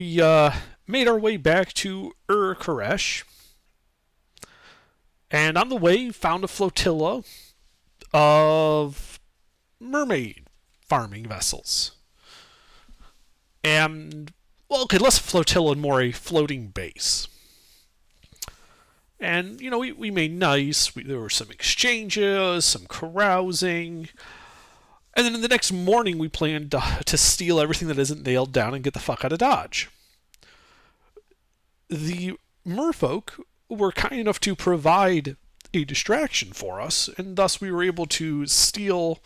We made our way back to Ur-Koresh, and on the way found a flotilla of mermaid farming vessels. And, well, okay, less a flotilla and more a floating base. And, we made nice. There were some exchanges, some carousing. And then the next morning, we planned to steal everything that isn't nailed down and get the fuck out of Dodge. The merfolk were kind enough to provide a distraction for us, and thus we were able to steal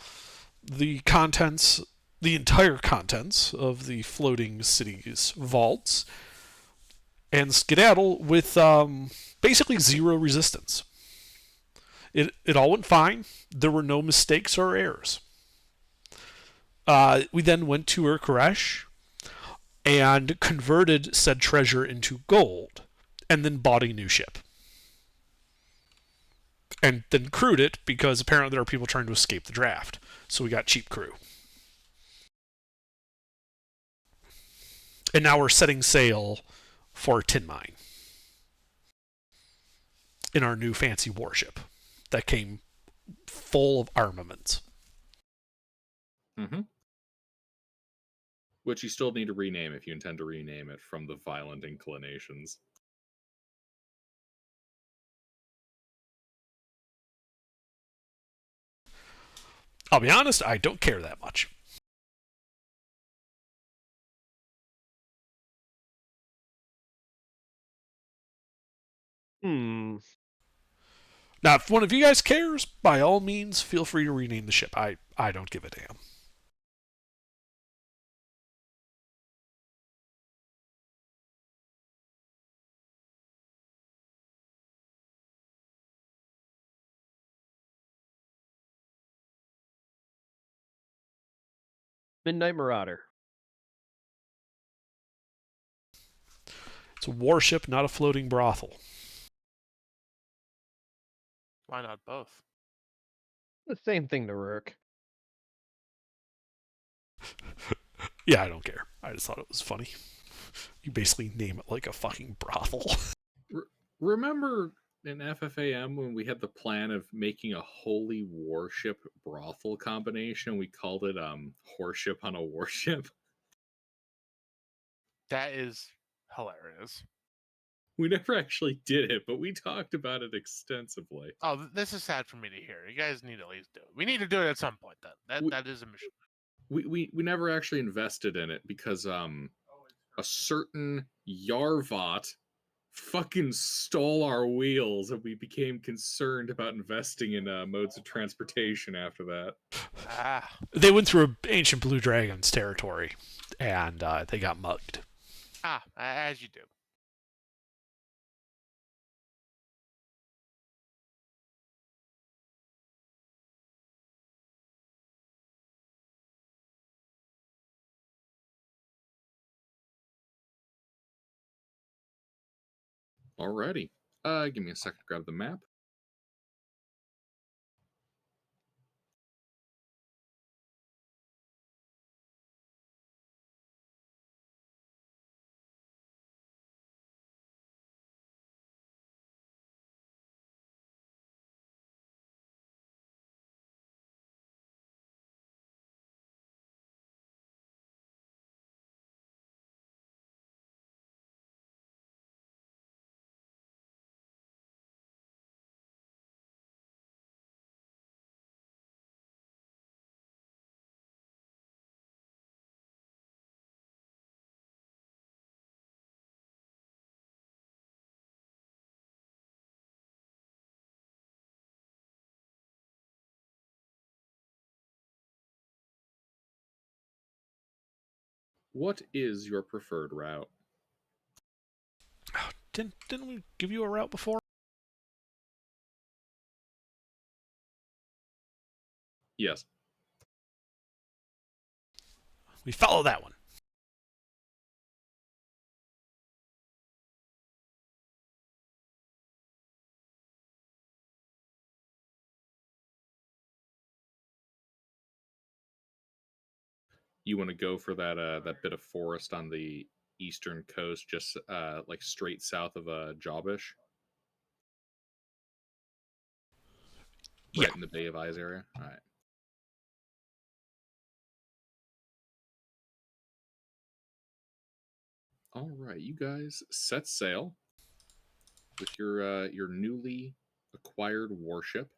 the contents, the entire contents of the floating city's vaults, and skedaddle with basically zero resistance. It all went fine. There were no mistakes or errors. We then went to Urkeresh and converted said treasure into gold, and then bought a new ship. And then crewed it because apparently there are people trying to escape the draft. So we got cheap crew. And now we're setting sail for Tin Mine in our new fancy warship that came full of armaments. Mm-hmm. Which you still need to rename if you intend to rename it from the Violent Inclinations. I'll be honest, I don't care that much. Hmm. Now, if one of you guys cares, by all means, feel free to rename the ship. I don't give a damn. Midnight Marauder. It's a warship, not a floating brothel. Why not both? The same thing to Rourke. Yeah, I don't care. I just thought it was funny. You basically name it like a fucking brothel. Remember in FFAM when we had the plan of making a holy warship brothel combination? We called it Horship on a Warship. That is hilarious. We never actually did it, but we talked about it extensively. Oh, this is sad for me to hear. You guys need to at least do it. We need to do it at some point. That is a mission. We never actually invested in it because a certain Yarvat fucking stole our wheels, and we became concerned about investing in modes of transportation after that. They went through ancient blue dragons territory, and they got mugged. As you do. Alrighty. Give me a second to grab the map. What is your preferred route? Didn't we give you a route before? Yes. We follow that one. You want to go for that that bit of forest on the eastern coast, just like straight south of Jawbush. Right Yeah. in the Bay of Eyes area. All right. All right, you guys set sail with your newly acquired warship.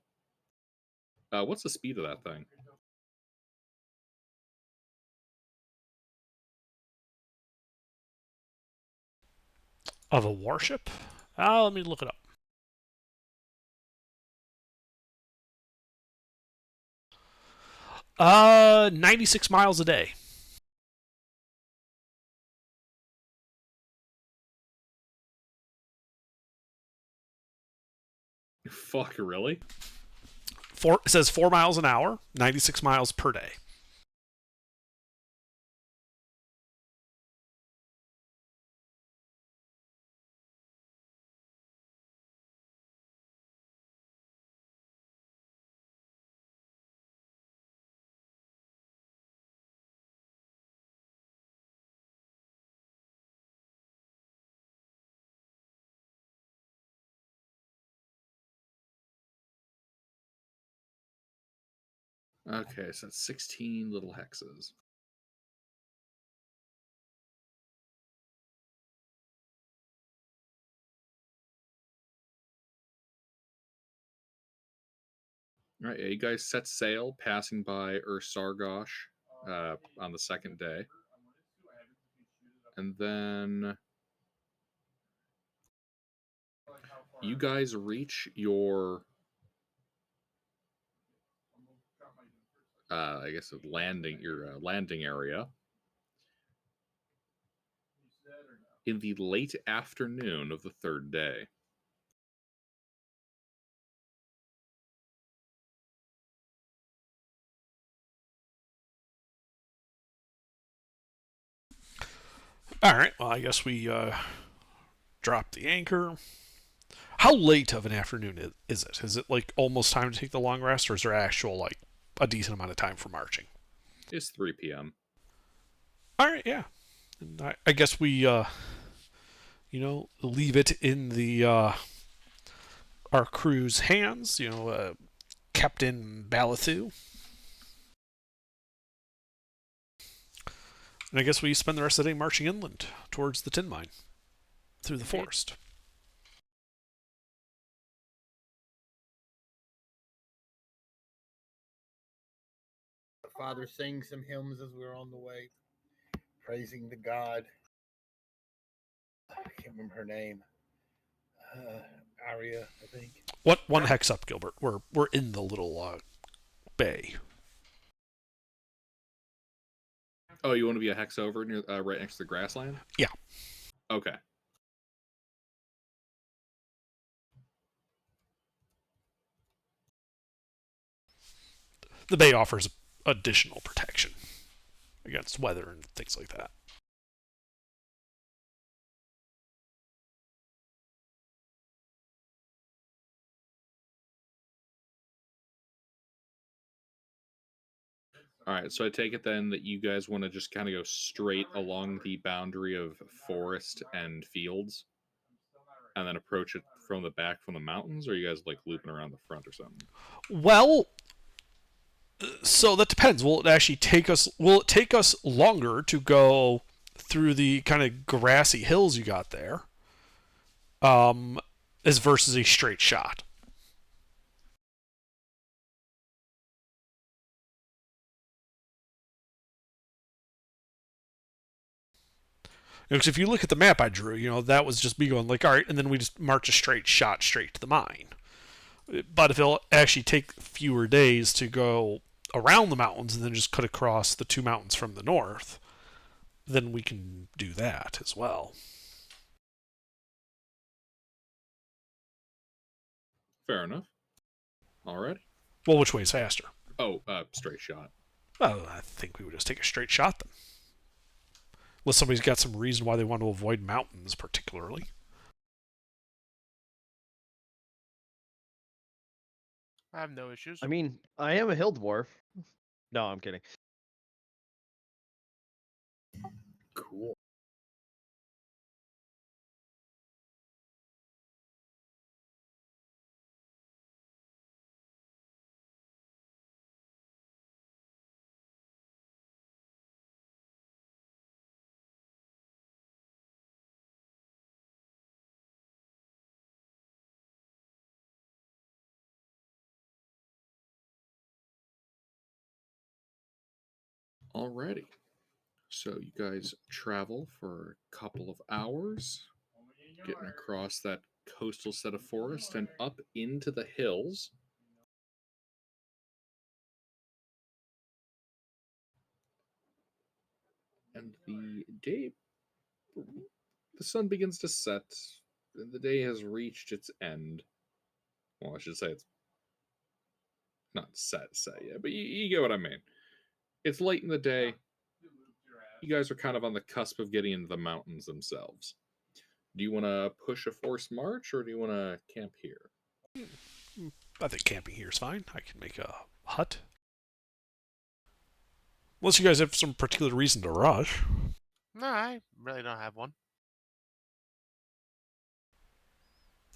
What's the speed of that thing? Of a warship? Let me look it up. 96 miles a day. Fuck, really? It says 4 miles an hour, 96 miles per day. Okay, so that's 16 little hexes. All right, yeah, you guys set sail, passing by Sargosh on the second day. And then you guys reach your I guess your landing area in the late afternoon of the third day. All right. Well, I guess we drop the anchor. How late of an afternoon is it? Is it like almost time to take the long rest, or is there actual like a decent amount of time for marching? It's 3 p.m. All right. Yeah. And I guess we leave it in the our crew's hands. Captain Balathu. And I guess we spend the rest of the day marching inland towards the tin mine through the forest. Father sang some hymns as we were on the way, praising the God. I can't remember her name. Aria, I think. What one hex up, Gilbert? We're in the little bay. Oh, you want to be a hex over near right next to the grassland? Yeah. Okay. The bay offers additional protection against weather and things like that. All right, so I take it then that you guys want to just kind of go straight along the boundary of forest and fields and then approach it from the back from the mountains, or are you guys like looping around the front or something? Well, so that depends. Will it take us longer to go through the kind of grassy hills you got there? As versus a straight shot. Because if you look at the map I drew, that was just me going like, all right, and then we just march a straight shot straight to the mine. But if it'll actually take fewer days to go around the mountains and then just cut across the two mountains from the north, then we can do that as well. Fair enough. Alrighty. Well, which way is faster? Oh, straight shot. Well, I think we would just take a straight shot then. Unless somebody's got some reason why they want to avoid mountains particularly. I have no issues. I mean, I am a hill dwarf. No, I'm kidding. Cool. Alrighty. So you guys travel for a couple of hours, getting across that coastal set of forest and up into the hills. And the sun begins to set. And the day has reached its end. Well, I should say it's not set yet, but you get what I mean. It's late in the day. You guys are kind of on the cusp of getting into the mountains themselves. Do you want to push a forced march or do you want to camp here? I think camping here is fine. I can make a hut. Unless you guys have some particular reason to rush. No, I really don't have one.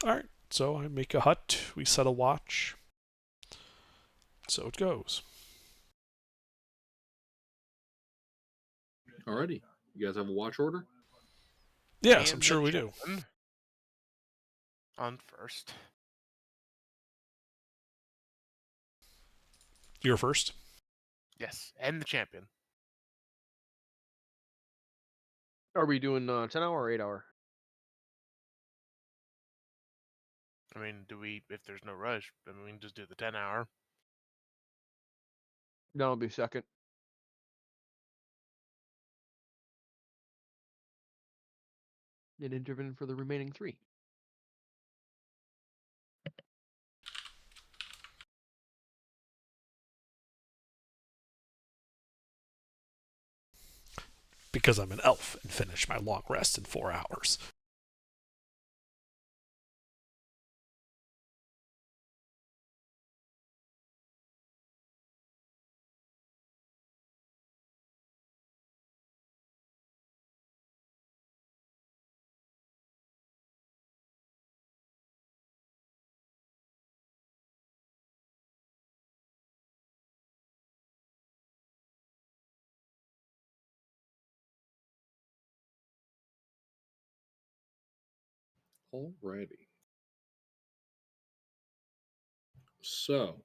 Alright, so I make a hut. We set a watch. So it goes. Alrighty. You guys have a watch order? Yes, And I'm sure the we do. gentleman on first. You're first. Yes, and the champion. Are we doing 10-hour or 8-hour? I mean, if there's no rush, I mean, we can just do the 10-hour. That'll be second. And intervene for the remaining 3. Because I'm an elf and finish my long rest in 4 hours. Alrighty. So,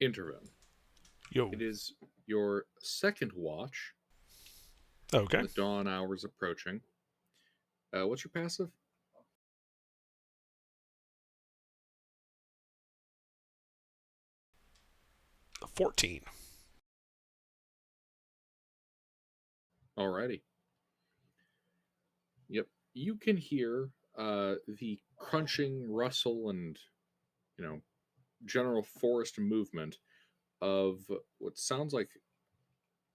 intervene. Yo. It is your second watch. Okay. The dawn hours approaching. What's your passive? A 14. Alrighty. Yep. You can hear the crunching rustle and, general forest movement of what sounds like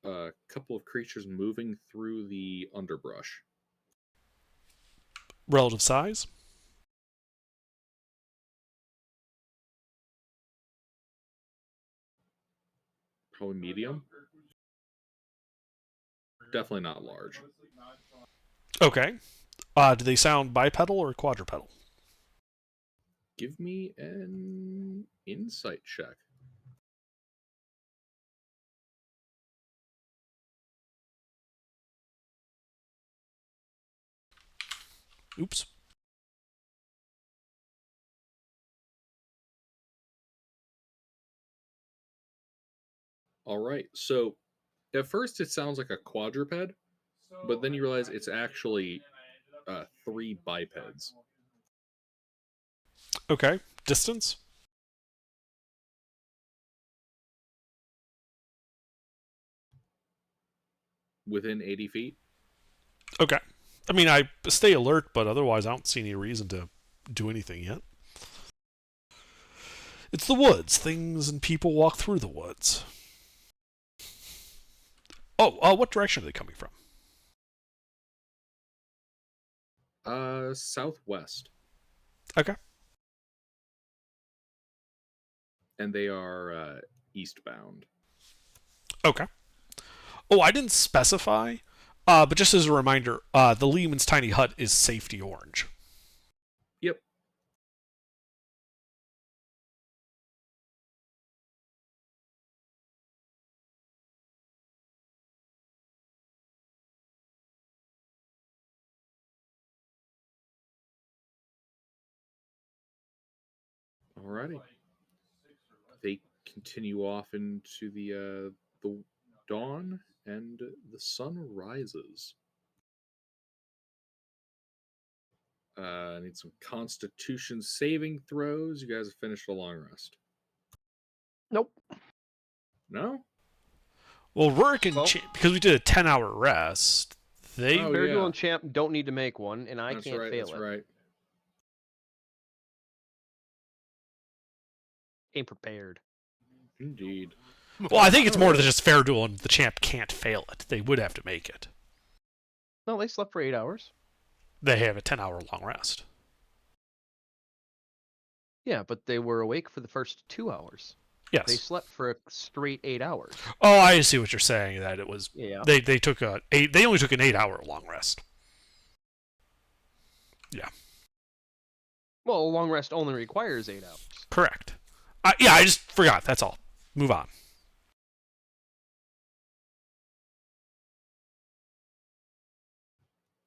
a couple of creatures moving through the underbrush. Relative size? Probably medium. Definitely not large. Okay. Do they sound bipedal or quadrupedal? Give me an insight check. Oops. All right. So at first it sounds like a quadruped, but then you realize it's actually 3 bipeds. Okay. Distance? Within 80 feet. Okay. I mean, I stay alert, but otherwise I don't see any reason to do anything yet. It's the woods. Things and people walk through the woods. Oh, what direction are they coming from? Southwest. Okay. And they are eastbound. Okay. Oh, I didn't specify, but just as a reminder, the Lehman's tiny hut is safety orange. Yep. Alrighty. They continue off into the dawn, and the sun rises. I need some Constitution saving throws. You guys have finished a long rest. Nope. No? Well, Rurik and Well- because we did a 10-hour rest, they Oh, Bearduel yeah. and Champ don't need to make one, and I That's can't right. fail That's it. right. Ain't prepared. Indeed. well, I think it's more than just fair duel, and the champ can't fail it. They would have to make it. No, they slept for 8 hours. They have a 10-hour long rest. Yeah, but they were awake for the first 2 hours. Yes. They slept for a straight 8 hours. Oh, I see what you're saying. That it was Yeah. they took they only took an 8-hour long rest. Well, a long rest only requires 8 hours. Correct. Yeah, I just forgot. That's all. Move on.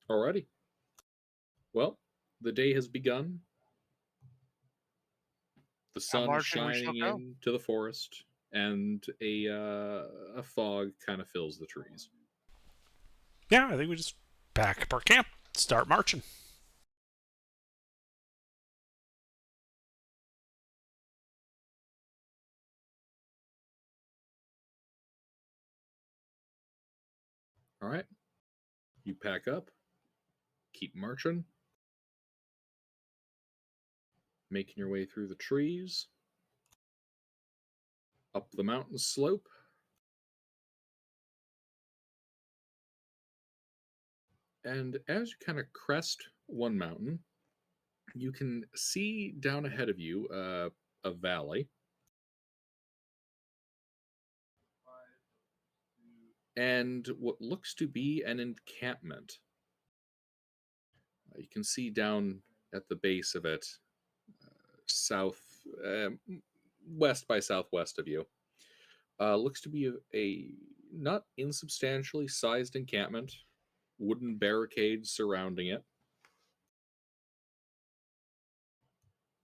Alrighty. Well, the day has begun. The sun is marching we shall shining go. into the forest, and a fog kind of fills the trees. Yeah, I think we just pack up our camp, start marching. All right. You pack up, keep marching, making your way through the trees, up the mountain slope. And as you kind of crest one mountain, you can see down ahead of you a valley. And what looks to be an encampment. You can see down at the base of it, west by southwest of you, looks to be a not insubstantially sized encampment, wooden barricades surrounding it,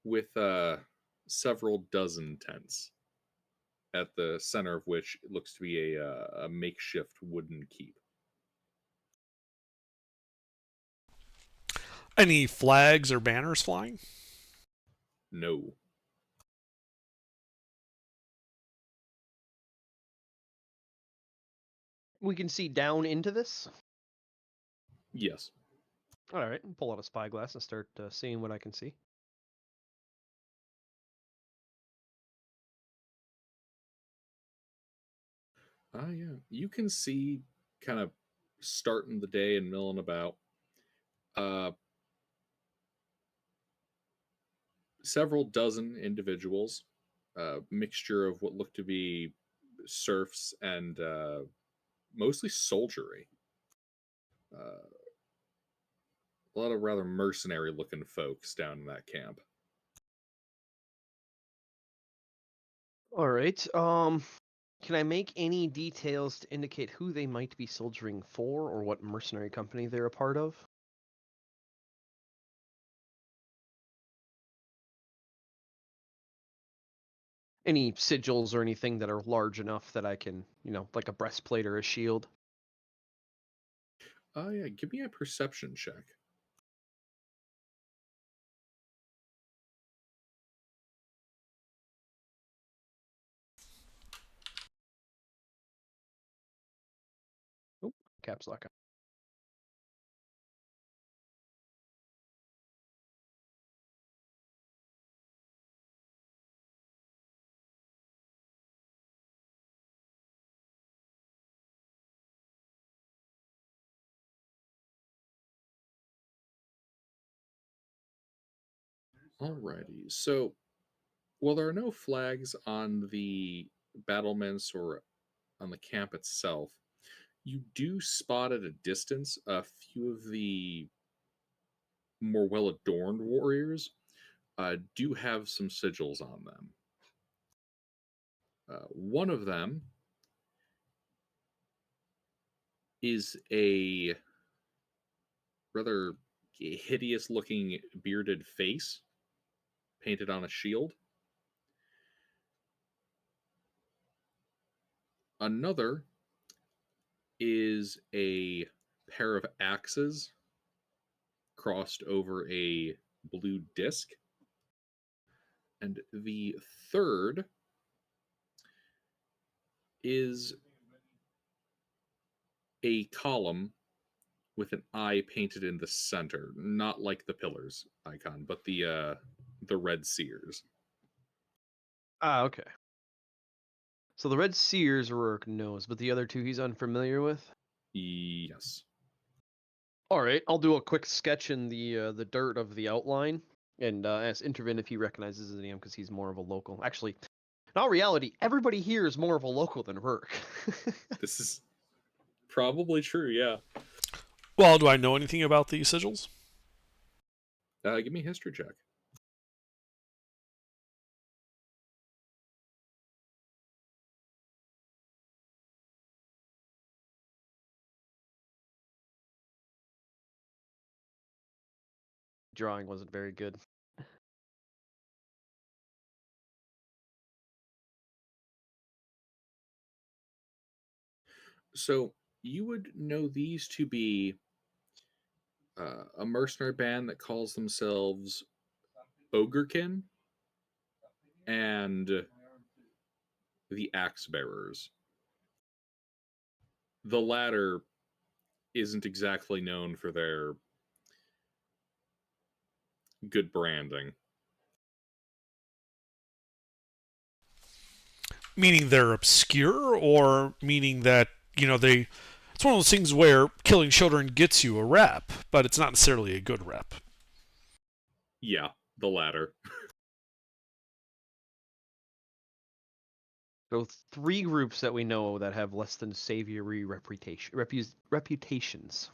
with several dozen tents, at the center of which looks to be a makeshift wooden keep. Any flags or banners flying? No. We can see down into this. Yes. All right, pull out a spyglass and start seeing what I can see. Yeah. You can see, kind of starting the day and milling about, several dozen individuals, mixture of what look to be serfs and mostly soldiery. A lot of rather mercenary looking folks down in that camp. All right. Can I make any details to indicate who they might be soldiering for, or what mercenary company they're a part of? Any sigils or anything that are large enough that I can, like a breastplate or a shield? Yeah, give me a perception check. Caps lock. Alrighty. So, while there are no flags on the battlements or on the camp itself, you do spot at a distance a few of the more well adorned warriors do have some sigils on them. One of them is a rather hideous looking bearded face painted on a shield. Another is a pair of axes crossed over a blue disc. And the third is a column with an eye painted in the center, not like the pillars icon, but the red seers. Ah, okay. So the red seers Rourke knows, but the other two he's unfamiliar with. Yes. All right, I'll do a quick sketch in the dirt of the outline, and ask Intervin if he recognizes the name because he's more of a local. Actually, in all reality, everybody here is more of a local than Rourke. This is probably true, yeah. Well, do I know anything about these sigils? Give me a history check. Drawing wasn't very good. So you would know these to be a mercenary band that calls themselves Ogrekin and the Axe Bearers. The latter isn't exactly known for their good branding. Meaning they're obscure, or meaning that, it's one of those things where killing children gets you a rep, but it's not necessarily a good rep. Yeah, the latter. So 3 groups that we know that have less than savory reputations.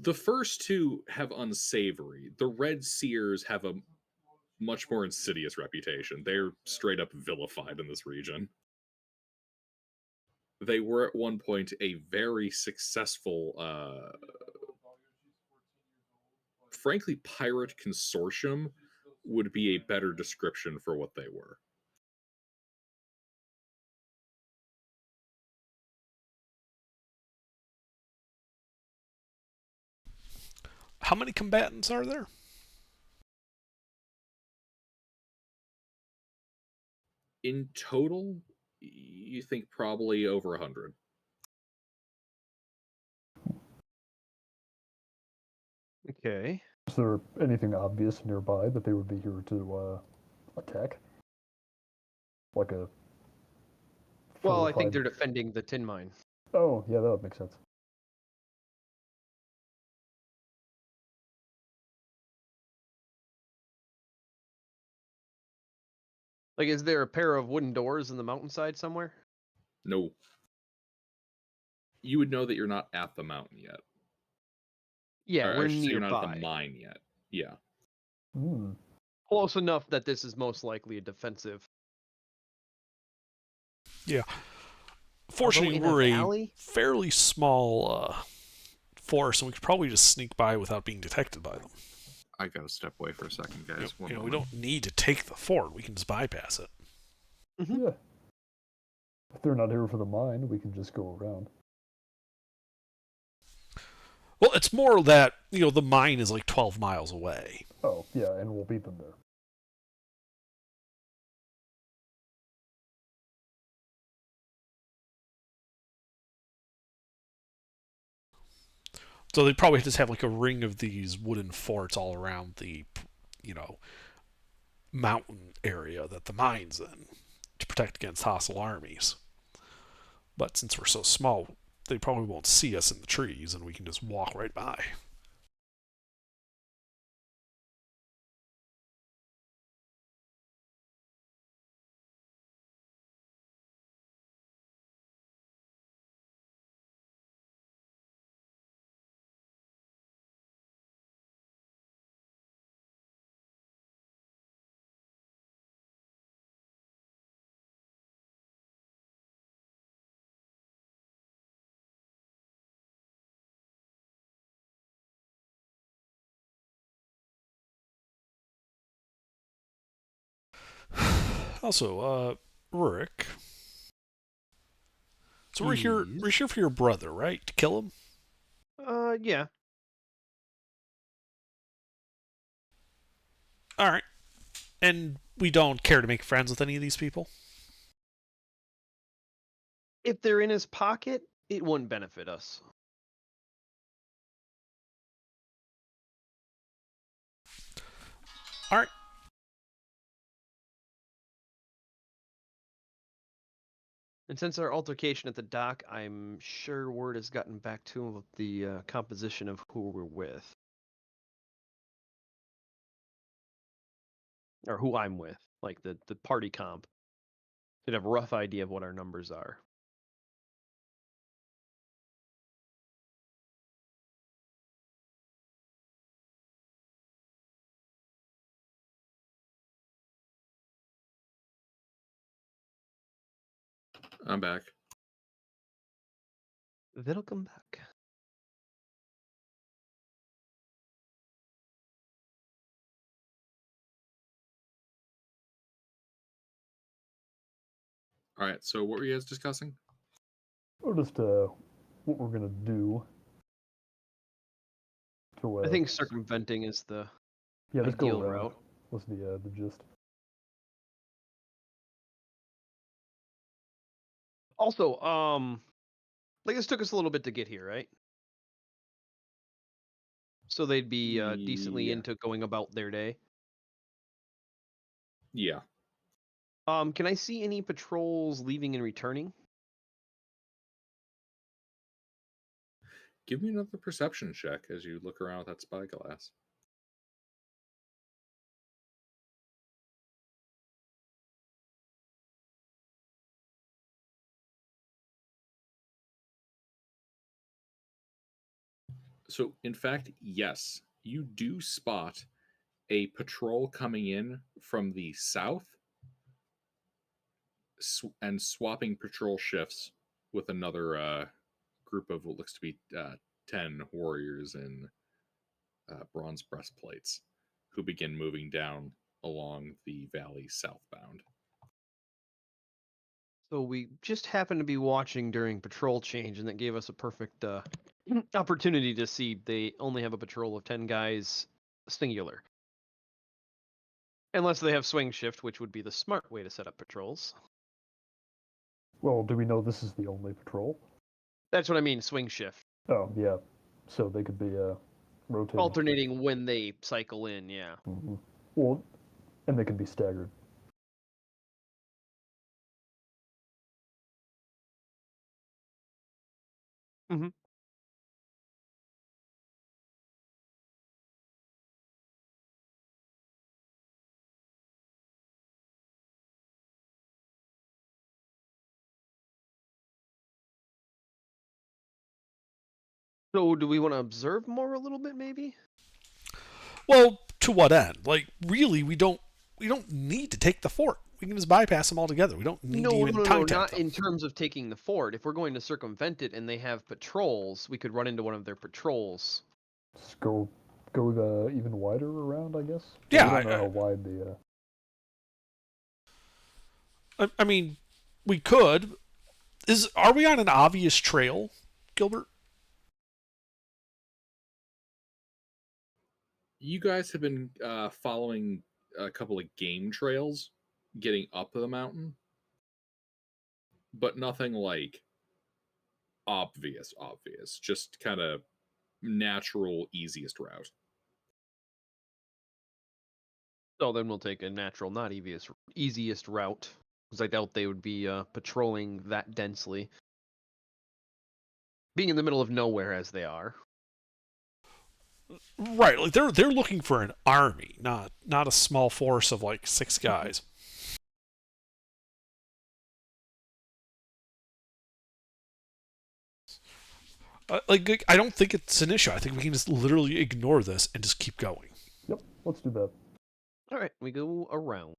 The first two have unsavory. The Red Seers have a much more insidious reputation. They're straight up vilified in this region. They were at one point a very successful, frankly, pirate consortium would be a better description for what they were. How many combatants are there? In total, you think probably over 100. Okay. Is there anything obvious nearby that they would be here to attack? Like a. Well, I think fortified- they're defending the tin mine. Oh, yeah, that would make sense. Like, is there a pair of wooden doors in the mountainside somewhere? No. You would know that you're not at the mountain yet. Yeah, Or I we're should say you're not at the nearby. mine yet. Yeah. Hmm. Close enough that this is most likely a defensive. Yeah. Although Fortunately, in we're a a valley? fairly small force, and we could probably just sneak by without being detected by them. I gotta step away for a second, guys. We don't need to take the fort. We can just bypass it. Yeah. If they're not here for the mine, we can just go around. Well, it's more that, the mine is like 12 miles away. Oh, yeah, and we'll beat them there. So they probably just have like a ring of these wooden forts all around the, mountain area that the mine's in to protect against hostile armies. But since we're so small, they probably won't see us in the trees, and we can just walk right by. Also, Rurik, So we're here. We're here for your brother, right? To kill him. Yeah. All right. And we don't care to make friends with any of these people. If they're in his pocket, it wouldn't benefit us. All right. And since our altercation at the dock, I'm sure word has gotten back to him of the composition of who we're with. Or who I'm with. Like the party comp. Should have a rough idea of what our numbers are. I'm back. Welcome back. All right. So what were you guys discussing? Or just what we're gonna do. To, I think circumventing is the yeah, just go ideal around. route. What's the gist? Also, like this took us a little bit to get here, right? So they'd be decently Yeah. into going about their day. Yeah. Can I see any patrols leaving and returning? Give me another perception check as you look around with that spyglass. So, in fact, yes, you do spot a patrol coming in from the south and swapping patrol shifts with another group of what looks to be 10 warriors in bronze breastplates who begin moving down along the valley southbound. So we just happened to be watching during patrol change, and that gave us a perfect opportunity to see they only have a patrol of 10 guys singular. Unless they have swing shift, which would be the smart way to set up patrols. Well, do we know this is the only patrol? That's what I mean, swing shift. Oh, yeah. So they could be rotating. Alternating when they cycle in, yeah. Mm-hmm. Well, and they can be staggered. Mm-hmm. So do we want to observe more a little bit, maybe? Well, to what end? Like, really, we don't need to take the fort. We can just bypass them altogether. We don't need to even contact not them. in terms of taking the fort. If we're going to circumvent it and they have patrols, we could run into one of their patrols. Just go the even wider around, I guess. Yeah, I don't know how wide the. I mean, we could. Are we on an obvious trail, Gilbert? You guys have been following a couple of game trails getting up the mountain, but nothing like obvious. Just kind of natural, easiest route. So then we'll take a natural, not easiest route, because I doubt they would be patrolling that densely. Being in the middle of nowhere as they are. Right, like they're looking for an army, not a small force of like 6 guys. Like I don't think it's an issue. I think we can just literally ignore this and just keep going. Yep, let's do that. All right, we go around.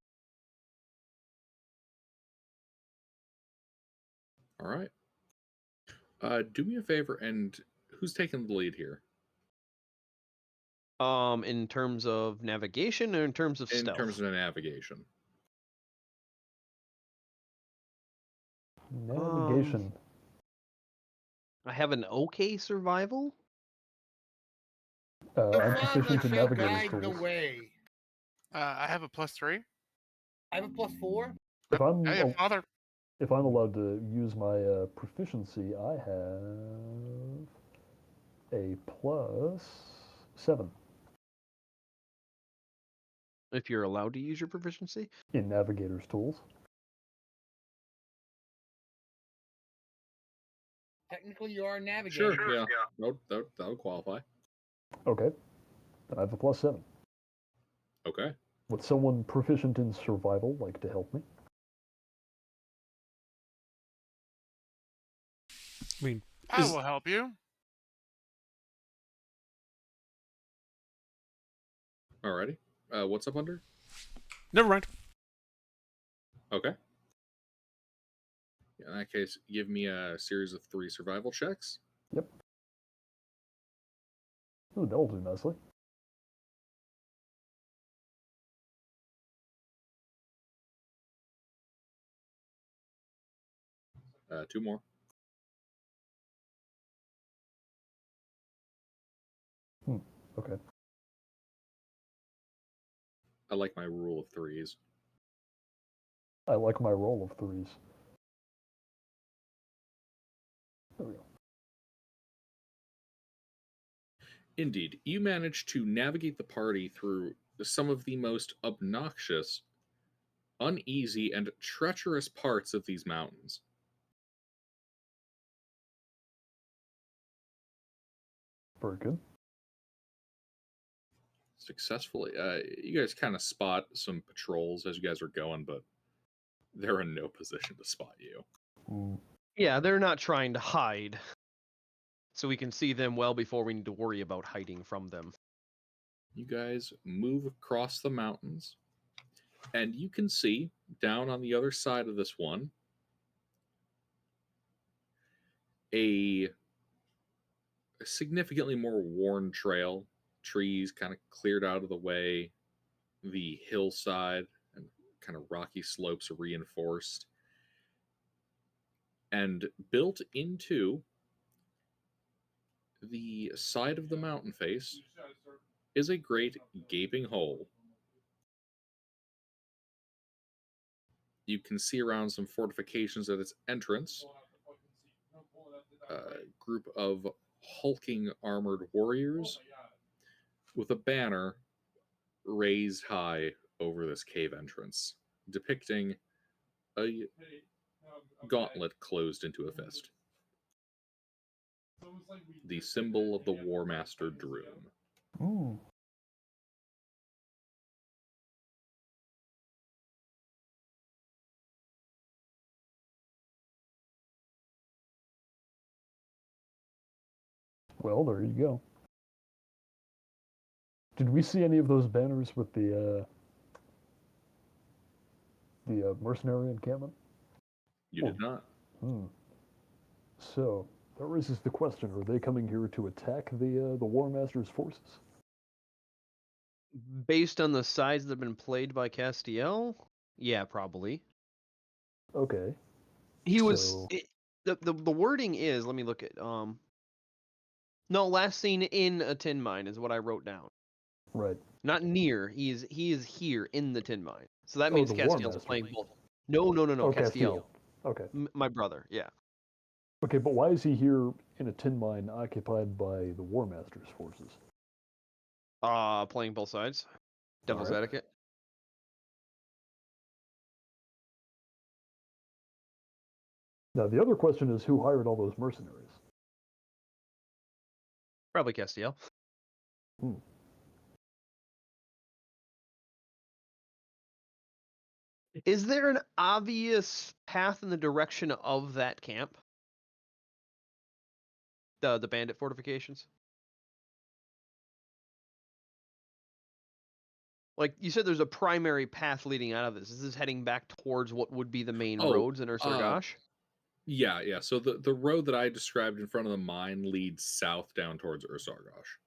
All right. Do me a favor, and who's taking the lead here? In terms of navigation or in terms of stealth? In terms of navigation. Navigation. I have an okay survival. The I'm father proficient in shall navigator's guide the tools. way. I have a +3. I have a +4. If I'm Hey, father. if I'm allowed to use my proficiency, I have a +7 If you're allowed to use your proficiency. in navigator's tools. Technically, you are a navigator. Sure, yeah. That'll qualify. Okay, then I have a +7. Okay. Would someone proficient in survival like to help me? I mean, I Is- will help you. Alrighty. What's up under? never mind. Okay. In that case, give me a series of 3 survival checks. Ooh, that'll do nicely. Two more. Okay. I like my rule of 3s. I like my roll of 3s. There we go. Indeed, you manage to navigate the party through some of the most obnoxious, uneasy, and treacherous parts of these mountains. Very good. Successfully. You guys kind of spot some patrols as you guys are going, but they're in no position to spot you. Mm, Yeah, they're not trying to hide. So we can see them well before we need to worry about hiding from them. You guys move across the mountains, and you can see down on the other side of this one a significantly more worn trail. Trees kind of cleared out of the way, the hillside and kind of rocky slopes are reinforced. And built into the side of the mountain face is a great gaping hole. You can see around some fortifications at its entrance a group of hulking armored warriors with a banner raised high over this cave entrance, depicting a gauntlet closed into a fist. The symbol of the War Master Droom. mm. Well, there you go. Did we see any of those banners with the mercenary encampment? You did not. Hmm. So that raises the question: are they coming here to attack the War Master's forces? Based on the sides that have been played by Castiel, yeah, probably. Okay. He was So- the wording is, let me look at no, last seen in a tin mine is what I wrote down. Right. Not near. He is here in the tin mine. So that Oh, means the War Castiel's Master. playing both. No, Oh, Castiel. Okay. My brother, yeah. Okay, but why is he here in a tin mine occupied by the War Master's forces? Playing both sides. Devil's Alright. etiquette. Now the other question is who hired all those mercenaries? Probably Castiel. Hmm. Is there an obvious path in the direction of that camp? The bandit fortifications? Like you said, there's a primary path leading out of this. Is this heading back towards what would be the main roads in Ursargash? Yeah. So the road that I described in front of the mine leads south down towards Ursargash.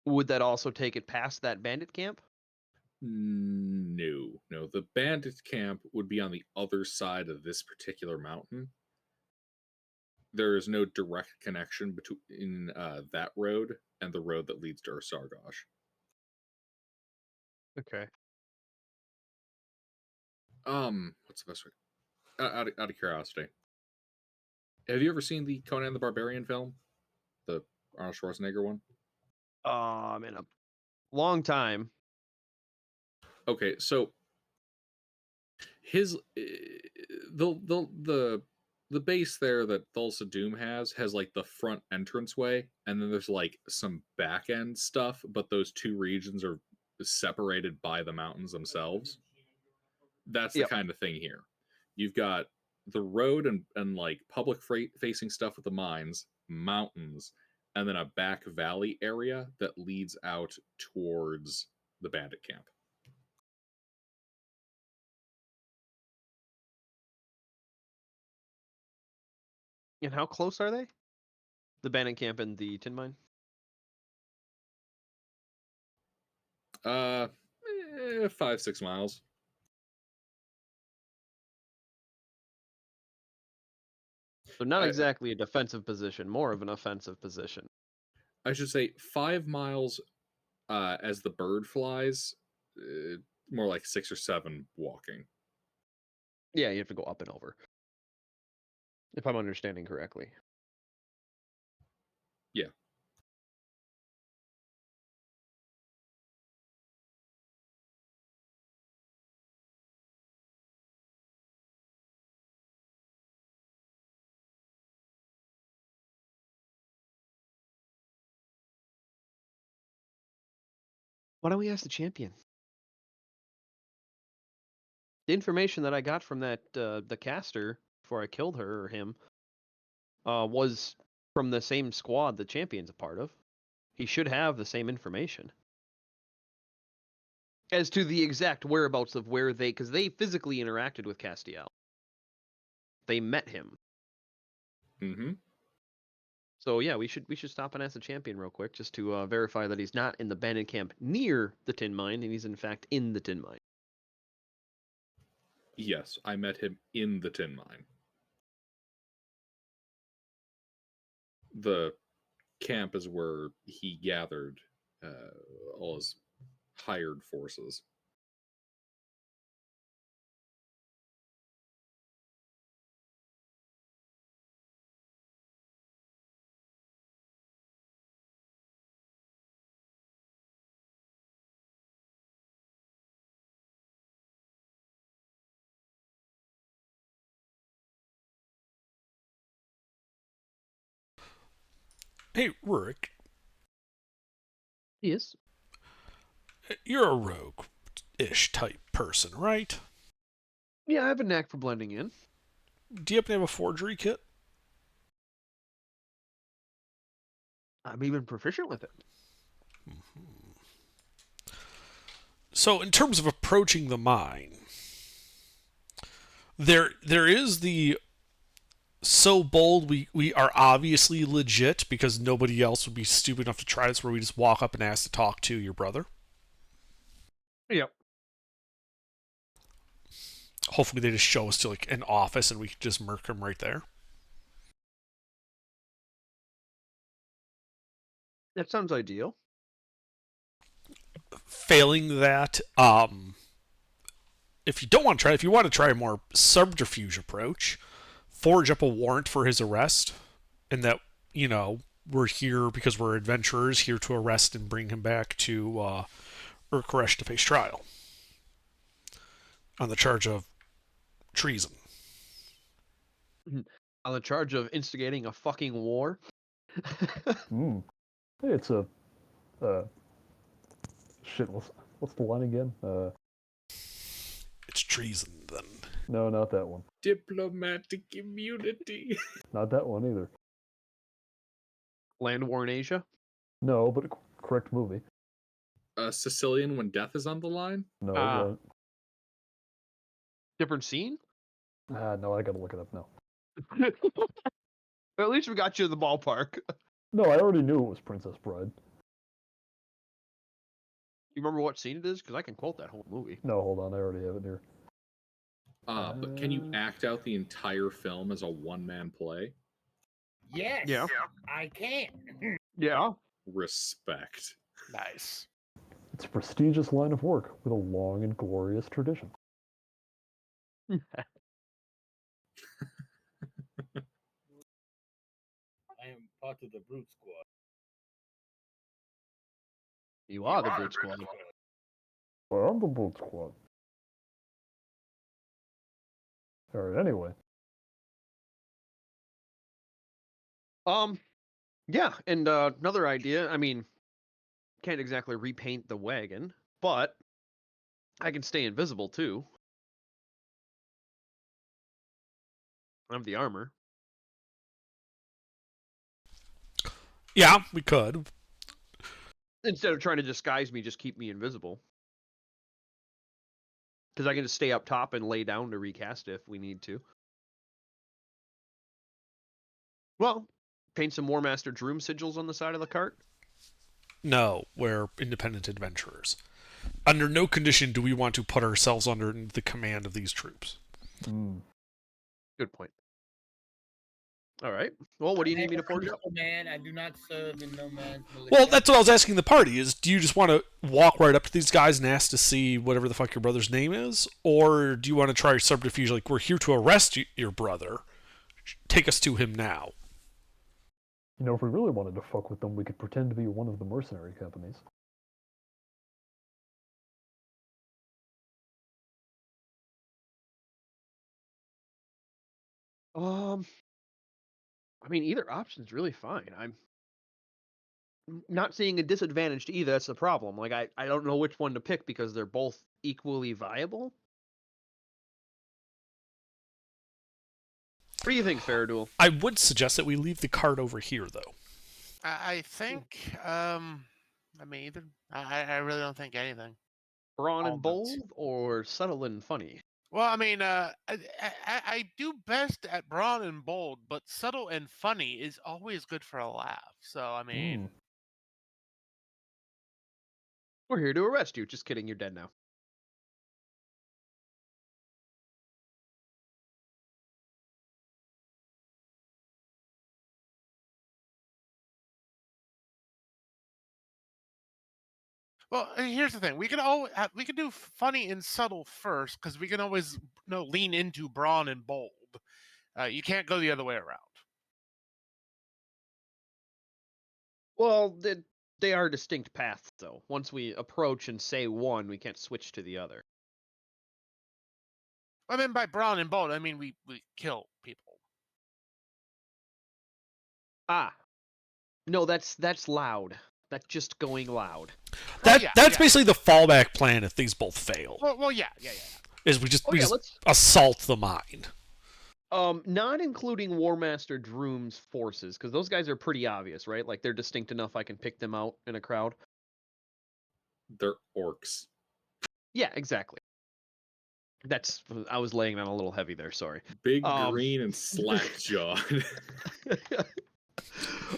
Would that also take it past that bandit camp? No. The bandit camp would be on the other side of this particular mountain. there is no direct connection between that road and the road that leads to Ursargosh. Okay. What's the best way? Out of curiosity, have you ever seen the Conan the Barbarian film, the Arnold Schwarzenegger one? In a long time. Okay, so his the base there that Thulsa Doom has like the front entranceway, and then there's like some back end stuff, but those two regions are separated by the mountains themselves. That's the Yep. kind of thing here. You've got the road and like public freight facing stuff with the mines, mountains, and then a back valley area that leads out towards the bandit camp. And how close are they? The bandit camp and the tin mine? 5-6 miles. So not I- exactly a defensive position, more of an offensive position. I should say 5 miles as the bird flies, more like 6 or 7 walking. Yeah, you have to go up and over. If I'm understanding correctly. Yeah. Why don't we ask the champion? The information that I got from that the caster before I killed her or him was from the same squad the champion's a part of. He should have the same information as to the exact whereabouts of where they, because they physically interacted with Castiel. They met him. Mm-hmm. So yeah, we should stop and ask the champion real quick just to verify that he's not in the bandit camp near the tin mine and he's in fact in the tin mine. Yes, I met him in the tin mine. The camp is where he gathered all his hired forces. Hey, Rurik, He is. you're a rogue-ish type person, right? Yeah, I have a knack for blending in. Do you happen to have a forgery kit? I'm even proficient with it. So, in terms of approaching the mine, there is the so bold we are obviously legit because nobody else would be stupid enough to try this, where we just walk up and ask to talk to your brother. Yep. Hopefully they just show us to like an office and we can just murk him right there. That sounds ideal. Failing that, if you don't want to try, if you want to try a more subterfuge approach, forge up a warrant for his arrest, and that, you know, we're here because we're adventurers here to arrest and bring him back to Urkeresh to face trial on the charge of treason. On the charge of instigating a fucking war. Hmm. Hey, it's a shit. What's the line again? It's treason, then. No, not that one. Diplomatic immunity. Not that one either. Land war in Asia. No, but correct movie. Sicilian when death is on the line. No, Different scene. no, I gotta look it up now. At least we got you in the ballpark. No, I already knew it was Princess Bride. You remember what scene it is? Because I can quote that whole movie. No, hold on, I already have it here. But can you act out the entire film as a one-man play? Yes. Yeah. I can. Yeah. Respect. Nice. It's a prestigious line of work with a long and glorious tradition. I am part of the brute squad. You are the brute squad. Well, I'm the Boot Squad. Alright, anyway. Yeah, and another idea. I mean, can't exactly repaint the wagon, but I can stay invisible too. I have the armor. Yeah, we could. Instead of trying to disguise me, just keep me invisible. Because I can just stay up top and lay down to recast if we need to. Well, paint some War Master Droom sigils on the side of the cart. No, we're independent adventurers. Under no condition do we want to put ourselves under the command of these troops. Good point. All right. Well, what do you need me to forge up? Man, I do not serve in no man's militia. Well, that's what I was asking the party, is do you just want to walk right up to these guys and ask to see whatever the fuck your brother's name is? Or do you want to try subterfuge, like, we're here to arrest your brother, take us to him now? You know, if we really wanted to fuck with them, we could pretend to be one of the mercenary companies. I mean, either option's really fine. I'm not seeing a disadvantage to either. That's the problem. Like, I don't know which one to pick because they're both equally viable. What do you think, Faradul? I would suggest that we leave the cart over here, though. I think. I mean, either. I really don't think anything. Brawn All and nuts. bold or subtle and funny? Well, I mean, I do best at brawn and bold, but subtle and funny is always good for a laugh. So, I mean, We're here to arrest you. Just kidding, you're dead now. well, here's the thing: we can do funny and subtle first because we can always lean into brawn and bold. You can't go the other way around. Well, they are distinct paths, though. Once we approach and say one, we can't switch to the other. I mean, by brawn and bold, I mean we kill people. Ah. No, that's loud. That's just going loud. That's yeah. basically the fallback plan if these both fail. Well, yeah. Is we just let's assault the mine. not including War Master Droom's forces, because those guys are pretty obvious, right? Like they're distinct enough I can pick them out in a crowd. They're orcs. Yeah, exactly. I was laying on a little heavy there, sorry. Big, green, and slack-jawed.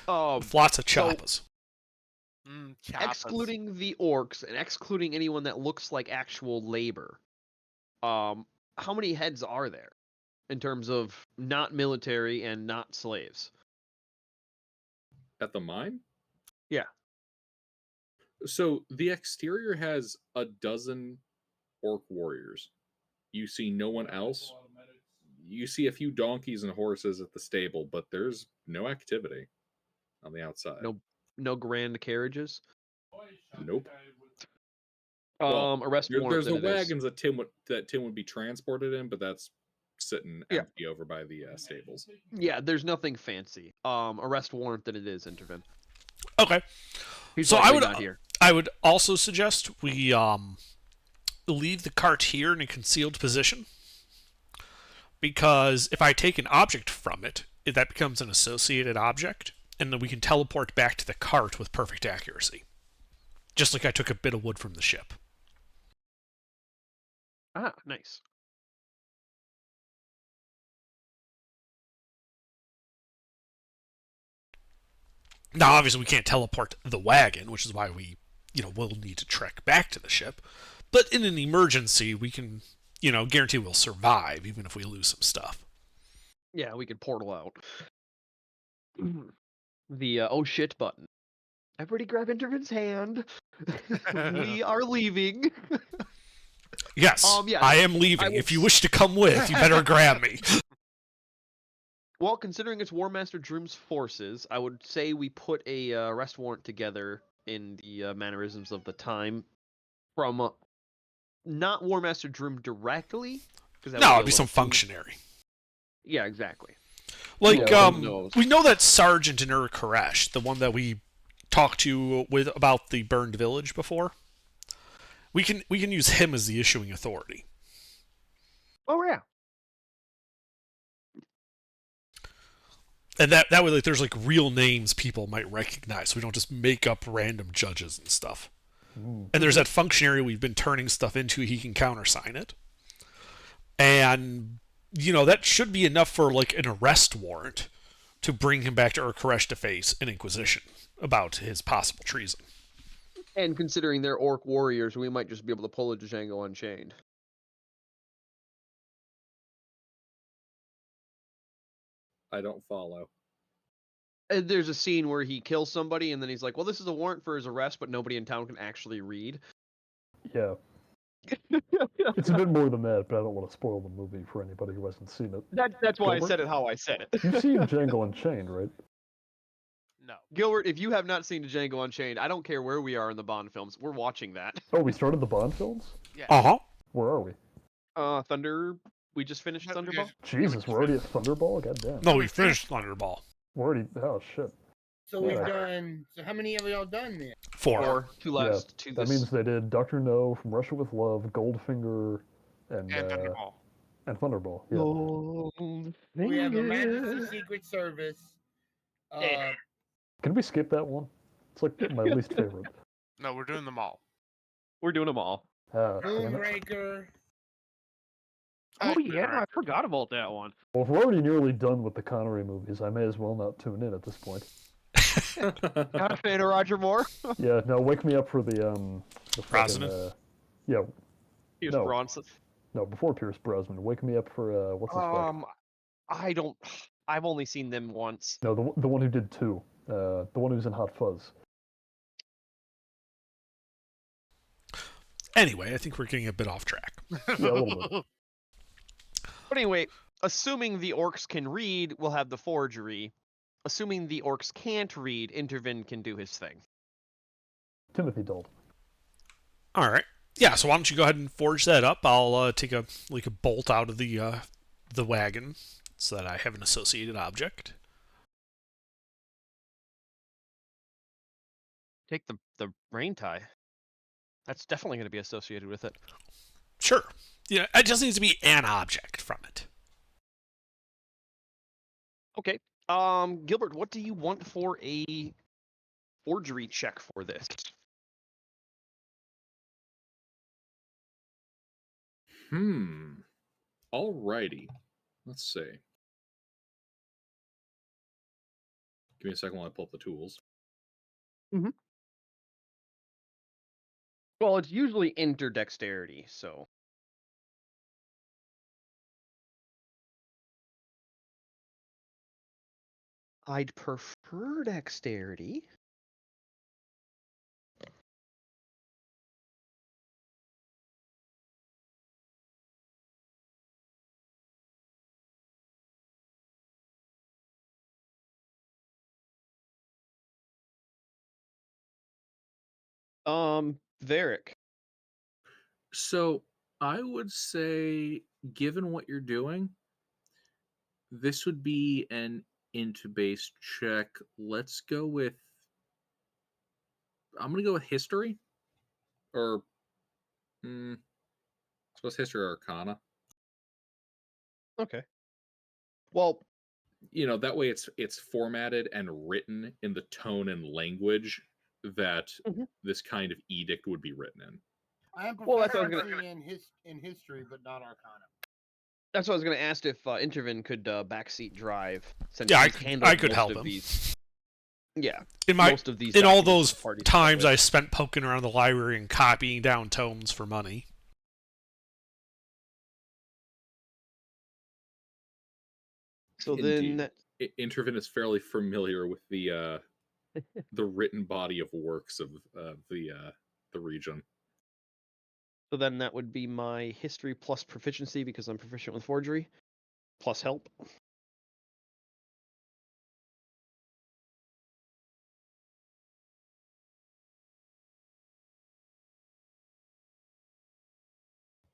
With lots of choppas. Excluding the orcs and excluding anyone that looks like actual labor, how many heads are there in terms of not military and not slaves? At the mine? Yeah. So the exterior has a dozen orc warriors. You see no one else. You see a few donkeys and horses at the stable, but there's no activity on the outside. No grand carriages. Nope. Arrest warrant. There's the wagons that Tim would be transported in, but that's sitting Yeah. empty over by the stables. Yeah, there's nothing fancy. Arrest warrant that it is, Intervin. Okay. He's So likely not here. I would also suggest we leave the cart here in a concealed position, because if I take an object from it, that becomes an associated object, and then we can teleport back to the cart with perfect accuracy. Just like I took a bit of wood from the ship. Ah, nice. Now, obviously, we can't teleport the wagon, which is why we, will need to trek back to the ship. But in an emergency, we can, guarantee we'll survive, even if we lose some stuff. Yeah, we could portal out. the oh shit button. Everybody grab Intervin's hand. We are leaving. Yes, Yeah, I am leaving. will If you wish to come with, you better grab me. Well, considering it's War Master Droom's forces, I would say we put a arrest warrant together in the mannerisms of the time from not War Master Droom directly. No, it'd be some functionary. Yeah, exactly. Like, Yeah, who knows? we know that Sergeant in Ur-Koresh, the one that we talked to with about the burned village before, we can use him as the issuing authority. Oh yeah. And that way, like, there's like real names people might recognize. So we don't just make up random judges and stuff. And there's that functionary we've been turning stuff into. He can countersign it, and that should be enough for like an arrest warrant to bring him back to Ur-Koresh to face an inquisition about his possible treason. And considering they're orc warriors, we might just be able to pull a Django Unchained. I don't follow. And there's a scene where he kills somebody, and then he's like, "Well, this is a warrant for his arrest, but nobody in town can actually read." Yeah. It's a bit more than that, but I don't want to spoil the movie for anybody who hasn't seen it. That's why Gilbert? I said it how I said it. You've seen Django Unchained, right? No. Gilbert, if you have not seen Django Unchained, I don't care where we are in the Bond films, we're watching that. Oh, we started the Bond films? Yeah. Uh-huh. Where are we? Thunder. We just finished Yeah, Thunderball. yes. Jesus, we're already at Thunderball? God damn. No, we finished Thunderball. We're already. Oh, shit. So we've Yeah. done. So how many have y'all done then? 4. Or two last. Two That this. means they did Dr. No, From Russia with Love, Goldfinger, and Thunderball. Thunderball. Yeah. We have a Majesty Secret Service. Yeah. Can we skip that one? It's like my least favorite. No, we're doing them all. We're doing them all. Damn it. Moonraker. Oh yeah, I forgot about that one. Well, if we're already nearly done with the Connery movies, I may as well not tune in at this point. Not a fan of Roger Moore. Yeah, no, wake me up for the fucking, Brosnan? yeah, Pierce No. Bronson. no, before Pierce Brosnan. Wake me up for what's his fuck? I don't. I've only seen them once. No, the one who did 2. The one who's in Hot Fuzz. Anyway, I think we're getting a bit off track. Yeah, a little bit. But anyway, assuming the orcs can read, we'll have the forgery. Assuming the orcs can't read, Intervin can do his thing. Timothy Dalton. All right. Yeah, so why don't you go ahead and forge that up? I'll take a bolt out of the wagon so that I have an associated object. Take the rain tie. That's definitely going to be associated with it. Sure. Yeah, it just needs to be an object from it. Okay. Gilbert, what do you want for a forgery check for this? Alrighty. Let's see. Give me a second while I pull up the tools. Well, it's usually interdexterity, so. I'd prefer dexterity. Varric. So I would say, given what you're doing, this would be an int-based check. Let's go with. I'm gonna go with history, or I suppose history or arcana. Okay. Well, That way it's formatted and written in the tone and language that this kind of edict would be written in. I am Well, that's what I was proficiency in history, but not Arcana. that's what I was going to ask if Intervin could backseat drive. Since Yeah, he's handled I could most help of him. These. Yeah, In most of these. in all documents those the party's times dealt I with. spent poking around the library and copying down tomes for money. So Indeed. then Intervin is fairly familiar with the written body of works of the region. So then that would be my history plus proficiency because I'm proficient with forgery, plus help.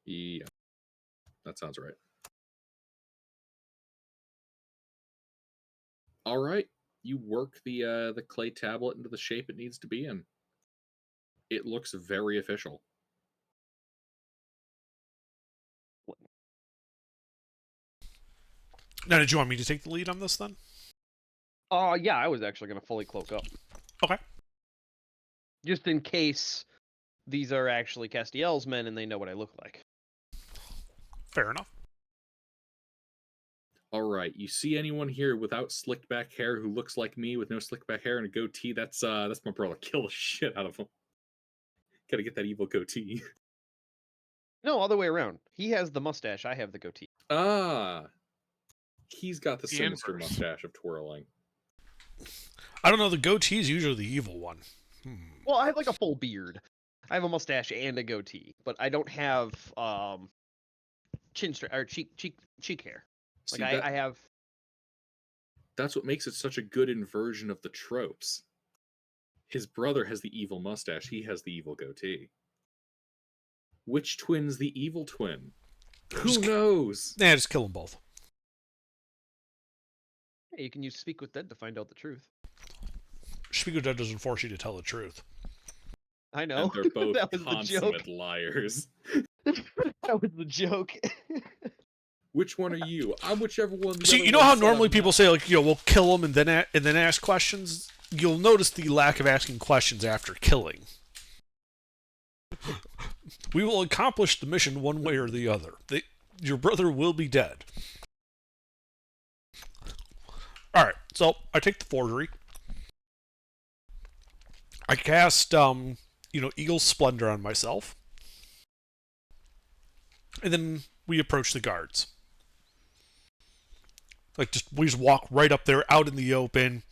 Yeah, that sounds right. All right, you work the clay tablet into the shape it needs to be in. It looks very official. Now, did you want me to take the lead on this then? Yeah, I was actually going to fully cloak up. Okay. Just in case these are actually Castiel's men and they know what I look like. Fair enough. All right, you see anyone here without slicked back hair who looks like me with no slicked back hair and a goatee? That's my brother. Kill the shit out of him. Gotta get that evil goatee. No, other way around. He has the mustache, I have the goatee. Ah, he's got the The sinister inverse. mustache of twirling. I don't know. The goatee is usually the evil one. Well, I have like a full beard. I have a mustache and a goatee, but I don't have chin or cheek hair. Like See, I have. that's what makes it such a good inversion of the tropes. His brother has the evil mustache. He has the evil goatee. Which twin's the evil twin? Who Just- knows? Nah, just kill them both. Hey, you can use Speak with Dead to find out the truth. Speak of Dead doesn't force you to tell the truth. I know. And they're both That was the joke. consummate liars. That was the joke. Which one are you? I'm whichever one. The See, other you know one how said normally I'm people not. say, like, we'll kill them and then ask questions? You'll notice the lack of asking questions after killing. We will accomplish the mission one way or the other. Your brother will be dead. Alright, so I take the forgery. I cast, Eagle Splendor on myself. And then we approach the guards. We just walk right up there, out in the open,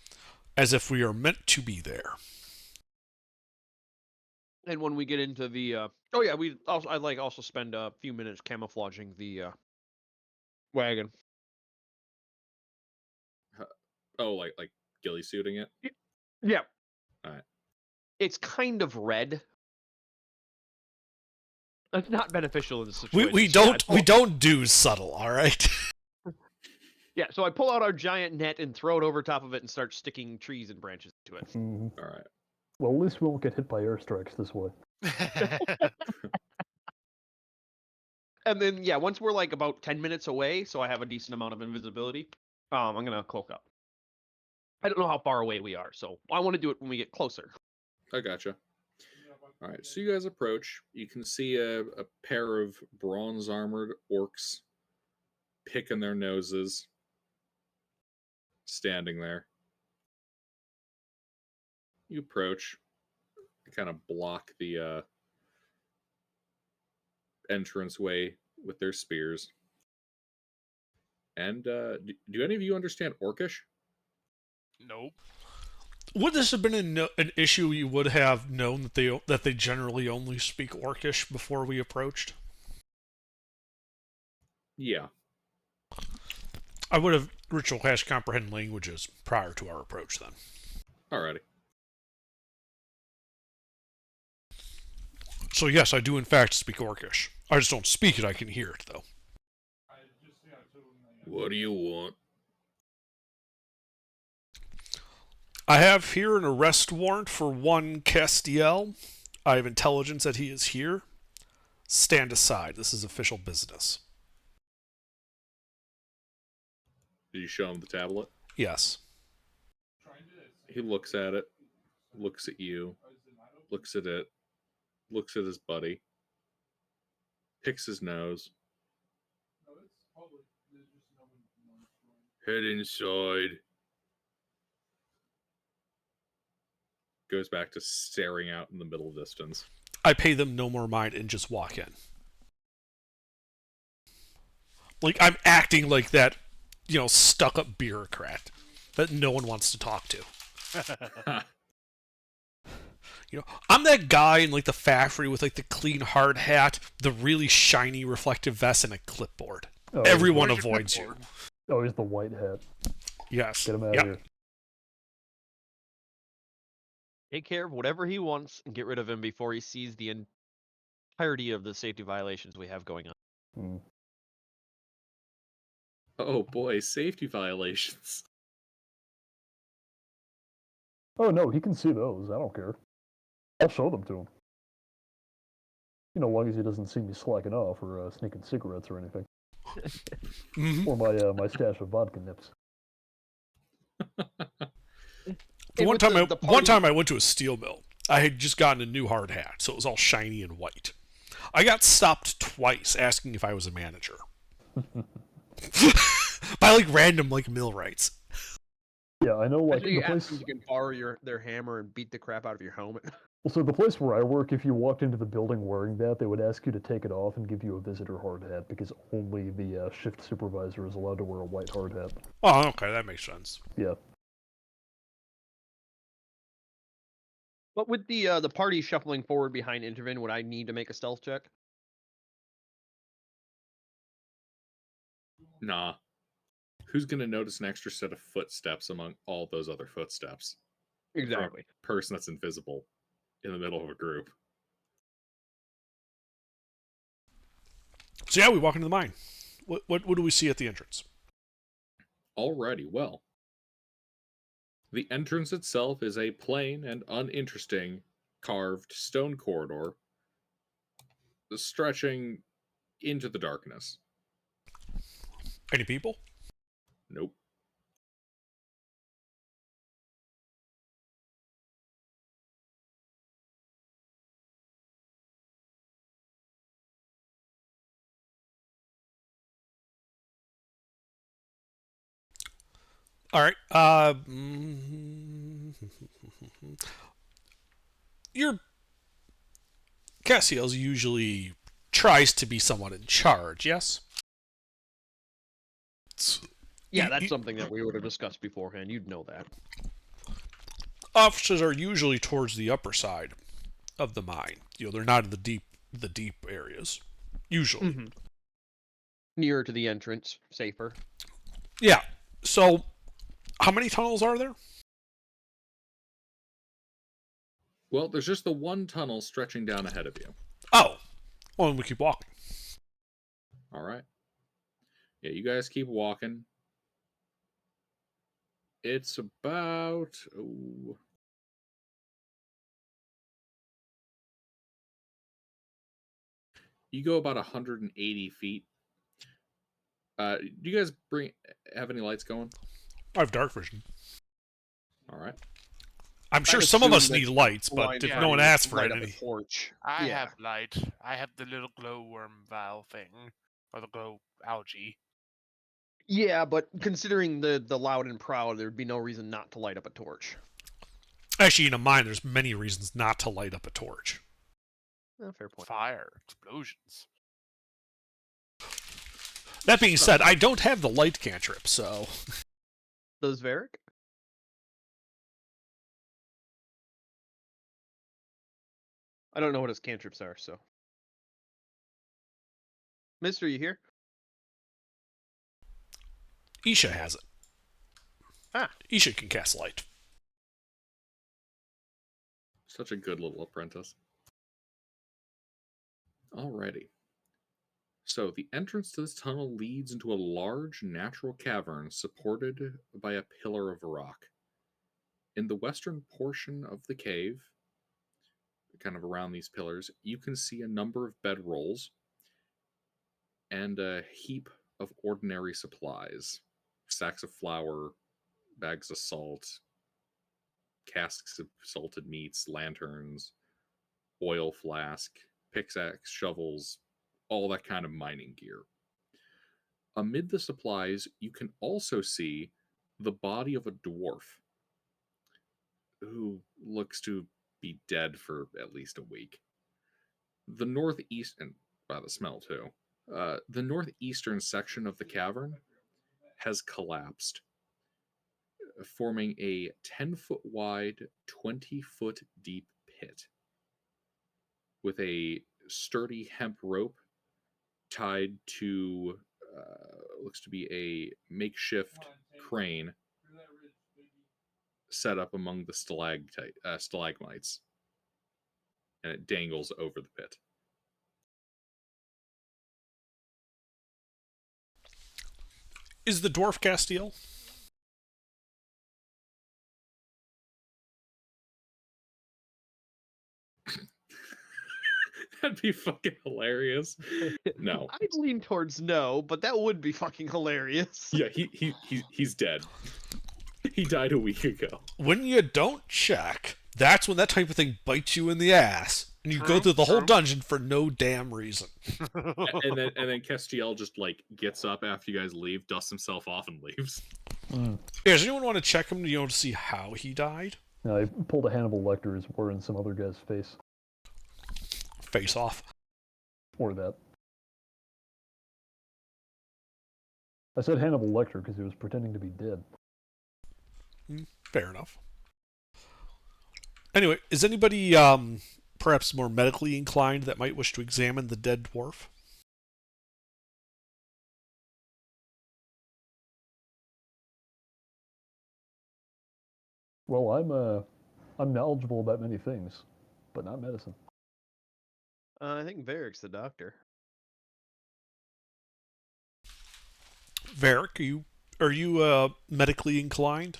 as if we are meant to be there. And when we get into the, I'd also spend a few minutes camouflaging the wagon. Oh, like ghillie suiting it. Yeah. Alright. It's kind of red. It's not beneficial in this We situation. we so yeah, don't we don't do subtle, all right? Yeah, so I pull out our giant net and throw it over top of it and start sticking trees and branches to it. Mhm. All right. Well, at least we won't get hit by airstrikes this way. And then yeah, once we're like about 10 minutes away, so I have a decent amount of invisibility, I'm gonna cloak up. I don't know how far away we are, so I want to do it when we get closer. I gotcha. All right, so you guys approach. You can see a pair of bronze armored orcs picking their noses, standing there. You approach, kind of block the entranceway with their spears. And do any of you understand Orcish? Nope. Would this have been an issue you would have known that they generally only speak Orcish before we approached? Yeah. I would have ritual hash comprehend languages prior to our approach then. Alrighty. So yes, I do in fact speak Orcish. I just don't speak it, I can hear it though. What do you want? I have here an arrest warrant for one Castiel. I have intelligence that he is here. Stand aside. This is official business. Did you show him the tablet? Yes. He looks at it, looks at you, looks at it, looks at his buddy, picks his nose. Head inside. Goes back to staring out in the middle distance. I pay them no more mind and just walk in. Like, I'm acting like that stuck-up bureaucrat that no one wants to talk to. I'm that guy in like the factory with like the clean hard hat, the really shiny reflective vest, and a clipboard. Oh, Everyone Where's your avoids you. clipboard? Oh, he's the white hat. Yes. Get him out Yep. of here. Take care of whatever he wants and get rid of him before he sees the entirety of the safety violations we have going on. Hmm. Oh boy, safety violations. Oh no, he can see those. I don't care. I'll show them to him. As long as he doesn't see me slacking off or sneaking cigarettes or anything, Mhm. or my stash of vodka nips. The one with time, the one party- time I went to a steel mill. I had just gotten a new hard hat, so it was all shiny and white. I got stopped twice asking if I was a manager by like random like millwrights. Yeah, I know. Like Actually, you the ask place. them you can borrow their hammer and beat the crap out of your helmet. Well, so the place where I work, if you walked into the building wearing that, they would ask you to take it off and give you a visitor hard hat because only the shift supervisor is allowed to wear a white hard hat. Oh, okay, that makes sense. Yeah. But with the party shuffling forward behind Intervin, would I need to make a stealth check? Nah. Who's gonna notice an extra set of footsteps among all those other footsteps? Exactly. For a person that's invisible in the middle of a group. So yeah, we walk into the mine. What do we see at the entrance? Alrighty, well. The entrance itself is a plain and uninteresting carved stone corridor stretching into the darkness. Any people? Nope. All right. Your Cassiel's usually tries to be someone in charge. Yes. Yeah, You- that's you- something that we would have discussed beforehand. You'd know that. Officers are usually towards the upper side of the mine. They're not in the deep areas. Usually. Nearer to the entrance, safer. Yeah. So, how many tunnels are there? Well, there's just the one tunnel stretching down ahead of you. Oh. Well, then we keep walking. Alright. Yeah, you guys keep walking. It's about... Ooh, you go about 180 feet. Do you guys have any lights going? I have dark vision. All right. I'm sure I'd some of us assume need that lights, but blind if yeah, no one party asks for light it, up a any... torch. I Yeah. have light. I have the little glowworm valve thing, or the glow algae. Yeah, but considering the loud and proud, there'd be no reason not to light up a torch. Actually, in a mine, there's many reasons not to light up a torch. Fair point. Fire, explosions. That being said, I don't have the light cantrip, so... Does Varric? I don't know what his cantrips are, so. Mister, you here? Isha has it. Ah. Isha can cast light. Such a good little apprentice. Alrighty. So, the entrance to this tunnel leads into a large natural cavern supported by a pillar of rock. In the western portion of the cave, kind of around these pillars, you can see a number of bedrolls and a heap of ordinary supplies. Sacks of flour, bags of salt, casks of salted meats, lanterns, oil flask, pickaxe, shovels, all that kind of mining gear. Amid the supplies, you can also see the body of a dwarf who looks to be dead for at least a week. The northeast, and by the smell too, the northeastern section of the cavern has collapsed, forming a 10-foot wide, 20-foot deep pit with a sturdy hemp rope tied to looks to be a makeshift crane set up among the stalagmites, and it dangles over the pit. Is the dwarf Castiel? That'd be fucking hilarious. No. I'd lean towards no, but that would be fucking hilarious. Yeah, he's dead. He died a week ago. When you don't check, that's when that type of thing bites you in the ass, and you go True, through the whole true. dungeon for no damn reason. And then Castiel just like gets up after you guys leave, dusts himself off, and leaves. Yeah, does anyone want to check him, to see how he died? I pulled a Hannibal Lecter's or in some other guy's face. Face off. Or that. I said Hannibal Lecter because he was pretending to be dead. Fair enough. Anyway, is anybody perhaps more medically inclined that might wish to examine the dead dwarf? Well, I'm knowledgeable about many things, but not medicine. I think Varric's the doctor. Varric, are you medically inclined?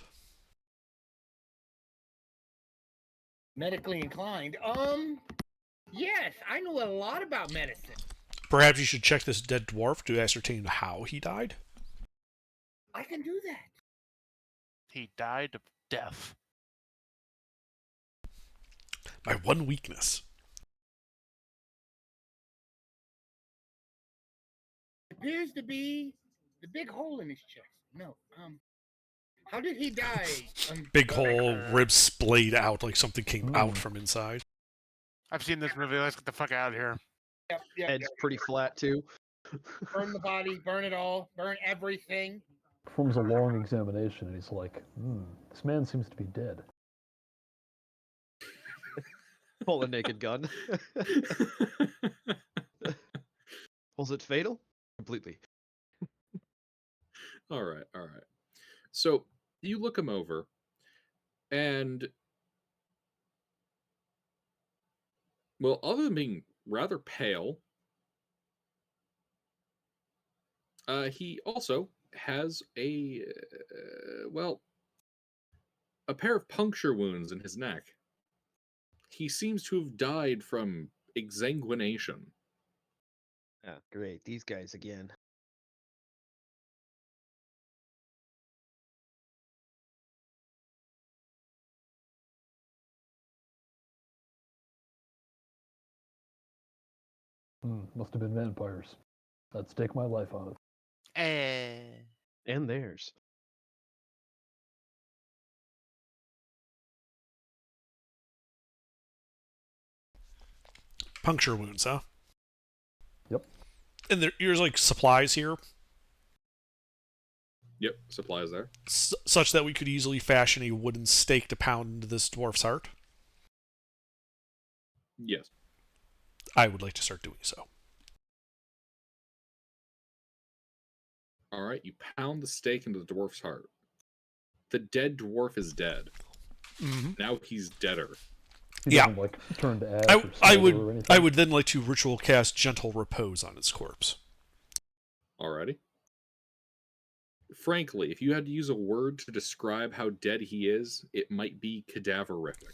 Medically inclined. Yes, I know a lot about medicine. Perhaps you should check this dead dwarf to ascertain how he died? I can do that. He died of death. My one weakness. Appears to be the big hole in his chest. No, how did he die? Big hole, ribs splayed out like something came out Mm. from inside. I've seen this movie. Let's get the fuck out of here. Yep, Head's pretty flat too. Burn the body, burn it all, burn everything. Performs a long examination and he's like, this man seems to be dead. Pull a naked gun. Was it fatal? Completely. All right. So you look him over, and well, other than being rather pale, he also has a pair of puncture wounds in his neck. He seems to have died from exsanguination. Ah, great. These guys again. Must have been vampires. I'd stake my life on it. And theirs. Puncture wounds, huh? Yep. And there's like supplies here, Yep, supplies there. such that we could easily fashion a wooden stake to pound into this dwarf's heart. Yes. I would like to start doing so. All right, you pound the stake into the dwarf's heart. The dead dwarf is dead. Mm-hmm. Now he's deader. He Yeah. doesn't, like, turn to ash I or silver or anything. would then like to ritual cast Gentle Repose on its corpse. Alrighty. Frankly, if you had to use a word to describe how dead he is, it might be cadaverific.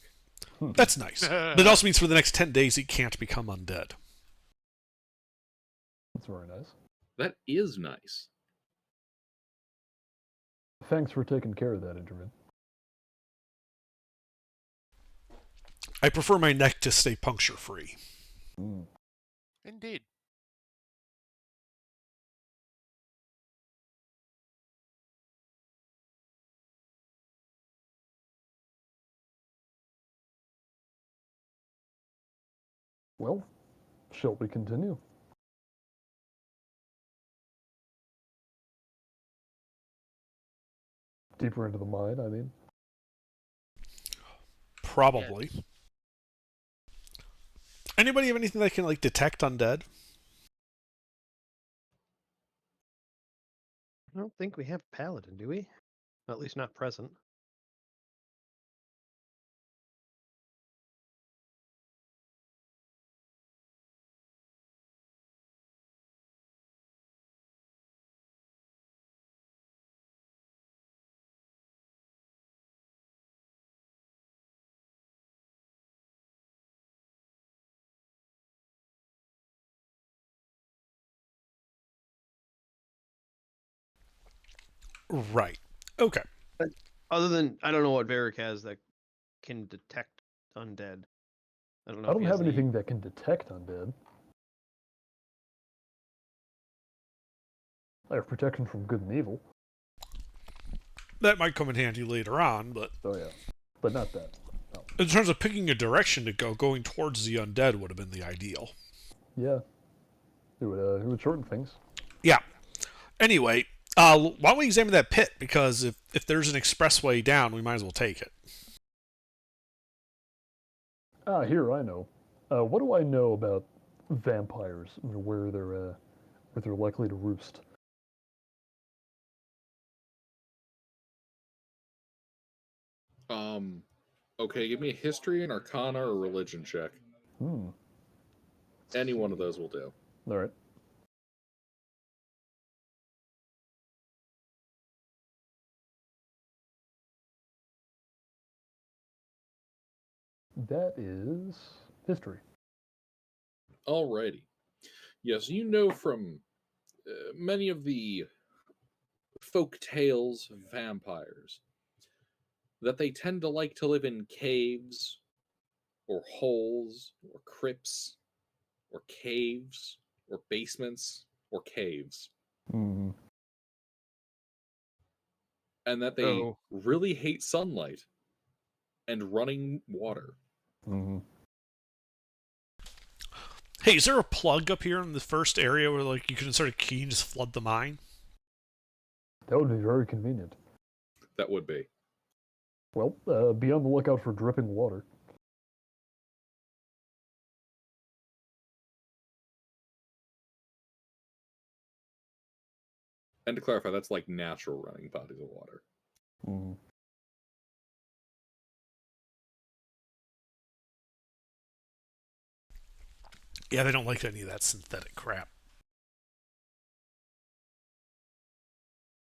That's nice. But it also means for the next 10 days he can't become undead. That's very nice. That is nice. Thanks for taking care of that, Intermin. I prefer my neck to stay puncture free. Indeed. Well, shall we continue? deeper into the mine, I mean. Probably. Anybody have anything that can like detect undead? I don't think we have paladin, do we? At least not present. Right. Okay. Other than I don't know what Varric has that can detect undead. I don't know I if don't he has have any. anything that can detect undead. I have protection from good and evil. That might come in handy later on, but Oh yeah, but not that. No. in terms of picking a direction to go, going towards the undead would have been the ideal. Yeah, it would shorten things. Yeah. Anyway, why don't we examine that pit? Because if there's an expressway down, we might as well take it. Ah, here I know. What do I know about vampires? Where they're likely to roost? Okay, give me a history, an arcana, or religion check. Hmm. Any one of those will do. All right. That is history. Alrighty. Yes, you know from many of the folk tales of vampires that they tend to like to live in caves or holes or crypts or caves or basements or caves, Hmm. and that they Oh, really hate sunlight and running water. Hmm. Hey, is there a plug up here in the first area where like you can insert a key and just flood the mine? That would be very convenient. That would be. Well, be on the lookout for dripping water. And to clarify, that's like natural running bodies of water. Hmm. Yeah, they don't like any of that synthetic crap.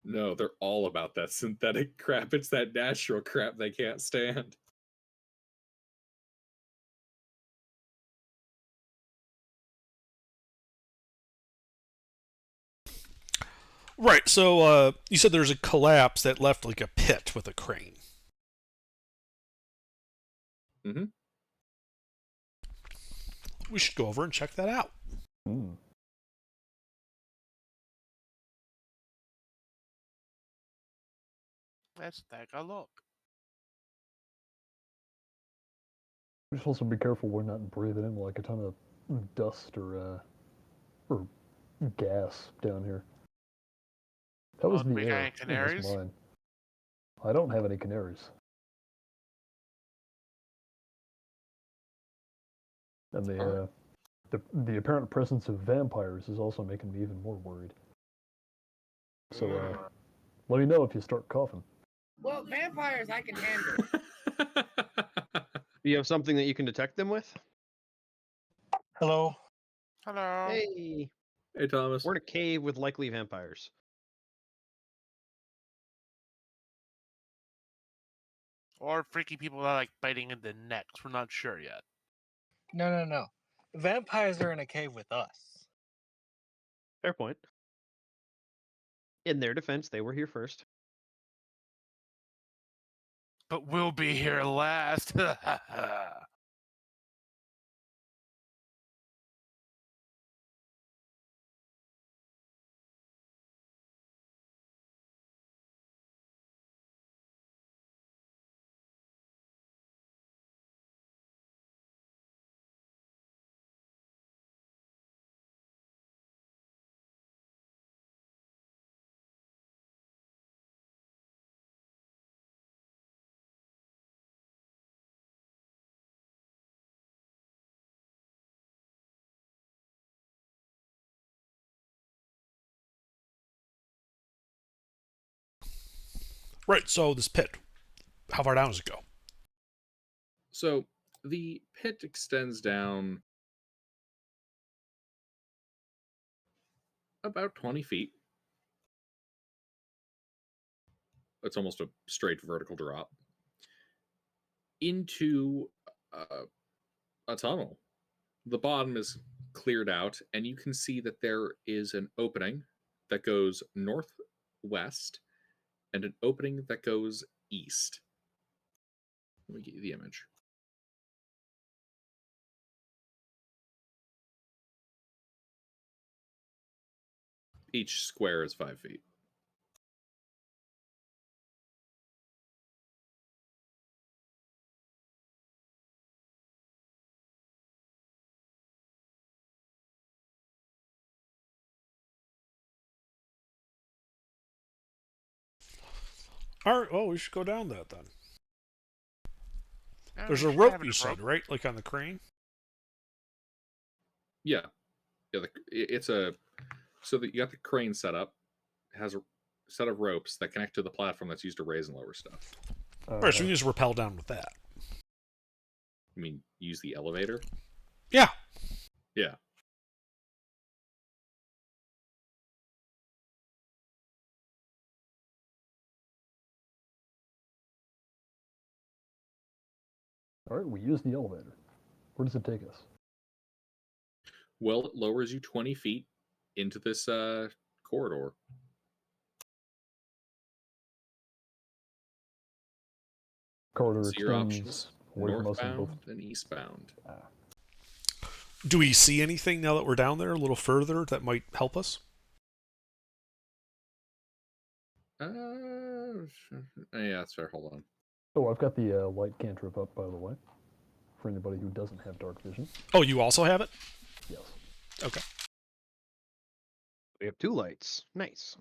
No, they're all about that synthetic crap. It's that natural crap they can't stand. Right. So you said there's a collapse that left like a pit with a crane. Mm-hmm. We should go over and check that out. Hmm. Let's take a look. Just also be careful we're not breathing in like a ton of dust or gas down here. That was Don't the we got air any in this canaries? mine. I don't have any canaries. And Alright. the apparent presence of vampires is also making me even more worried. So let me know if you start coughing. Well, vampires I can handle. do you have something that you can detect them with? Hello. Hello. Hey, Hey, Thomas. we're in a cave with likely vampires. Or freaky people that like biting into necks. We're not sure yet. No. Vampires are in a cave with us. Fair point. In their defense, they were here first. But we'll be here last. Right. So this pit, how far down does it go? So the pit extends down about 20 feet. It's almost a straight vertical drop into a tunnel. The bottom is cleared out, and you can see that there is an opening that goes northwest and an opening that goes east. Let me get you the image. Each square is 5 feet. All right. Well, we should go down that then. Yeah, There's we a should rope have you enough said, rope. right? Like on the crane. Yeah, it's a so that you got the crane set up. It has a set of ropes that connect to the platform that's used to raise and lower stuff. All right. So we can just rappel down with that. I mean, use the elevator. Yeah. Yeah. All right, we use the elevator. Where does it take us? Well, it lowers you 20 feet into this corridor. Corridor So your options: extends away from us in both. northbound and eastbound. Do we see anything now that we're down there a little further that might help us? Yeah, that's fair. Hold on. Oh, I've got the light cantrip up, by the way, for anybody who doesn't have dark vision. Oh, you also have it? Yes. Okay. We have 2 lights. Nice.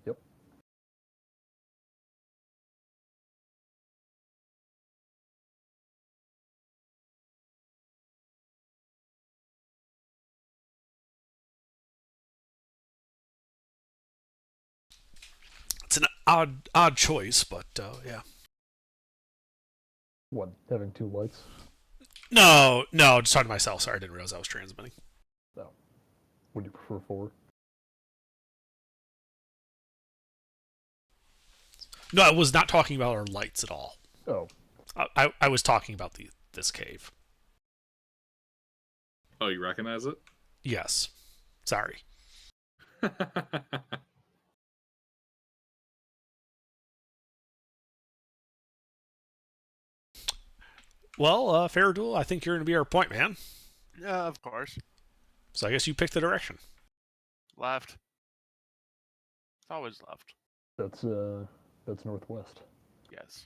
Yep. It's an odd choice, but yeah. What, having 2 lights? No, just talking to myself. Sorry, I didn't realize I was transmitting. No. Would you prefer 4? No, I was not talking about our lights at all. Oh. I was talking about this cave. Oh, you recognize it? Yes. Sorry. Well, Faradul, I think you're going to be our point man. Yeah, of course. So I guess you pick the direction. Left. It's always left. That's northwest. Yes.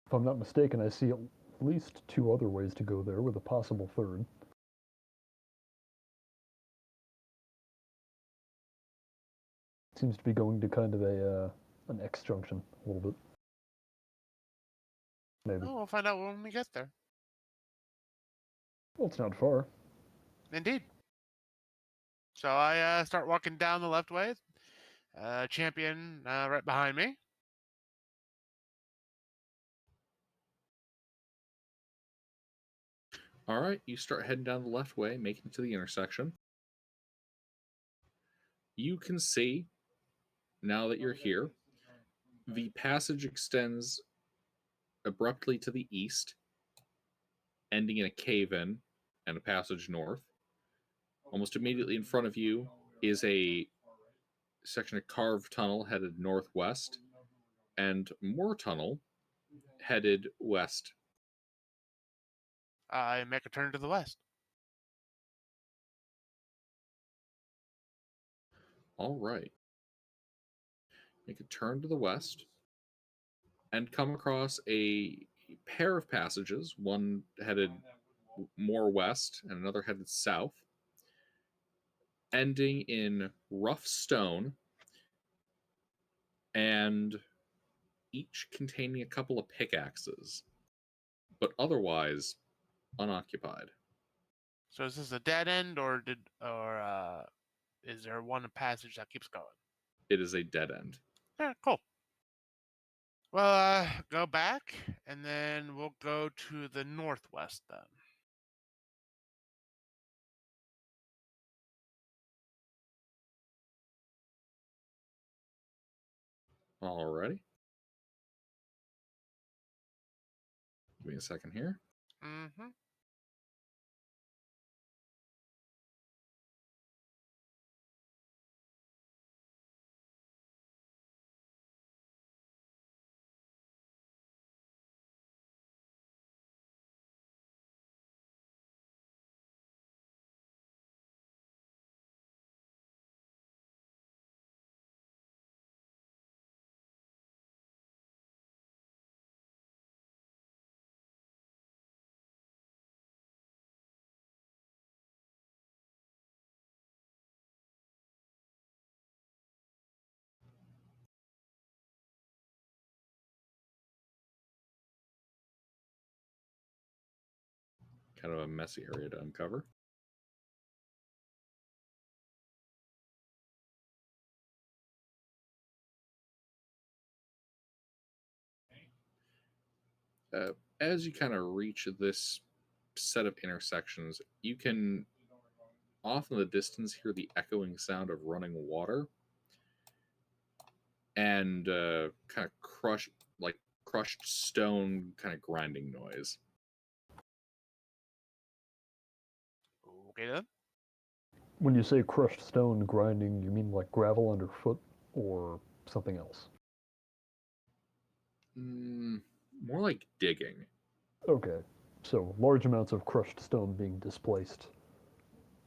If I'm not mistaken, I see at least 2 other ways to go there, with a possible third. Seems to be going to kind of an X junction a little bit. Maybe. Oh, we'll find out when we get there. Well, it's not far. Indeed. So I start walking down the left way. Champion right behind me. All right, you start heading down the left way, making it to the intersection. You can see, now that you're here, the passage extends abruptly to the east, ending in a cave-in and a passage north. Almost immediately in front of you is a section of carved tunnel headed northwest, and more tunnel headed west. I make a turn to the west. All right. Make a turn to the west and come across a pair of passages, one headed more west and another headed south, ending in rough stone and each containing a couple of pickaxes, but otherwise unoccupied. So is this a dead end, or is there one passage that keeps going? It is a dead end. Yeah, cool. Well, go back, and then we'll go to the northwest then. Alrighty. Give me a second here. Mm-hmm. Kind of a messy area to uncover. As you kind of reach this set of intersections, you can off in the distance hear the echoing sound of running water and kind of crushed stone kind of grinding noise. Okay then. When you say crushed stone grinding, you mean like gravel underfoot or something else? More like digging. Okay, so large amounts of crushed stone being displaced.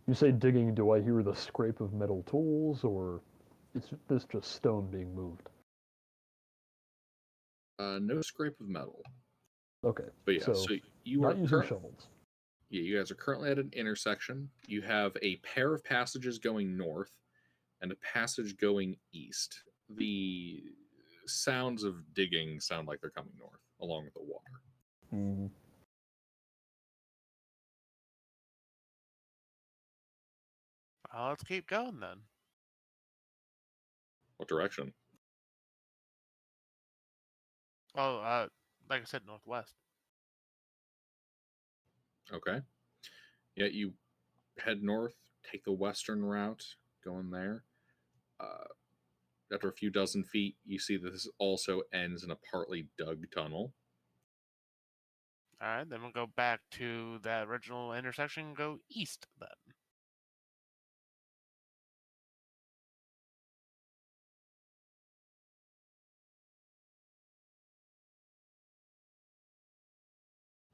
You say digging, do I hear the scrape of metal tools, or is this just stone being moved? No scrape of metal. Okay, But yeah, so so you not are using shovels. Yeah, you guys are currently at an intersection. You have a pair of passages going north and a passage going east. The sounds of digging sound like they're coming north along with the water. Mm, Let's keep going then. What direction? Oh, like I said, northwest. Okay. Yeah, you head north, take the western route, going there. Uh, After a few dozen feet, you see that this also ends in a partly dug tunnel. All right, then we'll go back to that original intersection and go east then.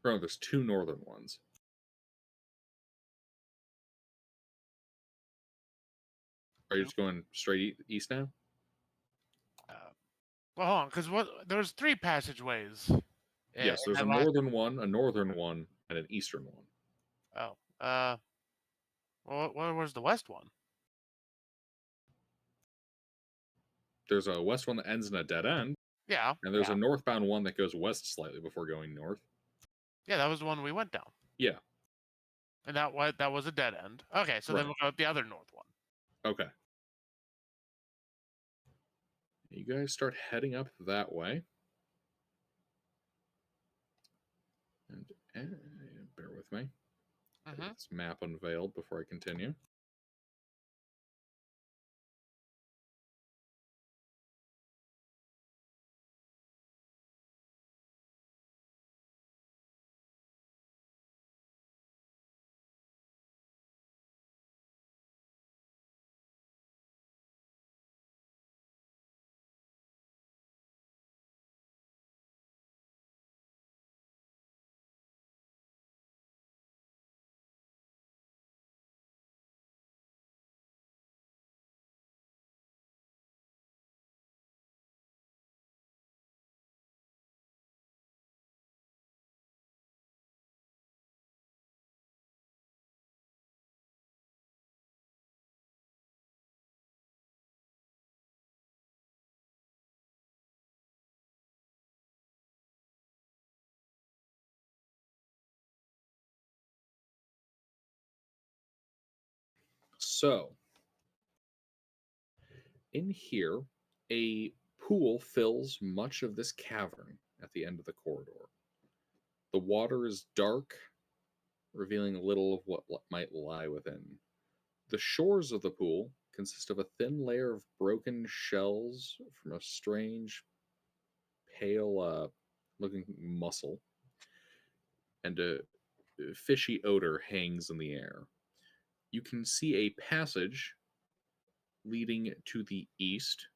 Remember, there's two northern ones. Are you just going straight east now? Well, hold on, because there's three passageways. Yes, in there's a that last- northern one, and an eastern one. Oh, well, where was the west one? There's a west one that ends in a dead end, Yeah, and there's a northbound one that goes west slightly before going north. yeah, that was the one we went down, Yeah. and that was a dead end. Okay, so then Right. we'll go up the other north one. Okay. You guys start heading up that way. And bear with me. Get this map unveiled before I continue. So, in here, a pool fills much of this cavern at the end of the corridor. The water is dark, revealing little of what might lie within. The shores of the pool consist of a thin layer of broken shells from a strange, pale looking mussel, and a fishy odor hangs in the air. You can see a passage leading to the east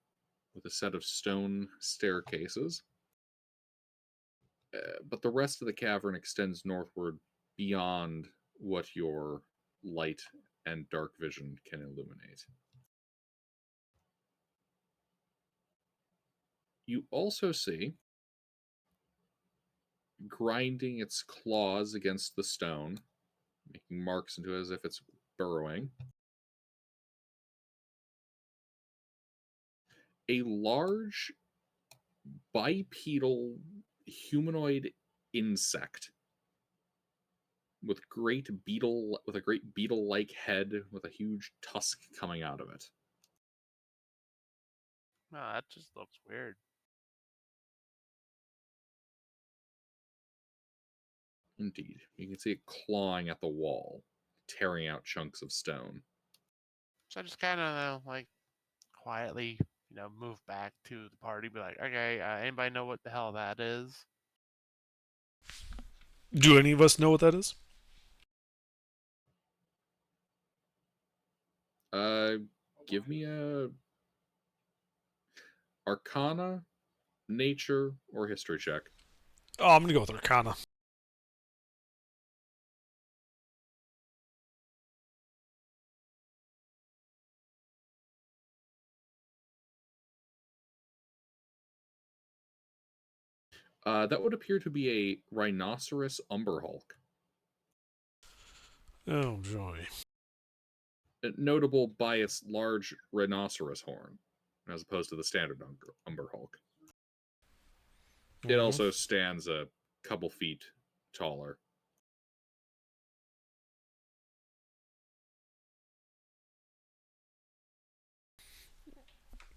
with a set of stone staircases. But the rest of the cavern extends northward beyond what your light and dark vision can illuminate. You also see, grinding its claws against the stone, making marks into it as if it's burrowing, a large bipedal humanoid insect with a great beetle-like head with a huge tusk coming out of it. No, that just looks weird. Indeed. You can see it clawing at the wall, tearing out chunks of stone. So I just kind of like quietly, move back to the party. Be like, okay, anybody know what the hell that is? Do any of us know what that is? Give me a Arcana, Nature, or History check. Oh, I'm gonna go with Arcana. That would appear to be a Rhinoceros Umberhulk. Oh joy. Notable by its large rhinoceros horn, as opposed to the standard Umberhulk. It also stands a couple feet taller.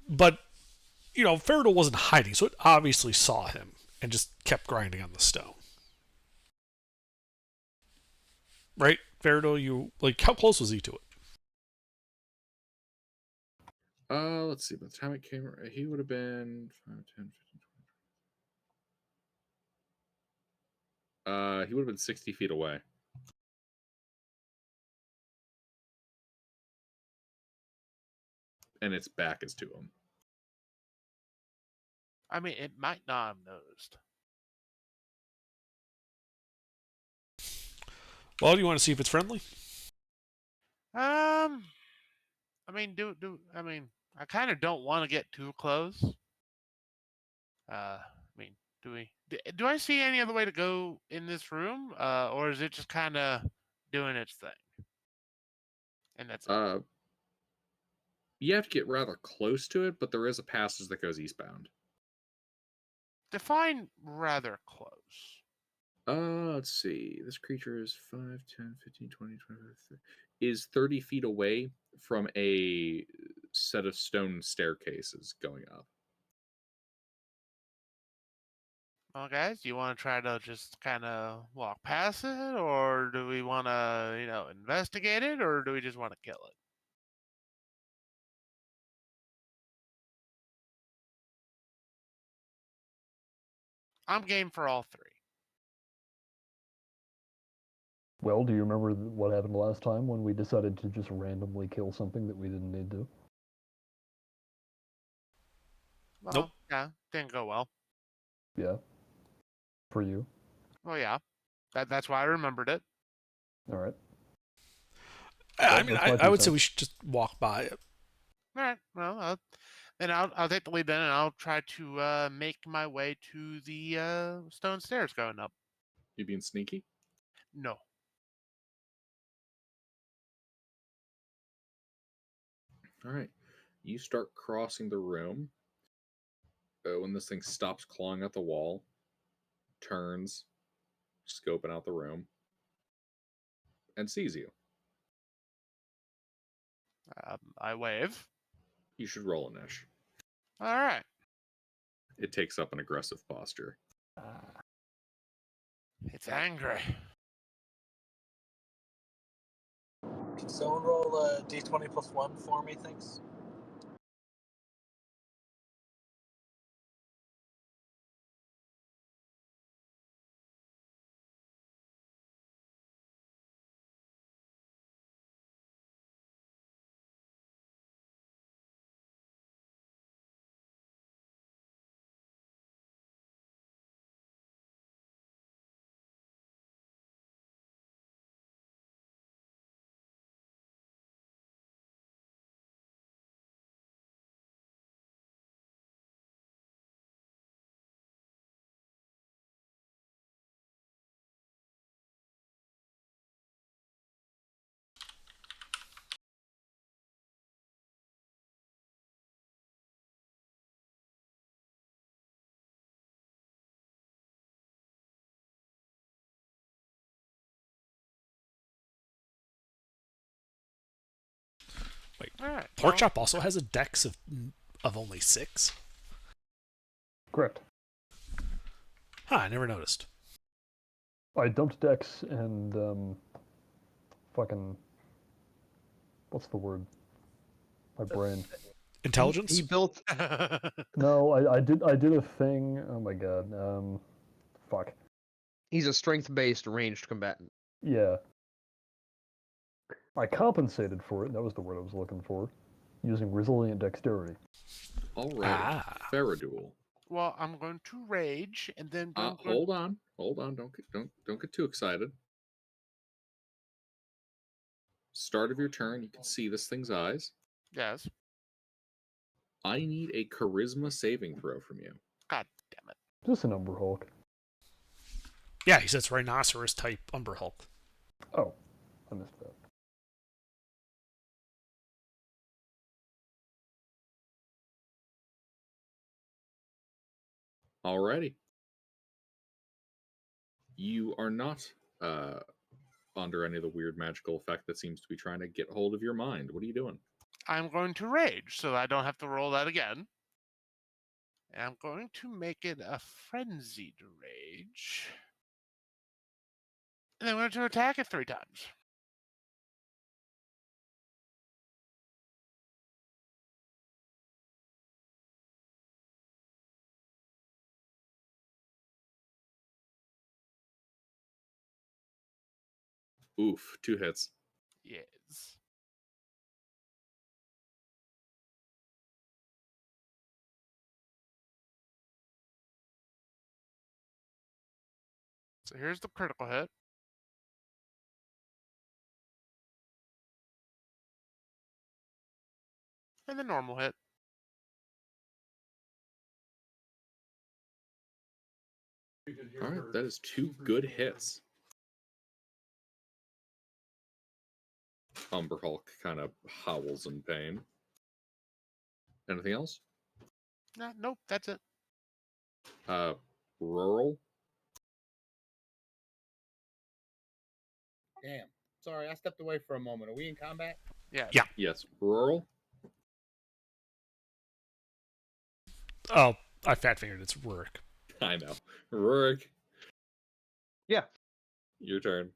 But, Feridel wasn't hiding, so it obviously saw him and just kept grinding on the stone. Right? Feridel, how close was he to it? Let's see. By the time it came, he would have been 5, 10, 15, 20. He would have been 60 feet away. And its back is to him. I mean, it might not have noticed. Well, do you want to see if it's friendly? I mean, I kind of don't want to get too close. I mean, do I see any other way to go in this room, or is it just kind of doing its thing? And that's it. You have to get rather close to it, but there is a passage that goes eastbound. Define rather close. Let's see. This creature is 5, 10, 15, 20, 25, 30, is 30 feet away from a set of stone staircases going up. Well, guys, do you want to try to just kind of walk past it, or do we want to, investigate it, or do we just want to kill it? I'm game for all three. Well, do you remember what happened last time when we decided to just randomly kill something that we didn't need to? Well, Nope. Yeah, didn't go well. Yeah. For you. Well, yeah, that's why I remembered it. All right. I Well, mean, that's my I would say two we should just walk by it. All right. Well, then I'll take the lead then, and I'll try to make my way to the stone stairs going up. You being sneaky? No. All right. You start crossing the room. When this thing stops clawing at the wall, turns, scoping out the room, and sees you. I wave. You should roll a niche. All right. It takes up an aggressive posture. It's angry. Can someone roll a d20 plus 1 for me, thanks? All right. Pork chop also has a dex of only 6. Correct. Huh, I never noticed. I dumped Dex and fucking what's the word? My brain. Intelligence? He built. No, I did a thing. Oh my god. Fuck. He's a strength-based ranged combatant. Yeah. I compensated for it. That was the word I was looking for. Using resilient dexterity. All right, Ah. Faraduel. Well, I'm going to rage, and then Hold on. Don't get too excited. Start of your turn, you can see this thing's eyes. Yes. I need a charisma saving throw from you. God damn it. Just an Umber Hulk. Yeah, he says rhinoceros type Umber Hulk. Oh, I missed that. Alrighty. You are not under any of the weird magical effect that seems to be trying to get hold of your mind. What are you doing? I'm going to rage, so I don't have to roll that again. And I'm going to make it a frenzied rage. And then I'm going to attack it 3 times. Oof, 2 hits. Yes. So here's the critical hit. And the normal hit. Alright, that is 2 good hits. Umber Hulk kind of howls in pain. Anything else? Nope, that's it. Rural? Damn. Sorry, I stepped away for a moment. Are we in combat? Yeah. Yeah. Yes, rural. Oh, I fat fingered. It's Rurik. I know. Rurik. Yeah. Your turn.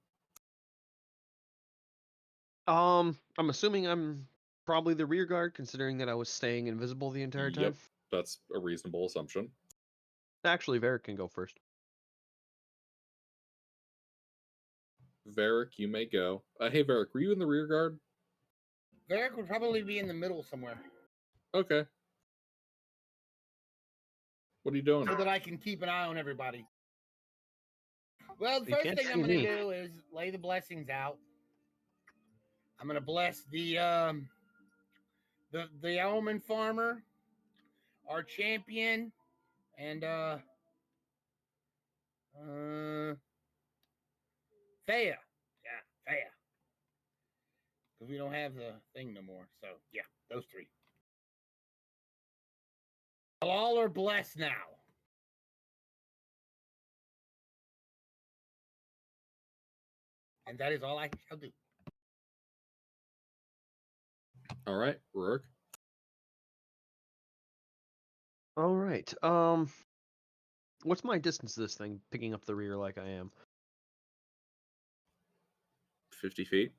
I'm assuming I'm probably the rear guard, considering that I was staying invisible the entire time. Yep, that's a reasonable assumption. Actually, Varric can go first. Varric, you may go. Hey, Varric, were you in the rear guard? Varric would probably be in the middle somewhere. Okay. What are you doing? So that I can keep an eye on everybody. Well, the You first can't thing I'm see going me. to do is lay the blessings out. I'm going to bless the almond farmer, our champion, and Thea. Yeah, Thea. Because we don't have the thing no more. So yeah, those 3. All are blessed now. And that is all I shall do. All right, Rurik. All right. What's my distance to this thing, picking up the rear like I am? 50 feet.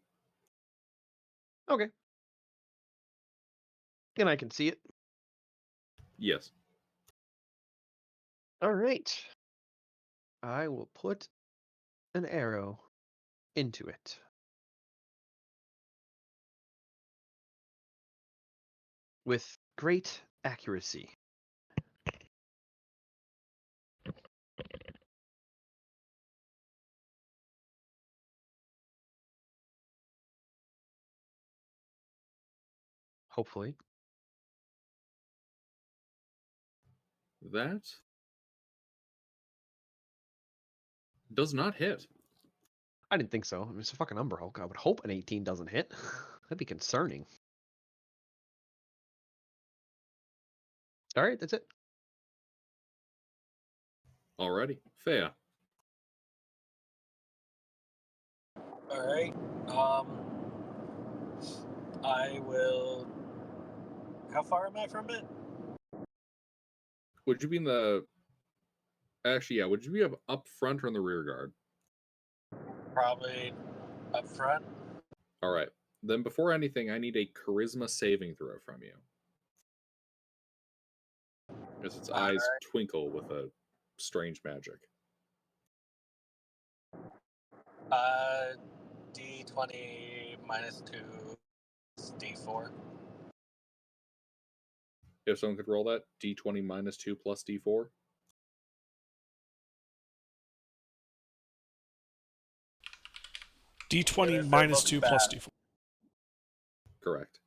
Okay. And I can see it. Yes. All right. I will put an arrow into it. With great accuracy. Hopefully. That does not hit. I didn't think so. I mean, it's a fucking Umber Hulk. I would hope an 18 doesn't hit. That'd be concerning. All right, that's it. Alrighty. Thea. Alright. I will. How far am I from it? Would you be in the... Actually, yeah. Would you be up front or in the rear guard? Probably up front. All right. Then before anything, I need a charisma saving throw from you. As its eyes twinkle with a strange magic. D20 minus 2 is D4. If someone could roll that, D20 minus 2 plus D4. D20 If it minus looks 2 plus bad. D4. Correct.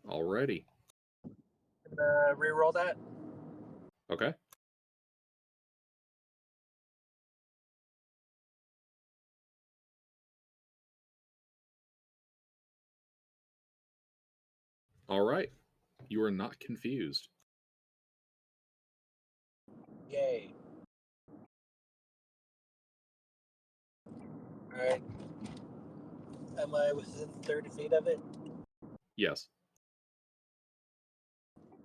Alrighty. Reroll that. Okay. All right. You are not confused. Yay. Alright. Am I within 30 feet of it? Yes.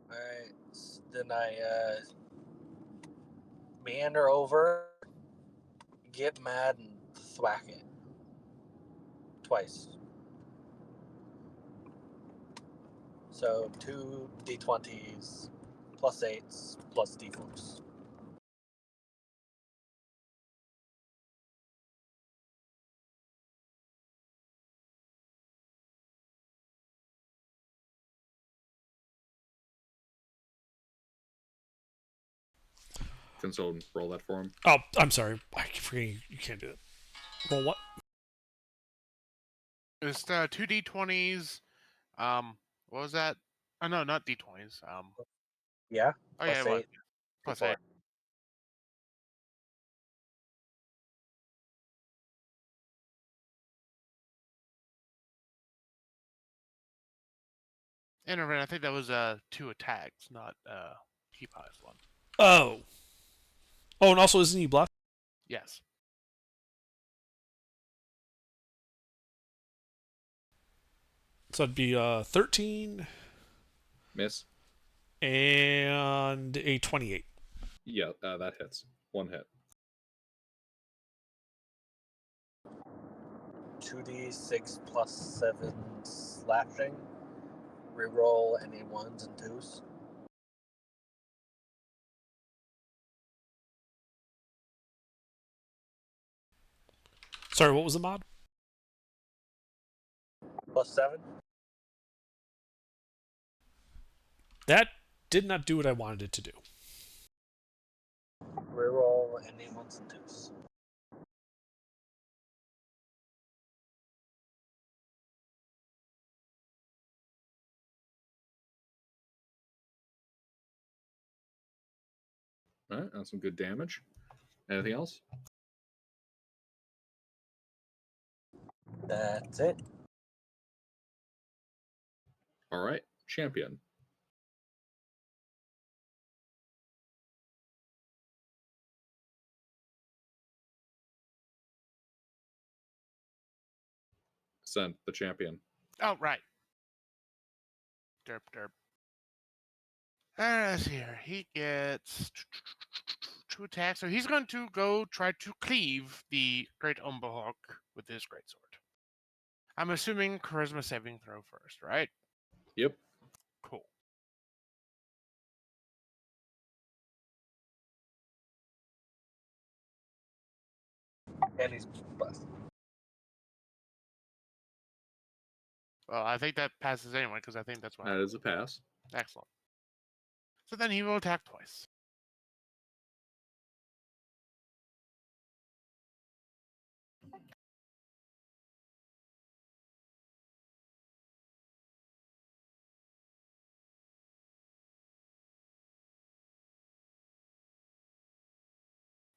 Alright. Then I meander over, get mad, and thwack it. Twice. So 2 D20s, plus 8s, plus D4s. Can someone roll that for him? Oh, I'm sorry. I keep forgetting you can't do it. Roll what? It's 2d20s. What was that? Oh no, not d20s. Yeah? Oh yeah, it Plus was 8. plus D4. 8. Intervent. I think that was 2 attacks, not Keepi's one. Oh. Oh, and also isn't he bluff? Yes. So it'd be 13 Miss? and a 28. Yeah, that hits. 1 hit. 2d6 plus 7 slashing. Reroll any 1s and 2s. Sorry, what was the mod? Plus 7. That did not do what I wanted it to do. Reroll any 1s and 2s. All right, that's some good damage. Anything else? That's it. All right, champion. Send the champion. Oh right. Derp derp. Let's see here. He gets 2 attacks, so he's going to go try to cleave the Great Umbahawk with his greatsword. I'm assuming charisma saving throw first, right? Yep. Cool. And he's blessed. Well, I think that passes anyway, because I think that's what That happened. is a pass. Excellent. So then he will attack twice.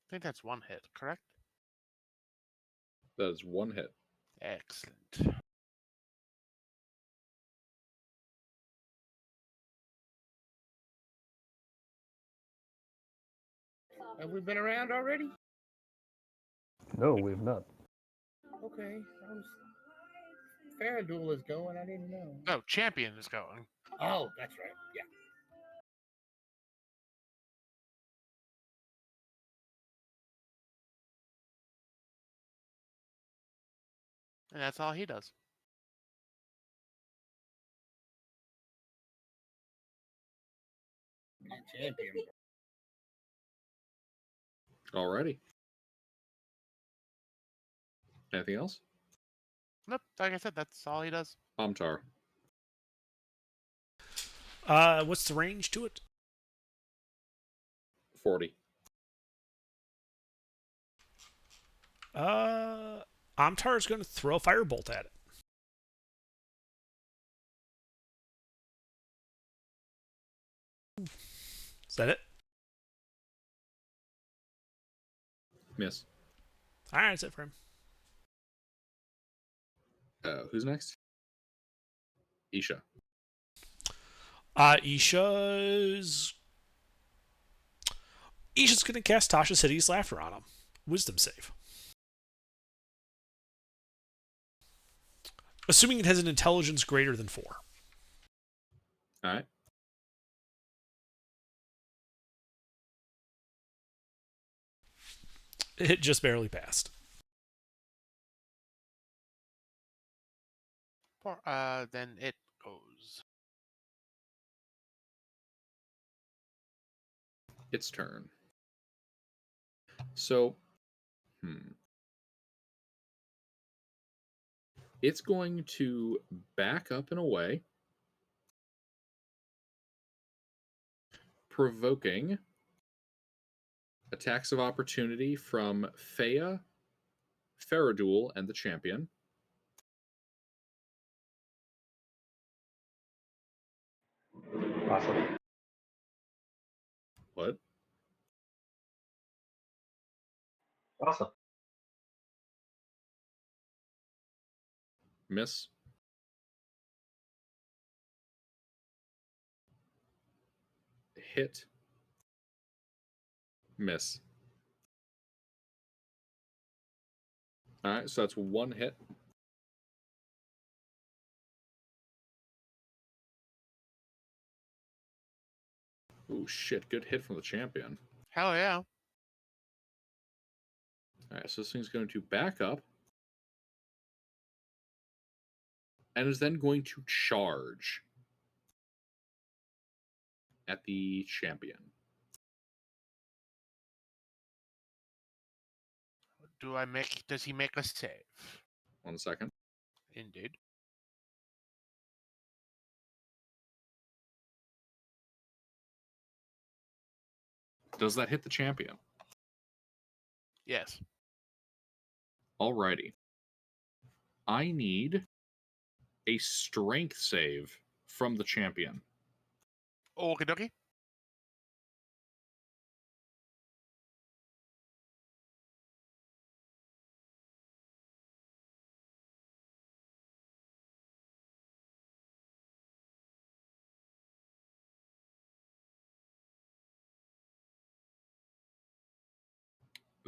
I think that's 1 hit, correct? That is 1 hit. Excellent. Have we been around already? No, we've not. Okay. I was... Faradul is going. I didn't know. No, champion is going. Oh, that's right. Yeah. And that's all he does. Champion. Alrighty. Anything else? Nope, like I said, that's all he does. Amtar. What's the range to it? 40. Amtar is going to throw a firebolt at it. Is that it? Miss. All right, that's it for him. Who's next? Isha. Isha's going to cast Tasha's Hideous Laughter on him. Wisdom save. Assuming it has an intelligence greater than 4. Alright. It just barely passed. Then it goes. Its turn. So, it's going to back up and away, provoking attacks of opportunity from Fea, Faradul, and the champion. Awesome. What? Awesome. Miss. Hit. Miss. Alright, so that's 1 hit. Ooh, shit. Good hit from the champion. Hell yeah. Alright, so this thing's going to back up. And is then going to charge at the champion. Does he make a save? 1 second. Indeed. Does that hit the champion? Yes. Alrighty. I need a strength save from the champion. Okie dokie.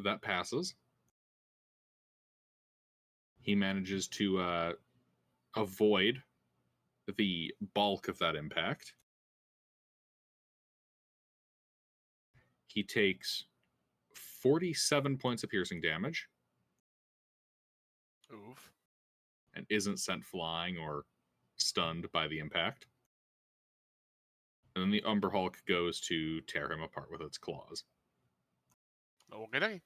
That passes. He manages to avoid the bulk of that impact. He takes 47 points of piercing damage Oof. and isn't sent flying or stunned by the impact. And then the Umber Hulk goes to tear him apart with its claws. Okay.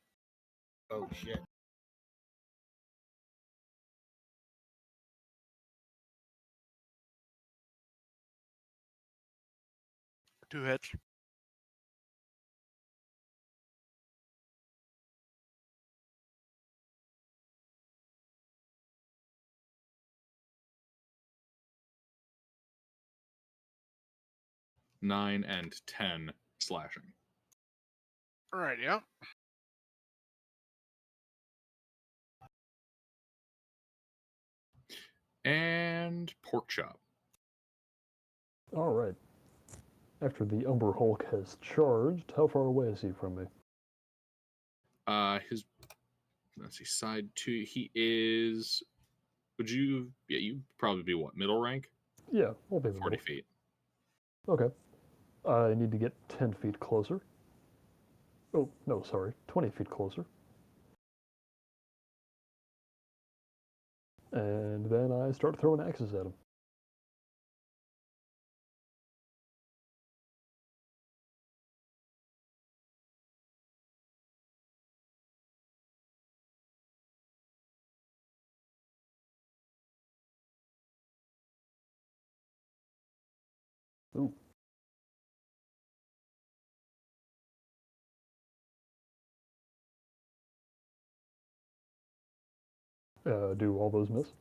Oh shit. Two hits. Nine and 10 slashing. All right, yeah. And pork chop. All right. After the Umber Hulk has charged, how far away is he from me? His let's see, side two. He is. Would you? Yeah, you'd probably be what, middle rank? Yeah, I'll be in the 40 middle. feet. Okay. I need to get 10 feet closer. Oh, no, sorry. 20 feet closer. And then I start throwing axes at him. Ooh. Do all those miss?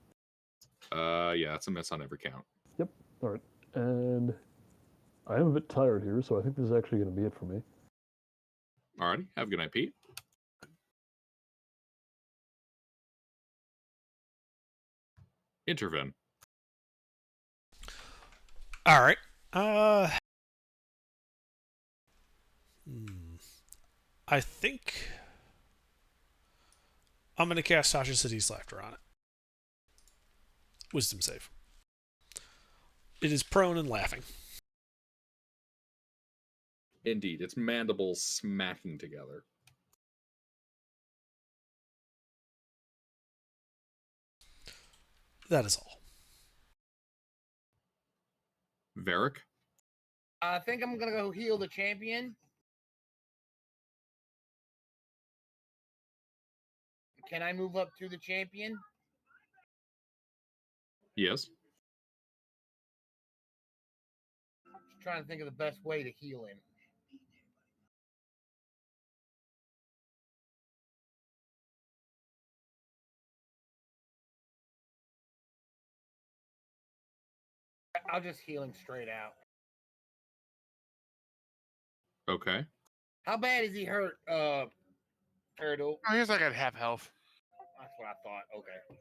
Yeah, it's a miss on every count. Yep. All right. And I am a bit tired here, so I think this is actually going to be it for me. Alrighty, have a good night, Pete. Intervene. All right. I think I'm going to cast Sasha City's Laughter on it. Wisdom save. It is prone and laughing. Indeed, its mandibles smacking together. That is all. Varric. I think I'm gonna go heal the champion. Can I move up to the champion? Yes. Just trying to think of the best way to heal him. I'll just heal him straight out. Okay. How bad is he hurt, Turtle? Oh, he's like at half health. That's what I thought. Okay.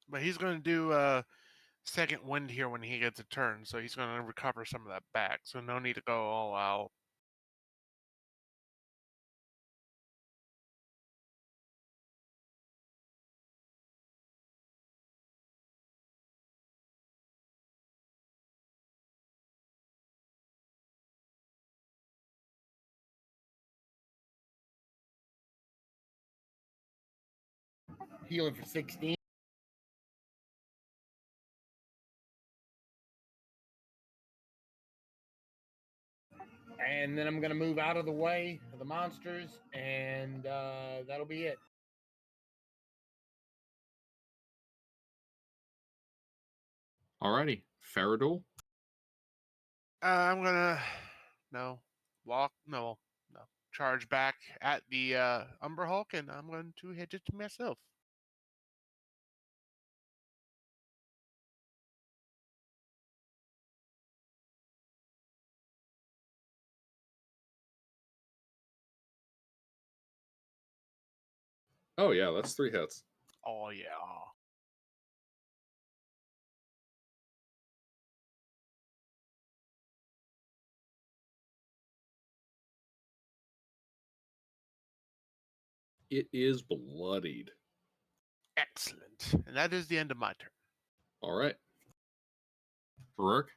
But he's going to do second wind here when he gets a turn, so he's going to recover some of that back. So no need to go all out. Healing for 16. And then I'm going to move out of the way of the monsters, and that'll be it. Alrighty. Faradol. I'm going to, charge back at the Umber Hulk, and I'm going to hit it to myself. Oh, yeah, that's 3 hits. Oh, yeah. It is bloodied. Excellent. And that is the end of my turn. All right. Rourke.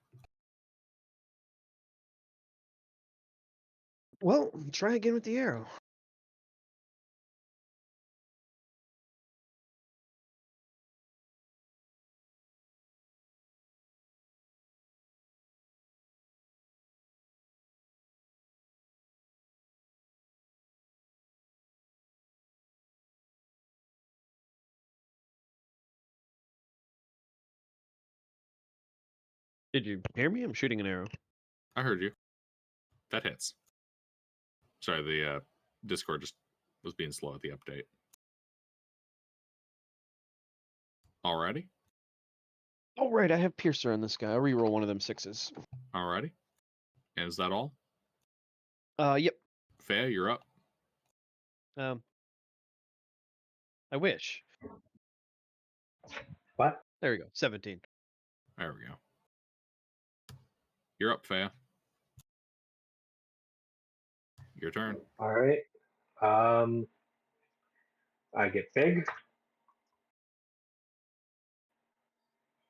Well, try again with the arrow. Did you hear me? I'm shooting an arrow. I heard you. That hits. Sorry, the Discord just was being slow at the update. Alrighty. All right, I have Piercer on this guy. I'll reroll one of them 6s. Alrighty. And is that all? Yep. Fea, you're up. I wish. What? There we go. 17. There we go. You're up, Fea. Your turn. All right. I get big,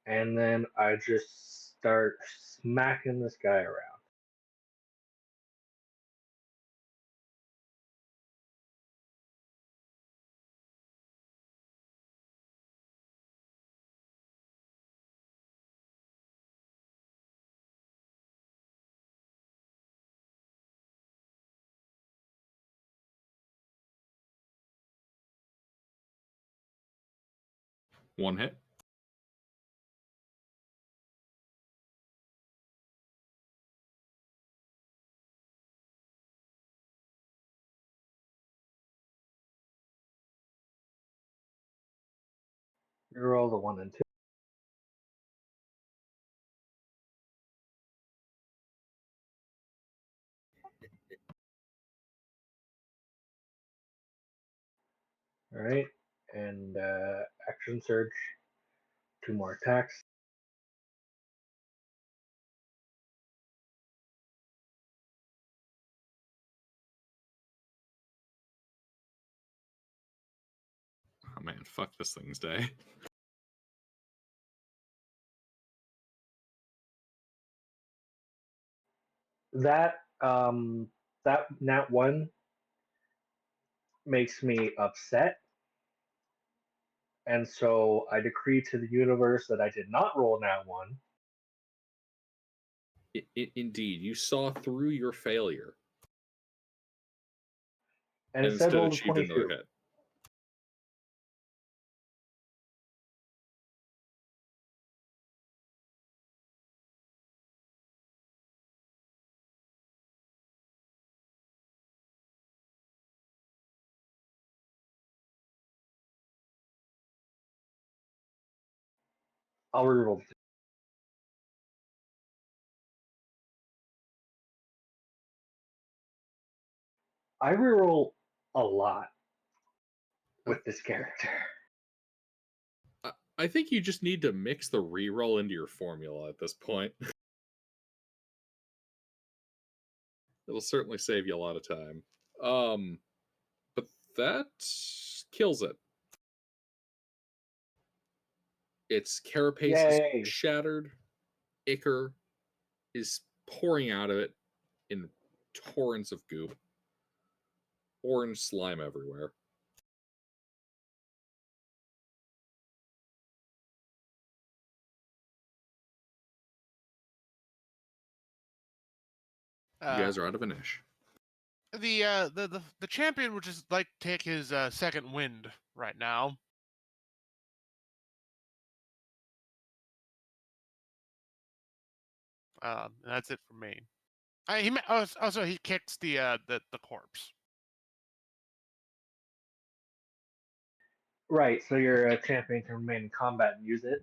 and then I just start smacking this guy around. One hit. Roll the 1 and 2. All right, and action surge. 2 more attacks. Oh man, fuck this thing's day. That that nat 1 makes me upset, and so I decree to the universe that I did not roll nat 1. Indeed, you saw through your failure And and instead instead rolled a achieved another 22. hit. I'll reroll. I reroll a lot with this character. I think you just need to mix the reroll into your formula at this point. It'll certainly save you a lot of time. But that kills it. Its carapace Yay. is shattered. Ichor is pouring out of it in torrents of goop. Orange slime everywhere. You guys are out of an ish. The champion would just like to take his second wind right now. And that's it for me. Also he kicks the corpse. Right, so your champion can remain in combat and use it.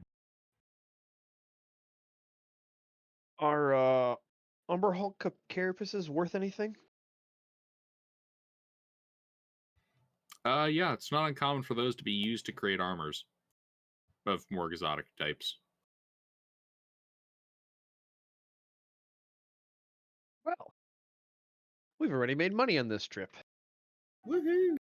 Are Umber Hulk carapaces worth anything? Yeah, it's not uncommon for those to be used to create armors of more exotic types. Well, we've already made money on this trip. Woohoo!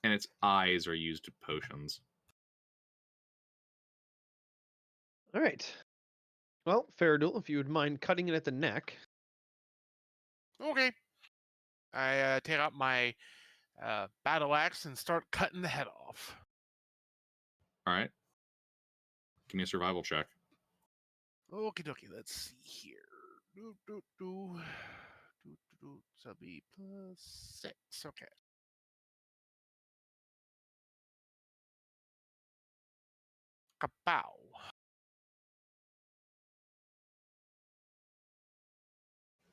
And its eyes are used to potions. All right. Well, Faradul, if you would mind cutting it at the neck. Okay. I take out my battle axe and start cutting the head off. All right. Give me a survival check. Okie dokie, let's see here. So that'll be +6. Okay. Kapow.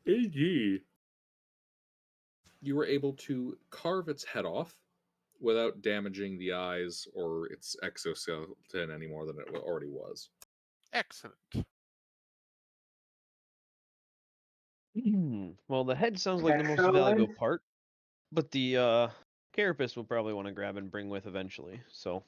AG. You were able to carve its head off without damaging the eyes or its exoskeleton any more than it already was. Excellent. Well, the head sounds like the most valuable Excellent. part, but the carapace will probably want to grab and bring with eventually. So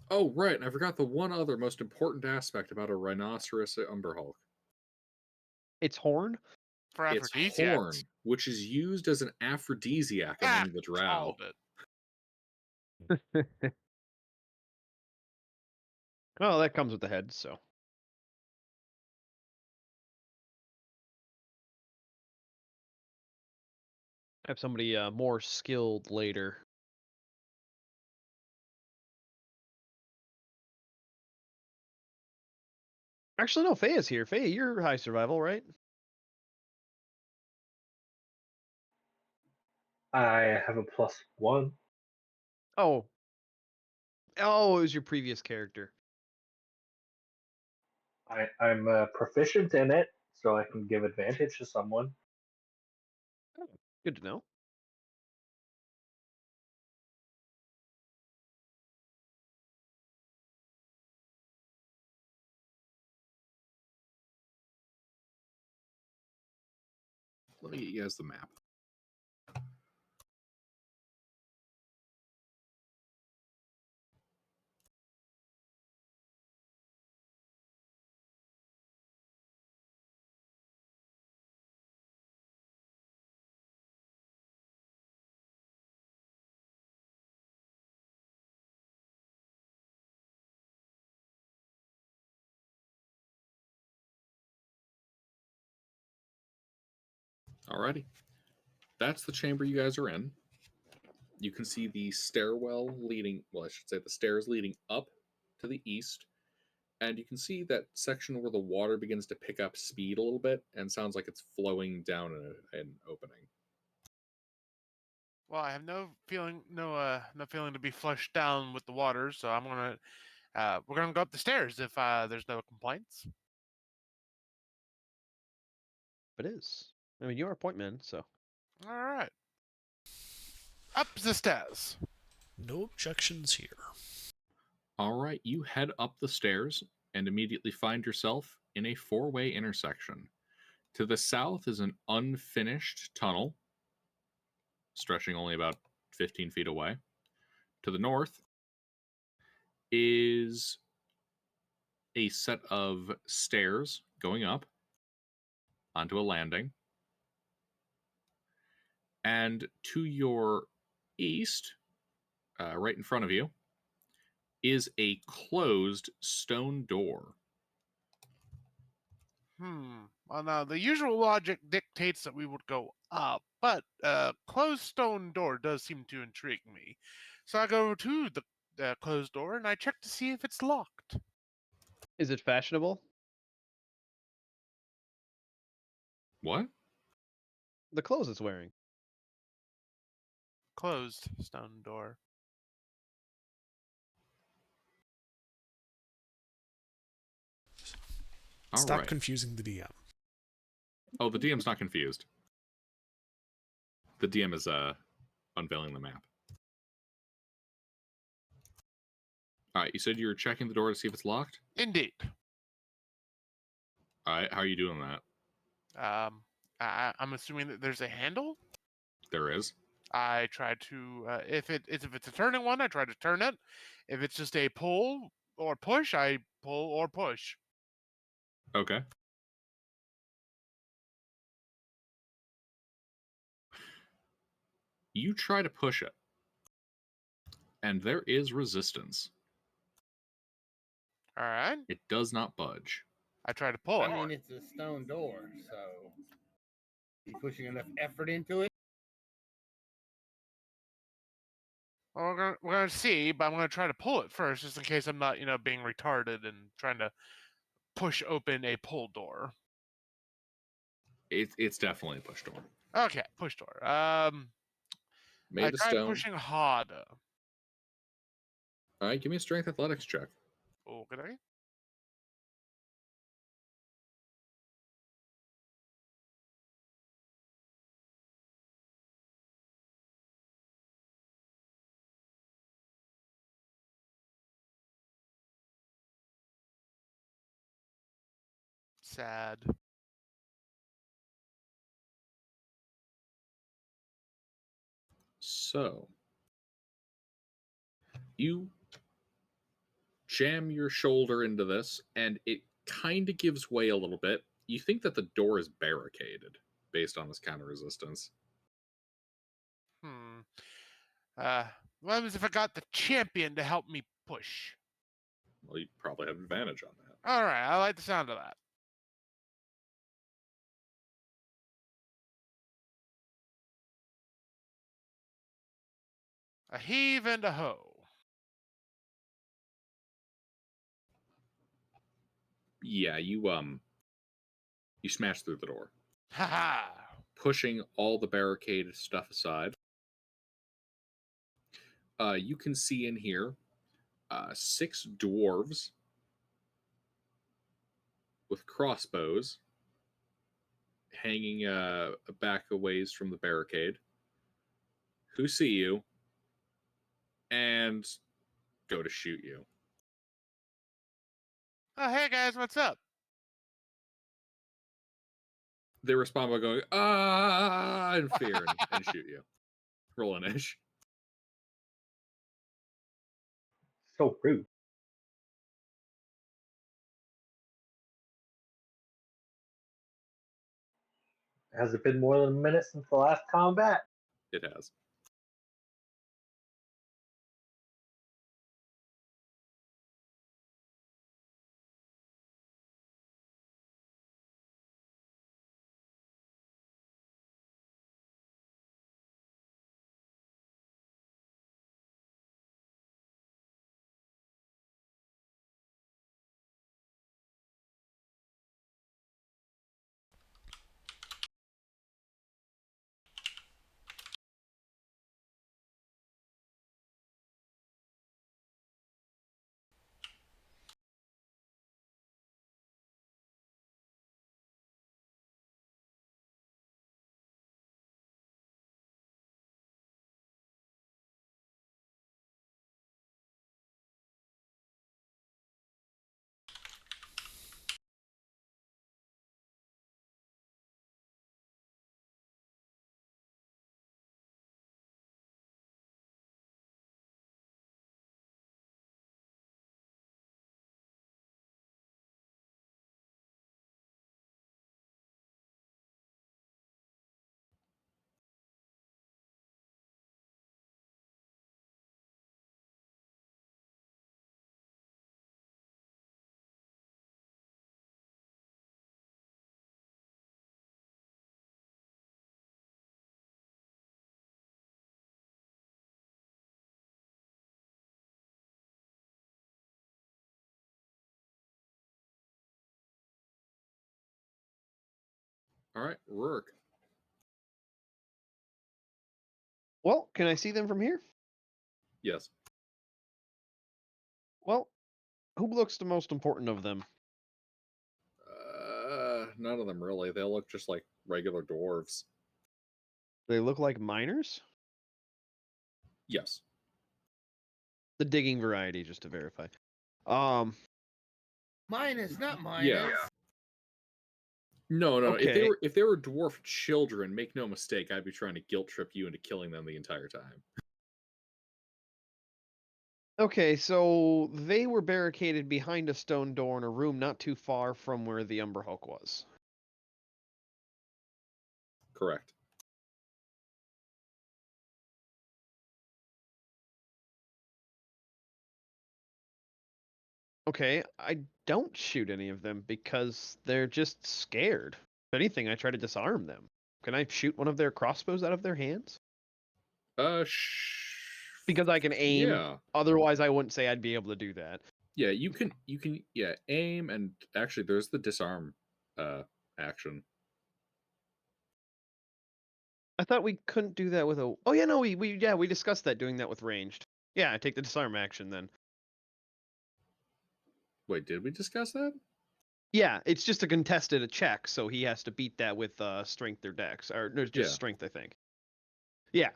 Oh, right. And I forgot the one other most important aspect about a rhinoceros at Umberhulk. its horn. For Its aphrodisiacs. horn, which is used as an aphrodisiac Ah, among the drow. called it. Well, that comes with the head, so. Have somebody more skilled later. Actually, no, Faye's here. Faye, you're high survival, right? I have a +1. Oh. Oh, it was your previous character. I'm proficient in it, so I can give advantage to someone. Good to know. Let me get you guys the map. Alrighty. That's the chamber you guys are in. You can see the stairwell leading, well, I should say the stairs leading up to the east. And you can see that section where the water begins to pick up speed a little bit and sounds like it's flowing down an opening. Well, I have no feeling to be flushed down with the water, so we're gonna go up the stairs if there's no complaints. It is. I mean, you're a point man, so. All right. Up the stairs. No objections here. All right, you head up the stairs and immediately find yourself in a four-way intersection. To the south is an unfinished tunnel, stretching only about 15 feet away. To the north is a set of stairs going up onto a landing. And to your east, right in front of you, is a closed stone door. Well, now the usual logic dictates that we would go up, but closed stone door does seem to intrigue me. So I go to the closed door and I check to see if it's locked. Is it fashionable? What? The clothes it's wearing. Closed stone door. All Stop right. confusing the DM. Oh, the DM's not confused. The DM is unveiling the map. All right, you said you were checking the door to see if it's locked? Indeed. All right, how are you doing that? I'm assuming that there's a handle. There is. I try to if it's a turning one, I try to turn it. If it's just a pull or push, I pull or push. Okay. You try to push it, and there is resistance. All right. It does not budge. I try to pull it. I mean, it's a stone door, so you pushing enough effort into it. Well, we're gonna see, but I'm gonna try to pull it first, just in case I'm not, being retarded and trying to push open a pull door. It's definitely a push door. Okay, push door. Made I of tried stone. pushing harder. All right, give me a strength athletics check. Okay. Sad. So, you jam your shoulder into this, and it kind of gives way a little bit. You think that the door is barricaded based on this counter resistance. What happens if I got the champion to help me push? Well, you probably have advantage on that. All right, I like the sound of that. A heave and a hoe. Yeah, you smash through the door, Haha. pushing all the barricaded stuff aside. You can see in here 6 dwarves with crossbows hanging back a ways from the barricade, who see you and go to shoot you. Oh, hey guys, what's up? They respond by going, ah, in fear and shoot you. Roll an ish. So rude. Has it been more than a minute since the last combat? It has. All right, Rourke. Well, can I see them from here? Yes. Well, who looks the most important of them? None of them really. They look just like regular dwarves. They look like miners? Yes. The digging variety, just to verify. Minus, not minus. Yeah. No. Okay. If they were dwarf children, make no mistake, I'd be trying to guilt trip you into killing them the entire time. Okay, so they were barricaded behind a stone door in a room not too far from where the Umber Hulk was. Correct. Okay, I don't shoot any of them because they're just scared. If anything, I try to disarm them. Can I shoot one of their crossbows out of their hands? Because I can aim. Yeah. Otherwise, I wouldn't say I'd be able to do that. Yeah, you can aim, and actually there's the disarm action. I thought we couldn't do that with a. Oh yeah, no, we discussed that doing that with ranged. Yeah, I take the disarm action then. Wait, did we discuss that? Yeah, it's just a contested check, so he has to beat that with strength or dex, or no, just Yeah. strength, I think. Yeah.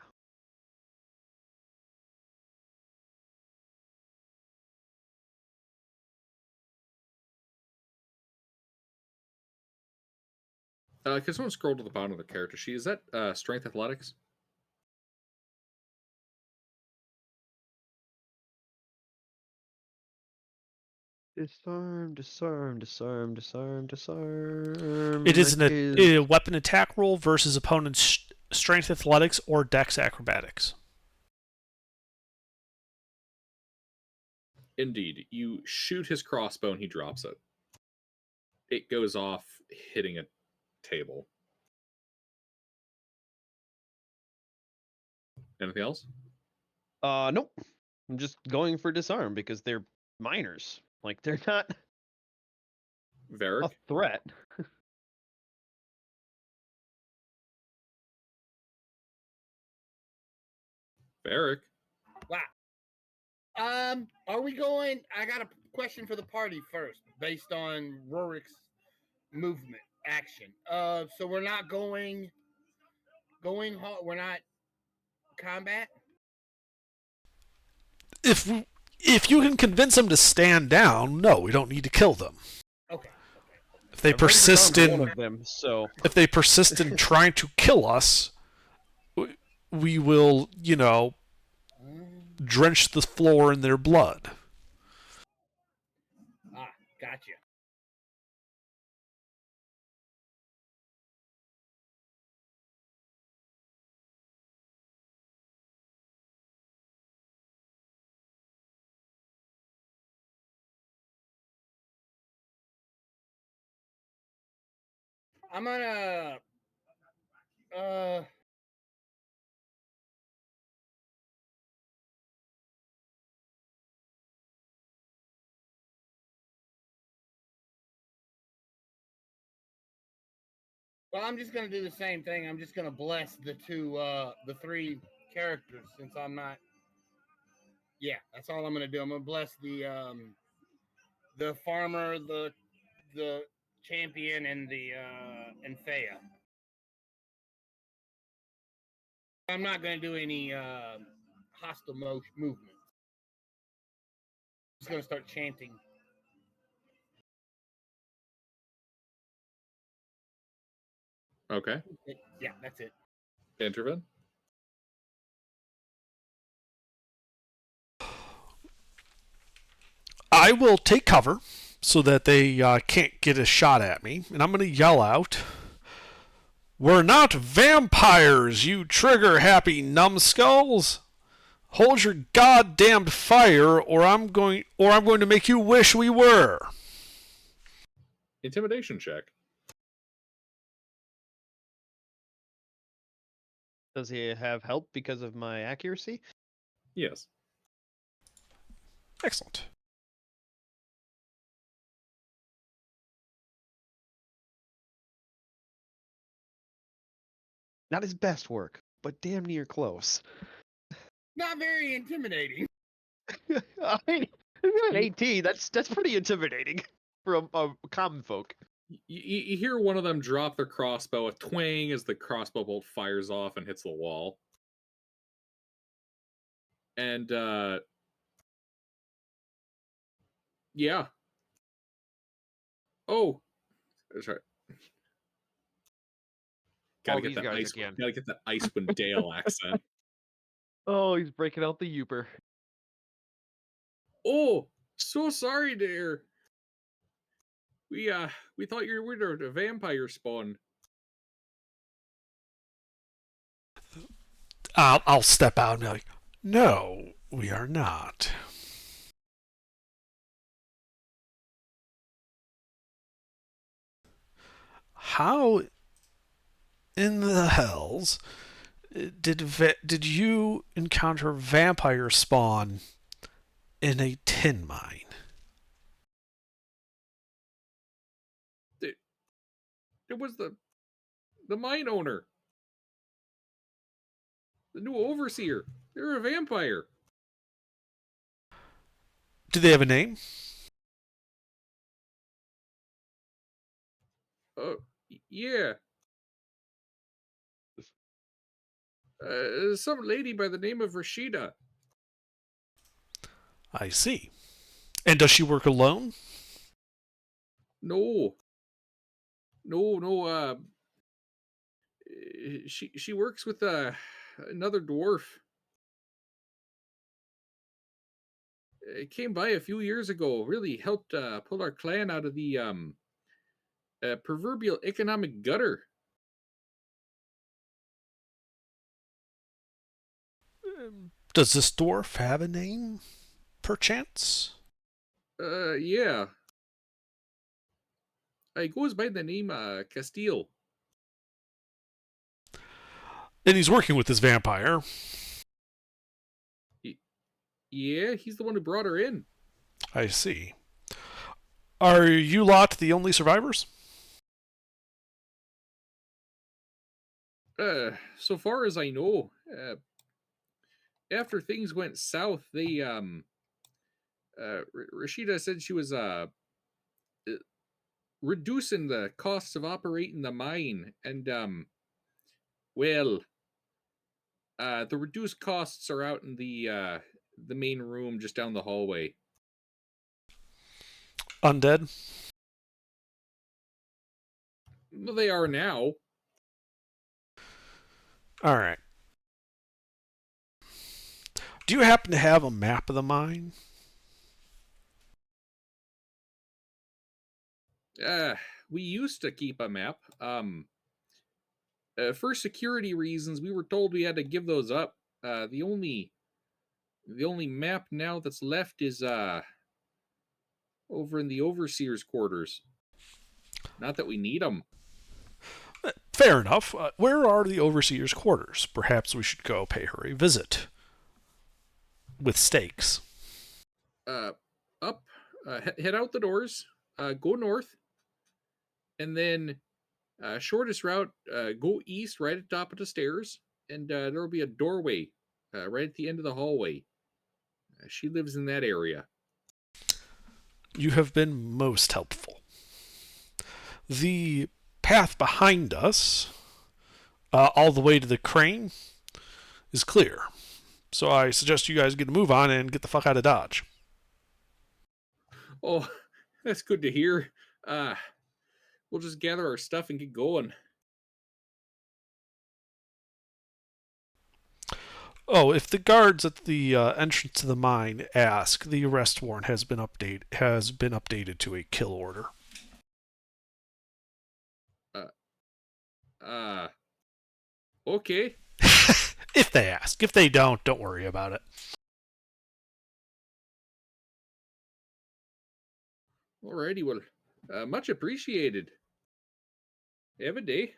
Can someone scroll to the bottom of the character sheet? Is that strength athletics? Disarm, disarm, disarm, disarm, disarm. It is That a weapon attack roll versus opponent's strength athletics or dex acrobatics. Indeed. You shoot his crossbow and he drops it. It goes off, hitting a table. Anything else? Nope. I'm just going for disarm because they're minors. Like they're not a Varric? threat. Varric? Wow. Are we going? I got a question for the party first, based on Rorik's movement action. So we're not going hard. We're not combat. If you can convince them to stand down, no, we don't need to kill them. Okay. If they I've already persist disarmed one in of them, so if they persist in trying to kill us, we will, drench the floor in their blood. Gotcha. I'm gonna well, I'm just gonna do the same thing. I'm just gonna bless the three characters since I'm not. Yeah, that's all I'm gonna do. I'm gonna bless the farmer, the champion, and and Thea. I'm not gonna do any hostile movement. I'm just gonna start chanting. Okay. Yeah, that's it. Intervene? I will take cover so that they can't get a shot at me, and I'm going to yell out, "We're not vampires, you trigger-happy numbskulls! Hold your goddamned fire, or I'm going to make you wish we were." Intimidation check. does he have help because of my accuracy? Yes. Excellent. Not his best work, but damn near close. Not very intimidating. I mean, an 18. That's pretty intimidating for a common folk. You hear one of them drop their crossbow, a twang as the crossbow bolt fires off and hits the wall. And, yeah. Oh, sorry. Gotta get that Icewind Dale accent. Oh, he's breaking out the Youper. Oh, so sorry, dear. We thought you were a vampire spawn. I'll step out and be like, "No, we are not." how in the hells did you encounter vampire spawn in a tin mine? It was the mine owner, the new overseer. They're a vampire. Do they have a name? Yeah. Some lady by the name of Rashida. I see. And does she work alone? No. No. She works with another dwarf. It came by a few years ago. Really helped pull our clan out of the proverbial economic gutter. Does this dwarf have a name, perchance? Yeah. He goes by the name Castile. And he's working with this vampire. Yeah, he's the one who brought her in. I see. Are you lot the only survivors? So far as I know, after things went south, they Rashida said she was reducing the costs of operating the mine, and well, the reduced costs are out in the main room just down the hallway. Undead? Well, they are now. All right. Do you happen to have a map of the mine? We used to keep a map. For security reasons, we were told we had to give those up. The only map now that's left is over in the overseer's quarters. Not that we need them. Fair enough. Where are the overseer's quarters? Perhaps we should go pay her a visit. With stakes. Up, head out the doors, go north, and then shortest route, go east right at the top of the stairs, and there will be a doorway right at the end of the hallway. She lives in that area. You have been most helpful. The path behind us, all the way to the crane, is clear. So I suggest you guys get a move on and get the fuck out of Dodge. Oh, that's good to hear. We'll just gather our stuff and get going. Oh, if the guards at the entrance to the mine ask, the arrest warrant has been updated to a kill order. Okay. If they ask. If they don't worry about it. Alrighty, well, much appreciated. Have a day.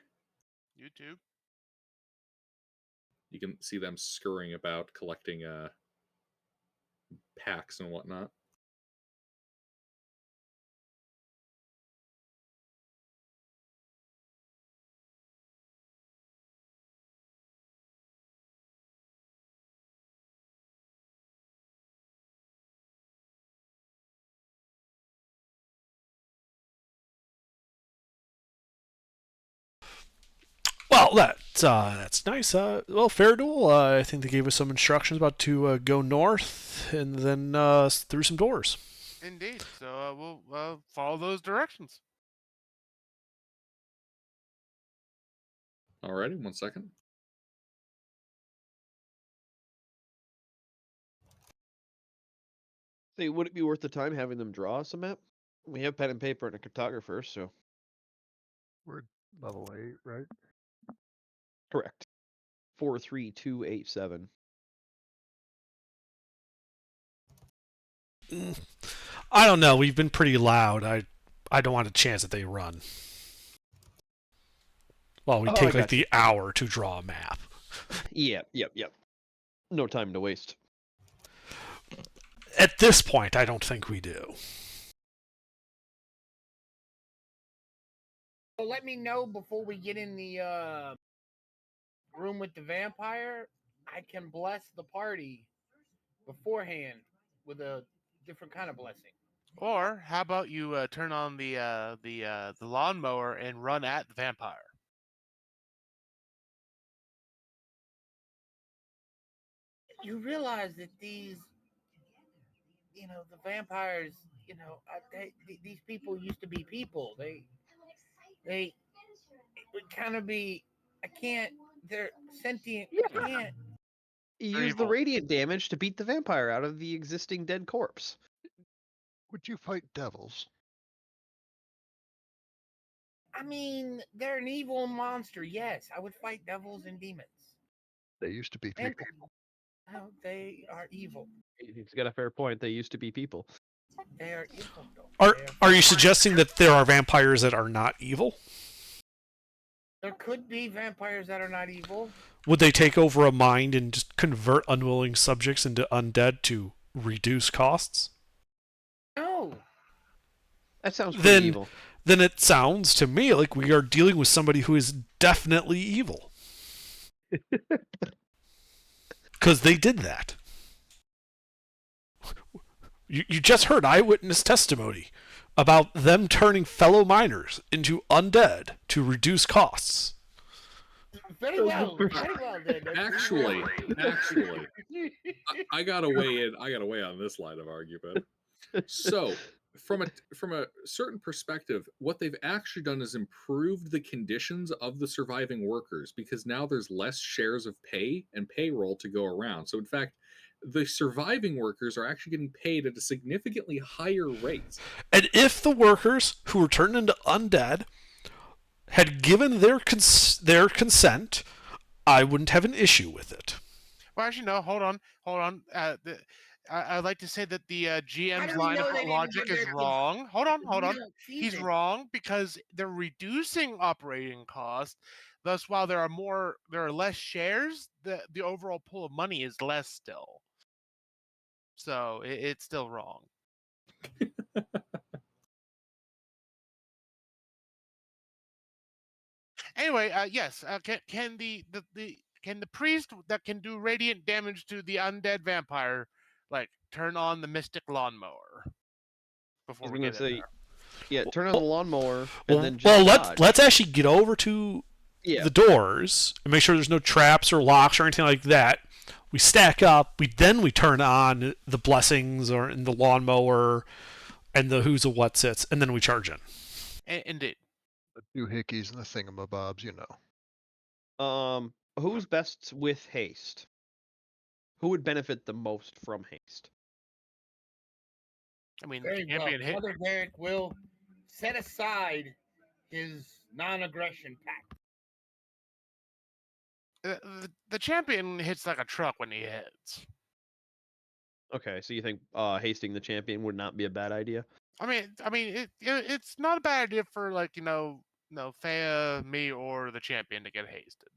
You too. You can see them scurrying about, collecting packs and whatnot. Well, that's nice. Well, fair duel. I think they gave us some instructions about to go north and then through some doors. Indeed. So we'll follow those directions. Alrighty, 1 second. Say, would it be worth the time having them draw us a map? We have pen and paper and a cartographer, so. We're level 8, right? Correct. 43287. I don't know. We've been pretty loud. I don't want a chance that they run. While we Oh, I take like gotcha. the hour to draw a map. Yep. No time to waste. At this point, I don't think we do. So let me know before we get in the room with the vampire. I can bless the party beforehand with a different kind of blessing. Or how about you turn on the lawnmower and run at the vampire? You realize that these, the vampires, these people used to be people. They would kind of be. I can't. They're sentient. I can't. Use the evil. radiant damage to beat the vampire out of the existing dead corpse. Would you fight devils? I mean, they're an evil monster. Yes, I would fight devils and demons. They used to be And people. people. No, they are evil. He's got a fair point. They used to be people. They are evil, though. Are you suggesting that there are vampires that are not evil? There could be vampires that are not evil. Would they take over a mind and just convert unwilling subjects into undead to reduce costs? No. That sounds pretty evil. Then it sounds to me like we are dealing with somebody who is definitely evil. Because they did that. You just heard eyewitness testimony about them turning fellow miners into undead to reduce costs. Very well. Then. Actually, I gotta weigh in. I gotta weigh on this line of argument. So, from a certain perspective, what they've actually done is improved the conditions of the surviving workers, because now there's less shares of pay and payroll to go around. So, in fact, the surviving workers are actually getting paid at a significantly higher rate. And if the workers who were turned into undead had given their consent, I wouldn't have an issue with it. Well, actually, no. Hold on. I'd like to say that the GM's line of logic is wrong. Hold on. He's wrong because they're reducing operating costs. Thus, while there are less shares, the overall pool of money is less still. So it's still wrong. Anyway, yes. Can the priest that can do radiant damage to the undead vampire, like, turn on the mystic lawnmower? Before we get in there? Yeah, turn on the lawnmower and then just let's actually get over to the doors and make sure there's no traps or locks or anything like that. We stack up. We turn on the blessings or in the lawnmower and the who's a what's its, and then we charge in. Indeed. The doohickeys and the thingamabobs, you know. Who's best with haste? Who would benefit the most from haste? I mean, Very well. Brother Derek will set aside his non-aggression pact. The champion hits like a truck when he hits. Okay, so you think hasting the champion would not be a bad idea? I mean, it's not a bad idea for, like, Thea, me, or the champion to get hasted.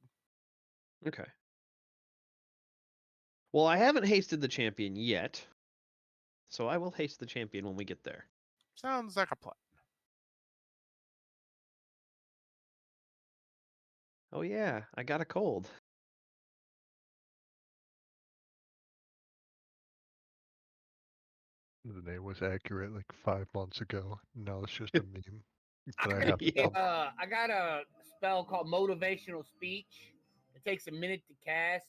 Okay. Well, I haven't hasted the champion yet, so I will haste the champion when we get there. Sounds like a plan. Oh yeah, I got a cold. The name was accurate like 5 months ago. Now it's just a meme. I got a spell called Motivational Speech. It takes a minute to cast,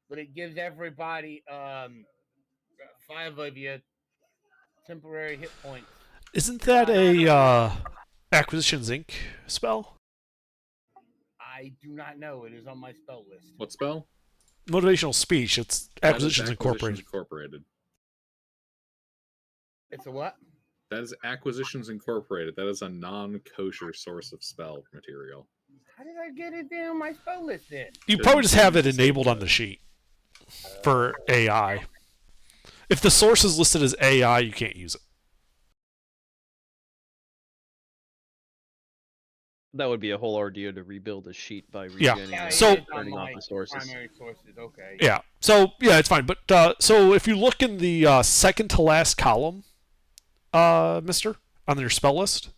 but it gives everybody 5 of you temporary hit points. Isn't that a Acquisitions Inc. spell? I do not know. It is on my spell list. What spell? Motivational Speech. It's Acquisitions Incorporated. It's a what? That is Acquisitions Incorporated. That is a non-kosher source of spell material. How did I get it down on my spell list then? You probably just have it enabled on the sheet for AI. If the source is listed as AI, you can't use it. That would be a whole ordeal to rebuild a sheet by Yeah. regenning Yeah, and So- it is on turning off my the sources. primary sources. Okay. Yeah. So yeah, it's fine. But so if you look in the second to last column, Mister, on your spell list,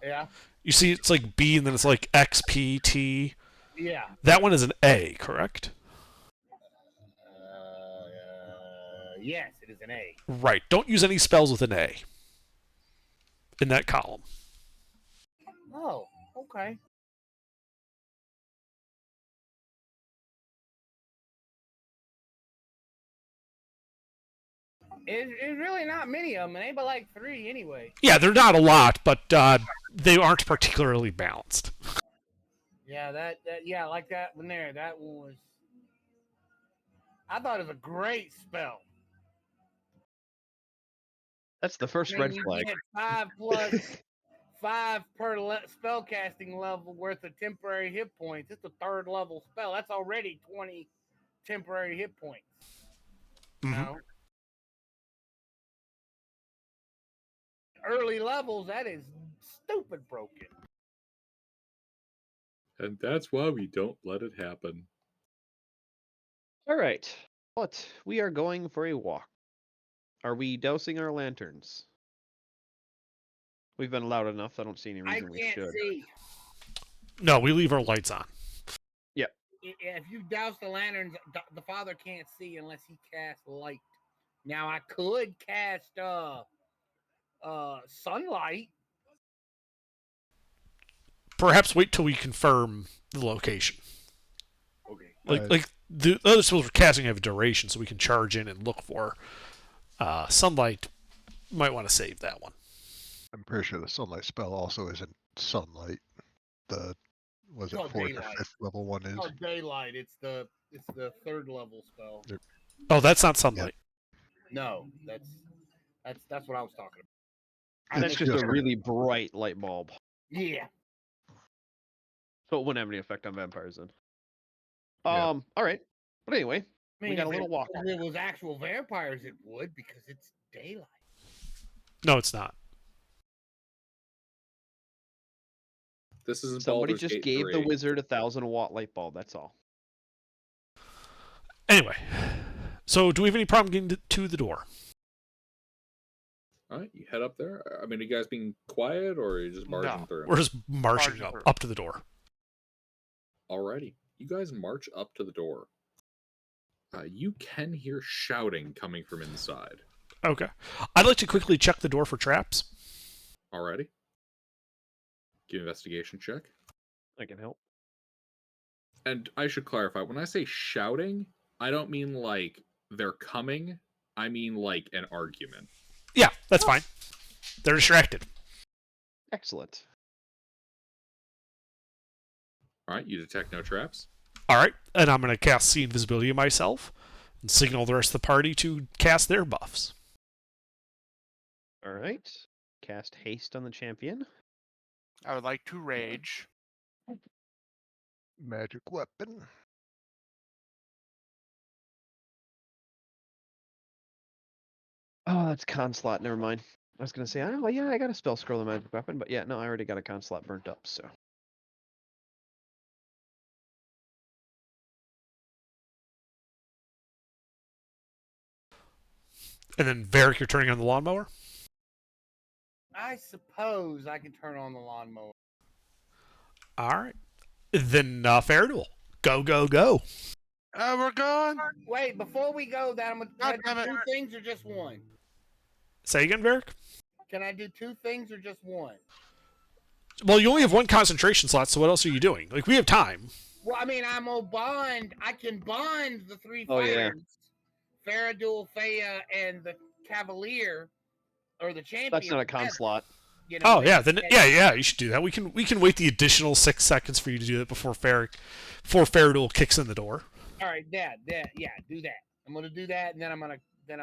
Yeah. you see it's like B and then it's like X P T. Yeah. That one is an A, correct? Yes, it is an A. Right. Don't use any spells with an A in that column. Oh, okay. It's really not many of them. It ain't but like 3 anyway. Yeah, they're not a lot, but they aren't particularly balanced. Yeah, yeah, like that one there. That one was. I thought it was a great spell. That's the first I mean, red you flag. get 5 plus 5 per spell casting level worth of temporary hit points. It's a 3rd level spell. That's already 20 temporary hit points. Mhm. Now, early levels, that is stupid broken. And that's why we don't let it happen. All right, but we are going for a walk. Are we dousing our lanterns? We've been loud enough. I don't see any I reason we can't should. see. No, we leave our lights on. If you douse the lanterns, the father can't see unless he casts light. Now I could cast sunlight. Perhaps wait till we confirm the location. Okay. Like the other spells we're casting have a duration, so we can charge in and look for sunlight. Might want to save that one. I'm pretty sure the sunlight spell also isn't sunlight. The was it called 4th or daylight. 5th level one is? Oh, daylight. It's the 3rd level spell. Oh, that's not sunlight. No, that's what I was talking about. That's just a really bright light bulb. Yeah. So it wouldn't have any effect on vampires then. Yeah. All right. But anyway, I mean, we got a if little walk. If it was actual vampires, it would because it's daylight. No, it's not. This is Somebody Baldur's just Gate gave 3. the wizard a 1,000-watt light bulb. That's all. Anyway, so do we have any problem getting to the door? All right, you head up there. I mean, are you guys being quiet or are you just marching No. through? We're just marching Marching up, through. up to the door. Alrighty, you guys march up to the door. You can hear shouting coming from inside. Okay. I'd like to quickly check the door for traps. Alrighty. Give investigation check. I can help. And I should clarify, when I say shouting, I don't mean like they're coming. I mean like an argument. Yeah, that's fine. They're distracted. Excellent. Alright, you detect no traps. All right, and I'm going to cast See Invisibility myself and signal the rest of the party to cast their buffs. All right. Cast haste on the champion. I would like to rage. Magic weapon. Oh, that's con slot. Never mind. I was gonna say, oh yeah, I got a spell scroll of magic weapon, but yeah, no, I already got a con slot burnt up. So And then, Varric, you're turning on the lawnmower? I suppose I can turn on the lawnmower. All right. Then, Faradul, go, go, go. We're going. Wait, before we go, that I'm God gonna damn do it. 2 things or just 1? Say again, Varric? Can I do 2 things or just 1? Well, you only have 1 concentration slot, so what else are you doing? Like, we have time. Well, I mean, I'm gonna bond. I can bond the 3 Oh, yeah. fighters, Faradul, Faya, and the Cavalier, or the champion. that's not a con together, slot. you know, Oh, they yeah, can then, say- yeah, you should do that. We can wait the additional 6 seconds for you to do that before Faradul kicks in the door. All right, yeah, do that. I'm gonna do that, and then I'm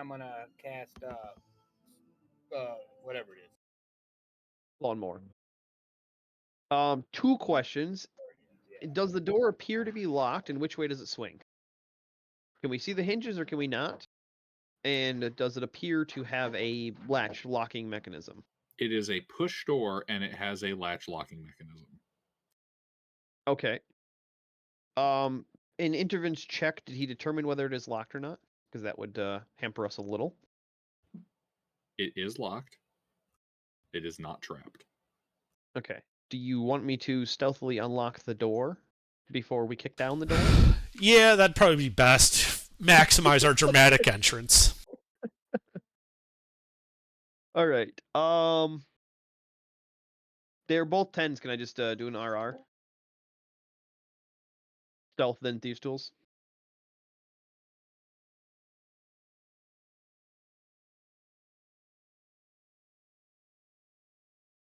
gonna cast whatever it is. Lawnmower. 2 questions. Does the door appear to be locked, and which way does it swing? Can we see the hinges, or can we not? And does it appear to have a latch locking mechanism? It is a push door and it has a latch locking mechanism. Okay. In Interven's check, did he determine whether it is locked or not? Because that would hamper us a little. It is locked. It is not trapped. Okay. Do you want me to stealthily unlock the door before we kick down the door? Yeah, that'd probably be best. Maximize our dramatic entrance. All right. They're both 10s. Can I just do an RR? Stealth, then Thieves' Tools.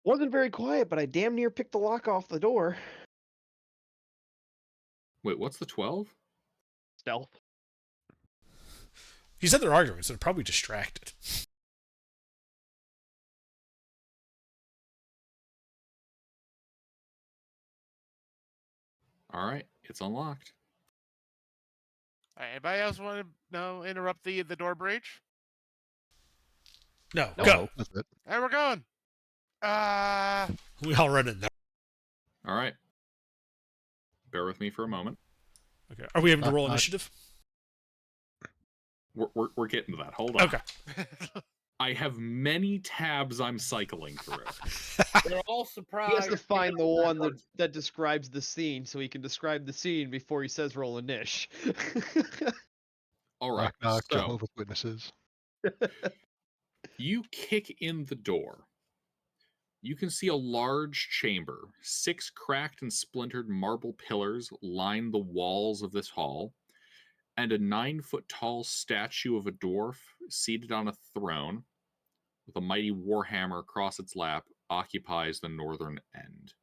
Wasn't very quiet, but I damn near picked the lock off the door. Wait, what's the 12? Stealth. You said they're arguing, so they're probably distracted. All right, it's unlocked. Anybody else want to interrupt the door breach? No, Nope. go. That's it. Hey, we're going. We all run in there. All right. Bear with me for a moment. Okay. Are we able to roll Knock, knock. initiative? We're getting to that. Hold on. Okay. I have many tabs I'm cycling through. They're all surprised. He has to find the one that describes the scene, so he can describe the scene before he says roll a niche. All right. Knock, knock, So Jehovah's Witnesses. you kick in the door. You can see a large chamber. 6 cracked and splintered marble pillars line the walls of this hall, and a 9-foot-tall statue of a dwarf seated on a throne with a mighty warhammer across its lap occupies the northern end.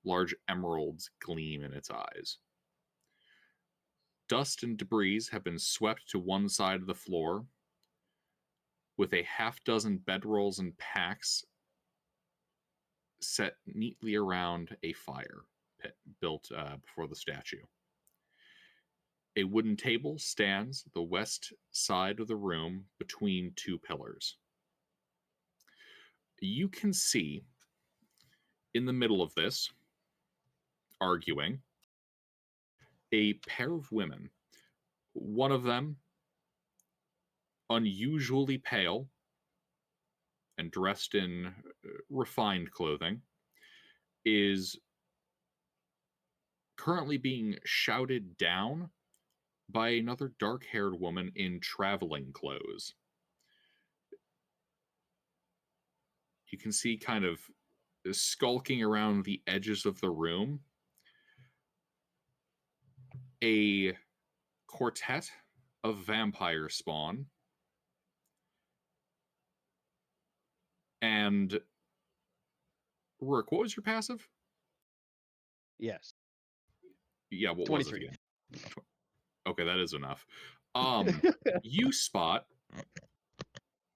Large emeralds gleam in its eyes. Dust and debris have been swept to one side of the floor, with a half-dozen bedrolls and packs set neatly around a fire pit built before the statue. A wooden table stands the west side of the room between 2 pillars. You can see in the middle of this, arguing, a pair of women. One of them, unusually pale and dressed in refined clothing, is currently being shouted down by another dark-haired woman in traveling clothes. You can see kind of skulking around the edges of the room a quartet of vampire spawn, and Rourke, what was your passive? Yes. Yeah, what 23. was it again? Okay, that is enough. You spot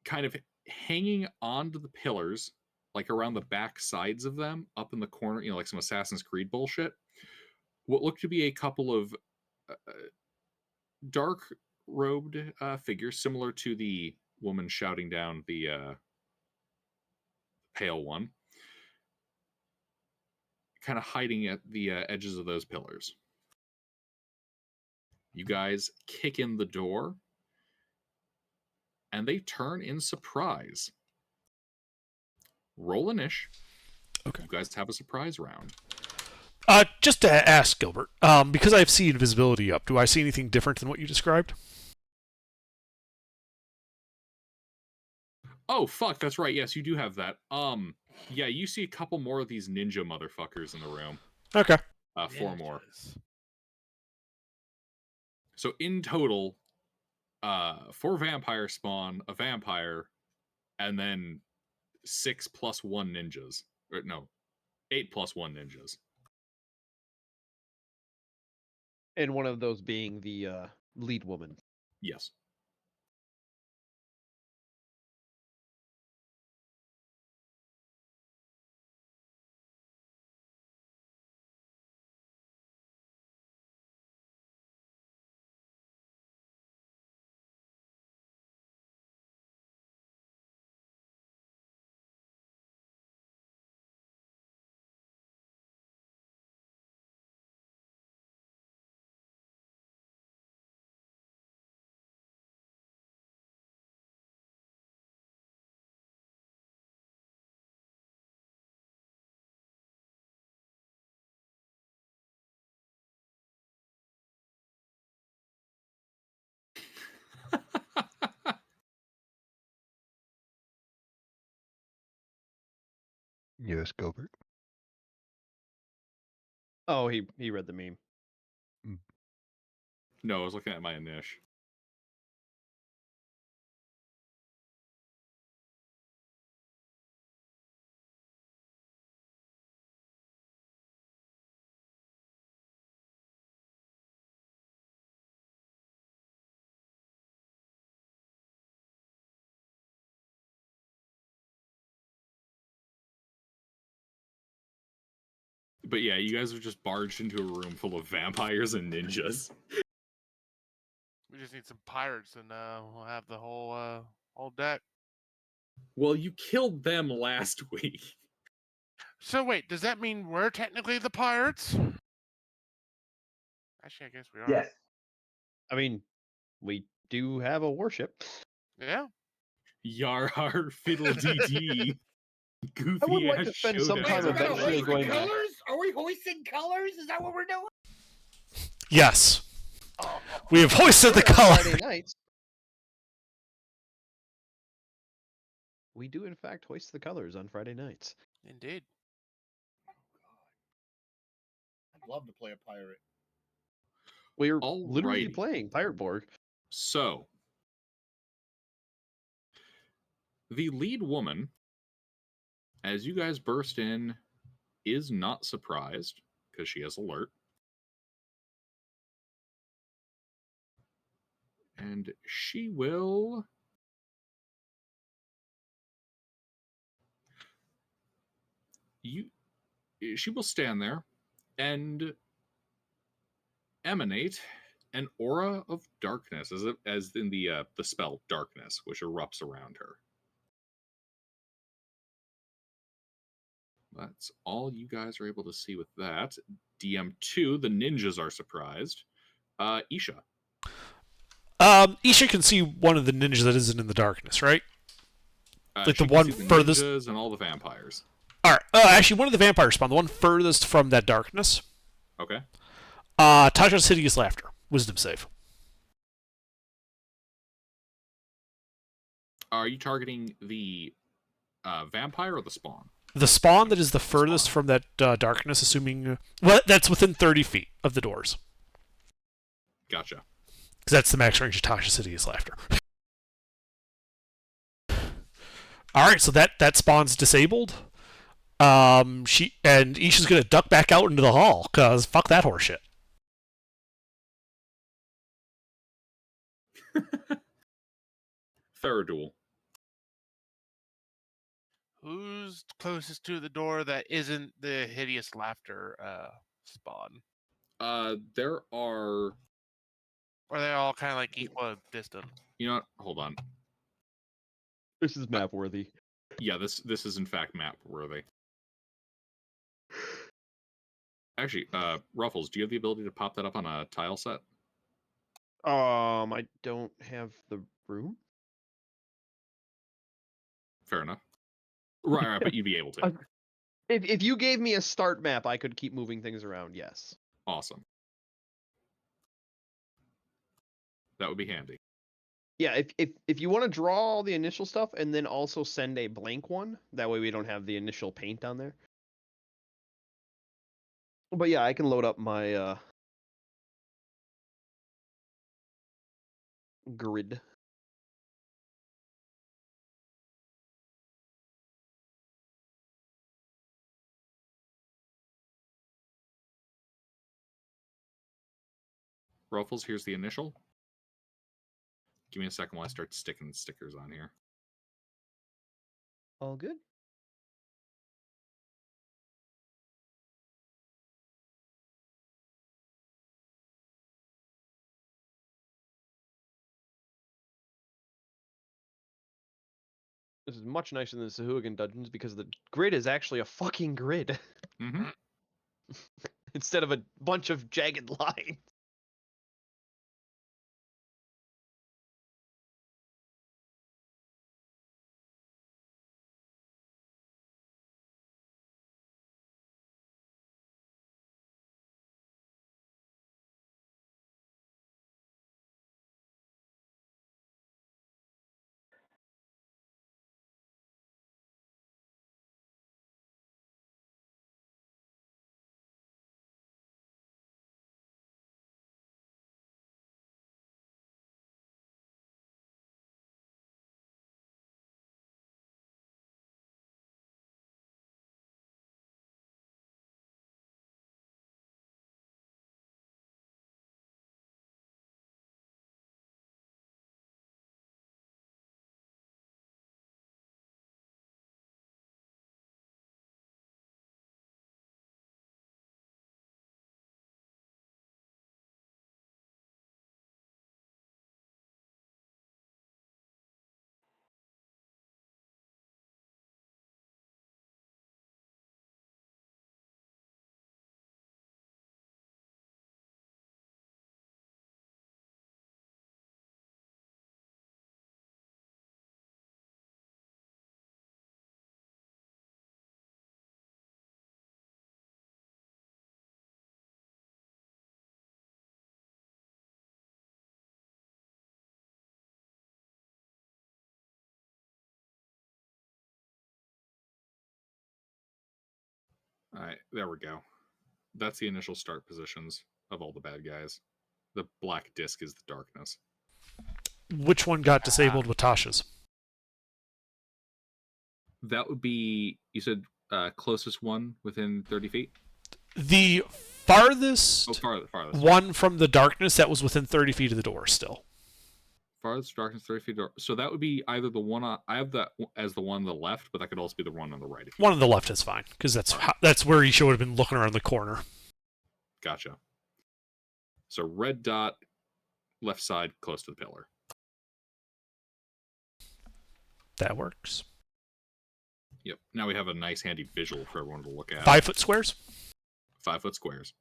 kind of hanging onto the pillars, like around the back sides of them, up in the corner, like some Assassin's Creed bullshit, what looked to be a couple of dark-robed figures, similar to the woman shouting down the pale one, kind of hiding at the edges of those pillars. You guys kick in the door, and they turn in surprise. Roll a niche. Okay. You guys have a surprise round. Just to ask Gilbert, because I see invisibility up, do I see anything different than what you described? Oh, fuck, that's right. Yes, you do have that. Yeah, you see a couple more of these ninja motherfuckers in the room. Okay. 4 more. Ninjas. So in total, 4 vampire spawn, a vampire, and then 6 plus 1 ninjas. Or no, 8 plus 1 ninjas. And one of those being the lead woman. Yes. Yes, Gilbert. Oh, he read the meme. No, I was looking at my initial. But yeah, you guys have just barged into a room full of vampires and ninjas. We just need some pirates, and we'll have the whole deck. Well, you killed them last week. So wait, does that mean we're technically the pirates? Actually, I guess we are. Yes. I mean, we do have a warship. Yeah. Yar har fiddle dee dee. Goofy I would like ass to spend some Wait, time we showdown. gotta eventually hoist going the back. colors? Are we hoisting colors? Is that what we're doing? Yes, Oh, we have hoisted the Sure, on color. Friday nights. We do, in fact, hoist the colors on Friday nights. Indeed. I'd love to play a pirate. We're literally Alrighty. playing Pirate Borg. So, the lead woman, as you guys burst in, is not surprised because she has alert. And she will. She will stand there and emanate an aura of darkness, as in the spell darkness, which erupts around her. That's all you guys are able to see with that. DM2, the ninjas are surprised. Isha. Isha can see one of the ninjas that isn't in the darkness, right? Like She the can one see the furthest. ninjas and all the vampires. All right. Actually, one of the vampires spawned, the one furthest from that darkness. Okay. Tasha's hideous laughter. Wisdom save. Are you targeting the vampire or the spawn? The spawn that is the furthest from that darkness, assuming that's within 30 feet of the doors, Gotcha. because that's the max range of Tasha's hideous laughter. All right, so that spawn's disabled. Isha's gonna duck back out into the hall, cause fuck that horseshit. Theraduel. Who's closest to the door that isn't the hideous laughter spawn? There are. Or are they all kind of like equal distant? You know what? Hold on. This is map worthy. Yeah, this is in fact map worthy. Actually, Ruffles, do you have the ability to pop that up on a tile set? I don't have the room. Fair enough. Right, but you'd be able to. If you gave me a start map, I could keep moving things around. Yes. Awesome. That would be handy. Yeah. If you want to draw all the initial stuff and then also send a blank one, that way we don't have the initial paint on there. But yeah, I can load up my grid. Ruffles, here's the initial. Give me a second while I start sticking stickers on here. All good. This is much nicer than the Sahuagin dungeons because the grid is actually a fucking grid Mm-hmm. instead of a bunch of jagged lines. All right, there we go. That's the initial start positions of all the bad guys. The black disc is the darkness. Which one got disabled with Tasha's? That would be, you said, closest one within 30 feet? The farthest Farthest. one from the darkness that was within 30 feet of the door still. Farthest darkness, 30 feet. So that would be either the one I have that as the one on the left, but that could also be the one on the right. One on the left is fine, because that's where he should have been looking around the corner. Gotcha. So red dot, left side, close to the pillar. That works. Yep. Now we have a nice handy visual for everyone to look at. 5 foot squares? 5 foot squares.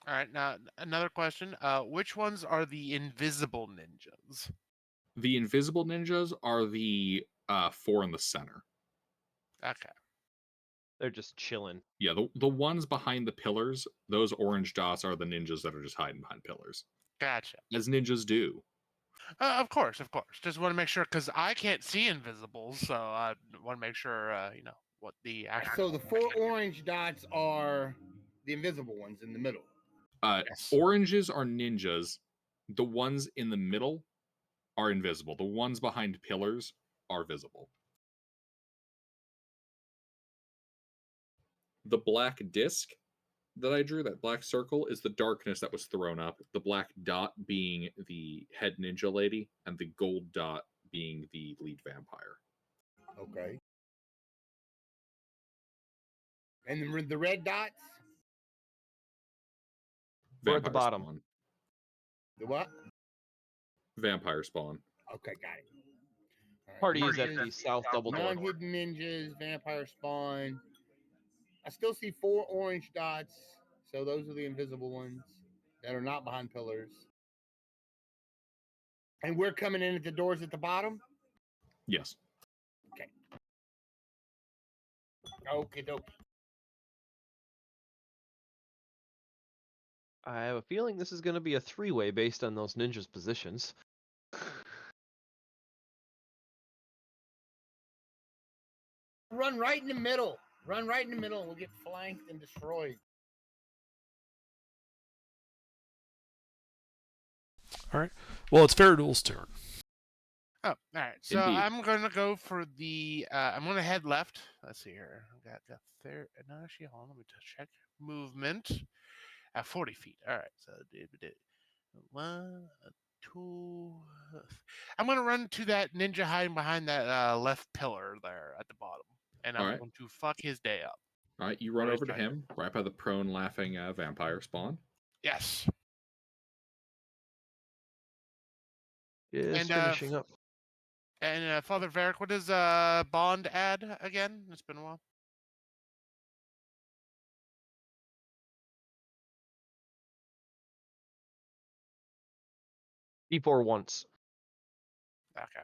All right, now another question. Which ones are the invisible ninjas? The invisible ninjas are the 4 in the center. Okay. They're just chilling. Yeah, the ones behind the pillars, those orange dots are the ninjas that are just hiding behind pillars. Gotcha. As ninjas do. Of course. Just want to make sure, because I can't see invisibles, so I want to make sure, what the actual... So the 4 orange dots are the invisible ones in the middle. Yes. Oranges are ninjas. The ones in the middle are invisible. The ones behind pillars are visible. The black disc that I drew, that black circle, is the darkness that was thrown up. The black dot being the head ninja lady, and the gold dot being the lead vampire. Okay. And the red dots? We're at the Vampire bottom. Spawn. The what? Vampire spawn. Okay, got it. All right. Party is at the south double door. Non-hidden ninjas, vampire spawn. I still see 4 orange dots, so those are the invisible ones that are not behind pillars. And we're coming in at the doors at the bottom? Yes. Okay, doke. I have a feeling this is going to be a 3-way based on those ninjas' positions. Run right in the middle. Run right in the middle and we'll get flanked and destroyed. All right. Well, it's Faradul's turn. Oh, all right. So Indeed. I'm going to go for the... I'm going to head left. Let's see here. Got there. No, actually, hold on. Let me just check. Movement. At 40 feet. All right. So 1, 2. I'm going to run to that ninja hiding behind that left pillar there at the bottom. And I'm All right. going to fuck his day up. All right, you run Right over to side. him, right by the prone laughing vampire spawn. Yes. Is And, finishing up. And Father Varric, what does Bond add again? It's been a while. D4 once. Okay.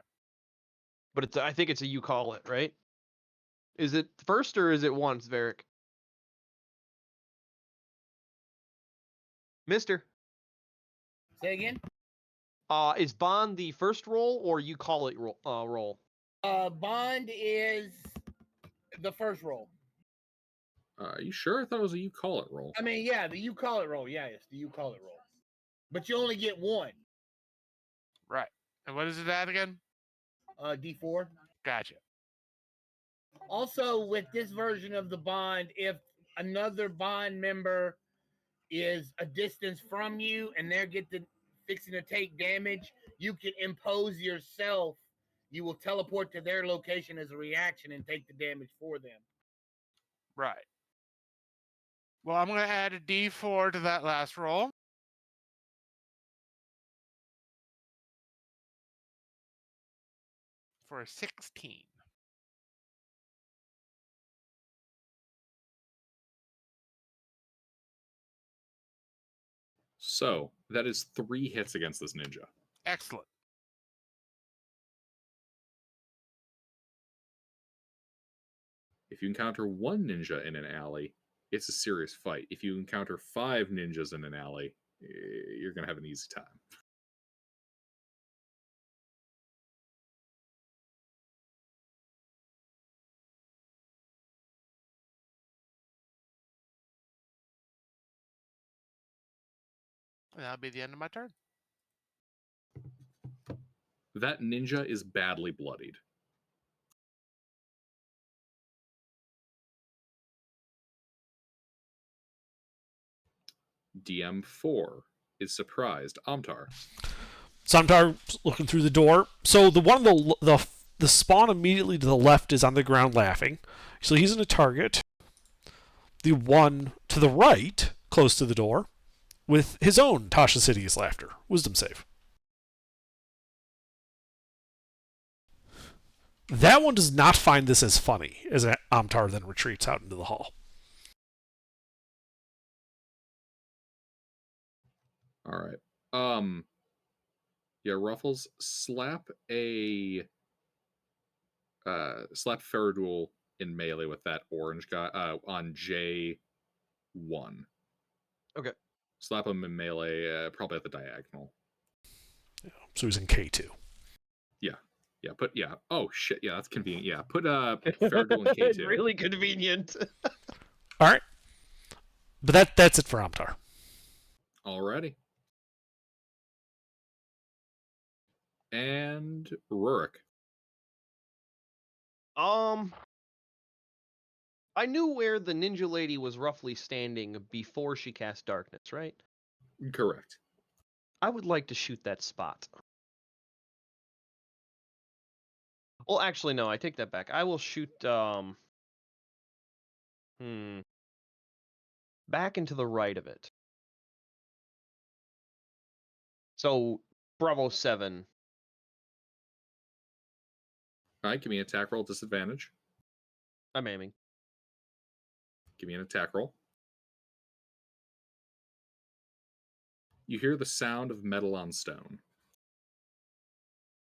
But it's I think it's a you call it, right? Is it first or is it once, Varric? Mister. Say again? Is Bond the first roll or you call it roll? Bond is the first roll. Are you sure? I thought it was a you call it roll. I mean, yeah, the you call it roll. Yeah, it's the you call it roll. But you only get 1. Right. And what does it add again? D4. Gotcha. Also, with this version of the bond, if another bond member is a distance from you and they're fixing to take damage, you can impose yourself. You will teleport to their location as a reaction and take the damage for them. Right. Well, I'm going to add a D4 to that last roll. For a 16. So that is 3 hits against this ninja. Excellent. If you encounter 1 ninja in an alley, it's a serious fight. If you encounter 5 ninjas in an alley, you're going to have an easy time. And that'll be the end of my turn. That ninja is badly bloodied. DM4 is surprised. Amtar. Samtar looking through the door. So the one of the spawn immediately to the left is on the ground laughing. So he's in a target. The one to the right, close to the door, with his own Tasha Sidious laughter. Wisdom save. That one does not find this as funny as Amtar then retreats out into the hall. All right. Yeah, Ruffles, slap Faradul in melee with that orange guy on J1. Okay. Slap him in melee, probably at the diagonal. Yeah, so he's in K2. Yeah, oh shit, yeah, that's convenient. Yeah, put Faradul in K2. Really convenient. All right. But that's it for Amtar. Alrighty. And Rurik. I knew where the ninja lady was roughly standing before she cast darkness, right? Correct. I would like to shoot that spot. Well, actually, no, I take that back. I will shoot, back into the right of it. So, Bravo 7. Alright, give me an attack roll disadvantage. I'm aiming. Give me an attack roll. You hear the sound of metal on stone.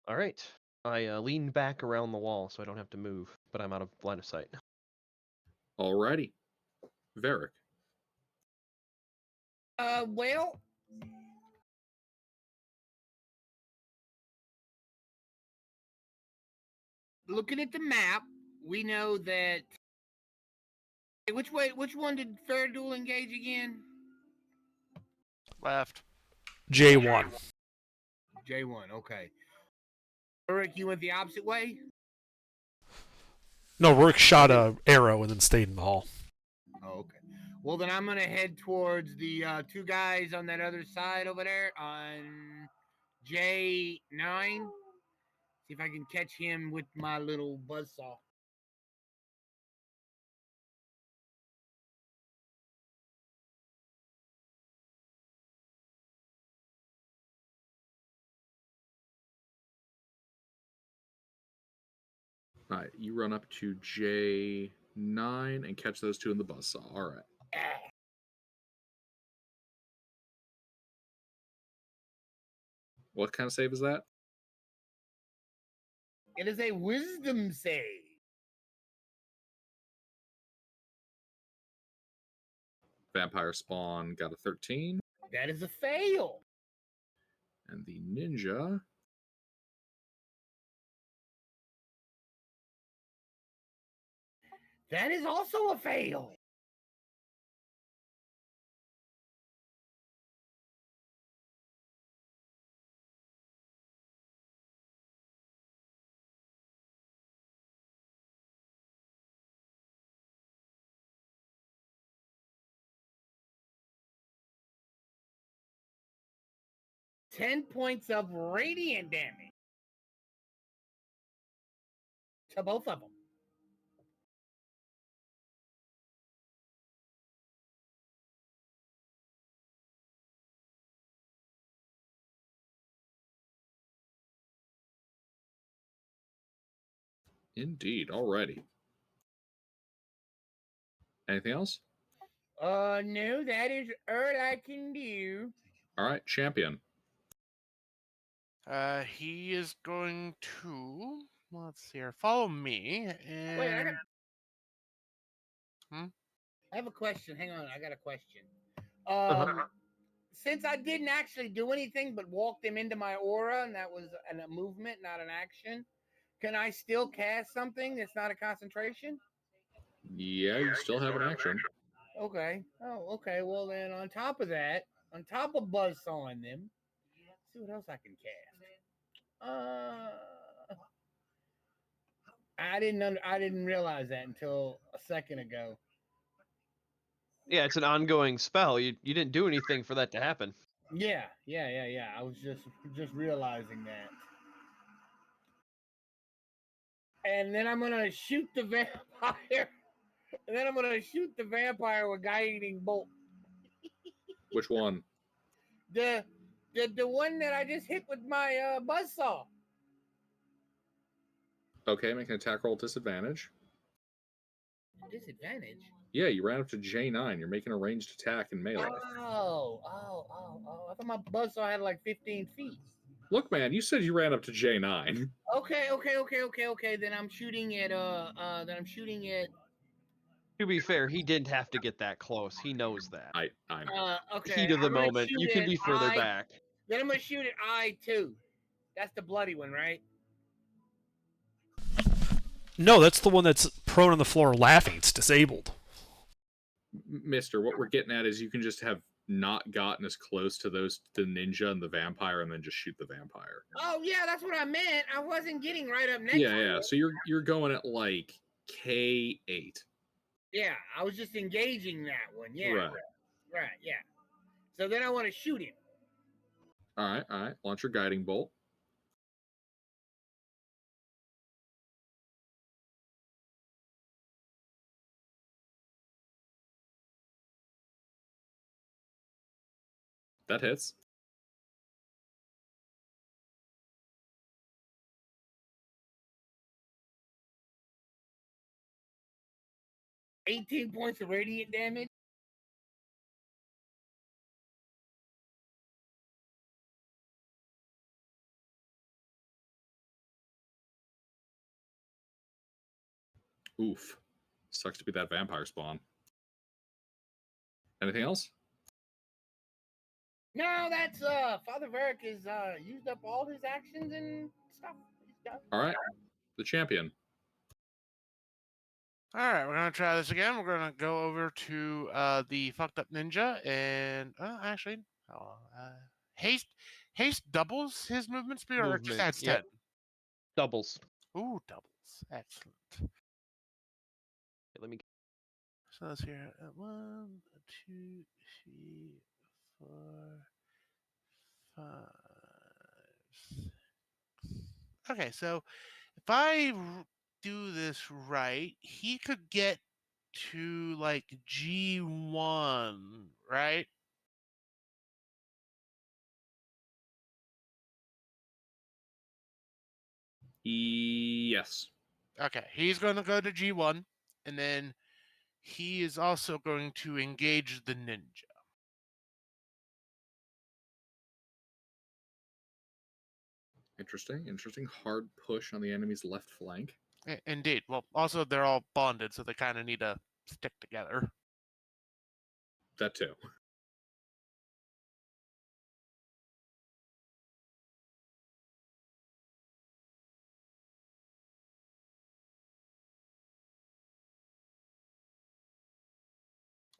All right. I lean back around the wall so I don't have to move, but I'm out of line of sight. Alrighty. Varric. Well, looking at the map, we know that. Which one did Faradul engage again? Left. J1. J1, okay. Rurik, you went the opposite way? No, Rourke shot a arrow and then stayed in the hall. Oh, okay. Well, then I'm going to head towards the two guys on that other side over there on J9. See if I can catch him with my little buzzsaw. All right, you run up to J9 and catch those two in the buzzsaw. All right. What kind of save is that? It is a wisdom save. Vampire spawn got a 13. That is a fail. And the ninja. That is also a fail. Ten points of radiant damage to both of them. Indeed. Alrighty. Anything else? No, that is all I can do. All right, champion. He is going to, let's see here, follow me. And... Wait, I have a question. Hang on, I got a question. Since I didn't actually do anything but walk them into my aura, and that was a movement, not an action, can I still cast something that's not a concentration? Yeah, you still have an action. Okay. Oh, okay. Well, then on top of that, on top of buzzsawing them. Let's see what else I can cast. I didn't realize that until a second ago. Yeah, it's an ongoing spell. You didn't do anything for that to happen. Yeah. I was just realizing that. And then I'm gonna shoot the vampire. And then I'm gonna shoot the vampire with guiding bolt. Which one? The one that I just hit with my buzzsaw. Okay, make an attack roll disadvantage. Disadvantage. Yeah, you ran up to J9. You're making a ranged attack in melee. Oh! I thought my buzzsaw had like 15 feet. Look, man, you said you ran up to J9. Okay. Then I'm shooting at To be fair, he didn't have to get that close. He knows that. I know. Okay. Heat of the I'm gonna moment. shoot You can at be further I- back. Then I'm gonna shoot at I2. That's the bloody one, right? No, that's the one that's prone on the floor laughing. It's disabled. Mister, what we're getting at is you can just have not gotten as close to the ninja and the vampire and then just shoot the vampire. Oh yeah, that's what I meant. I wasn't getting right up next to Yeah. it. So you're going at like K8. Yeah, I was just engaging that one. Yeah. Right, yeah. So then I want to shoot him. All right. Launch your guiding bolt. That hits. $18 points of radiant damage. Oof. Sucks to be that vampire spawn. Anything else? No, that's Father Varric is used up all his actions and stuff. He's done. All right. The champion. All right, we're gonna try this again. We're gonna go over to the fucked up ninja, and actually, haste doubles his movement speed, or just Movement, adds yep. 10. Doubles. Ooh, doubles. Excellent. Let me. So let's hear 1, 2, 3, 4, 5, 6. Okay, so if I do this right, he could get to like G1, right? Yes. Okay, he's going to go to G1, and then he is also going to engage the ninja. Interesting. Hard push on the enemy's left flank. Indeed. Well, also they're all bonded, so they kind of need to stick together. That too.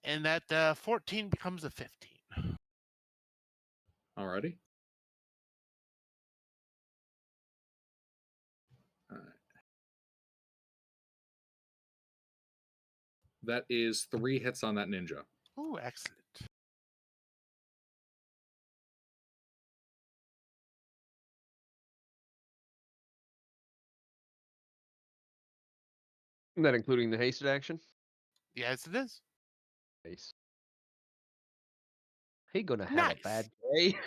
And that 14 becomes a 15. Alrighty. All right. That is 3 hits on that ninja. Ooh, excellent. Isn't that including the hasted action? Yes, it is. Nice. He gonna have Nice. a bad day.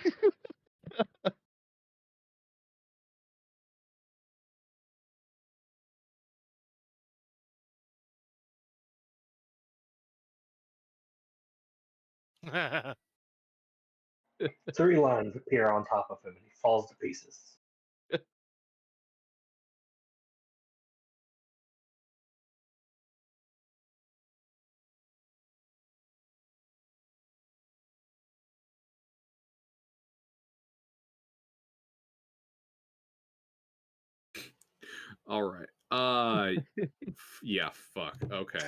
Three lines appear on top of him and he falls to pieces. All right. Yeah, fuck. Okay.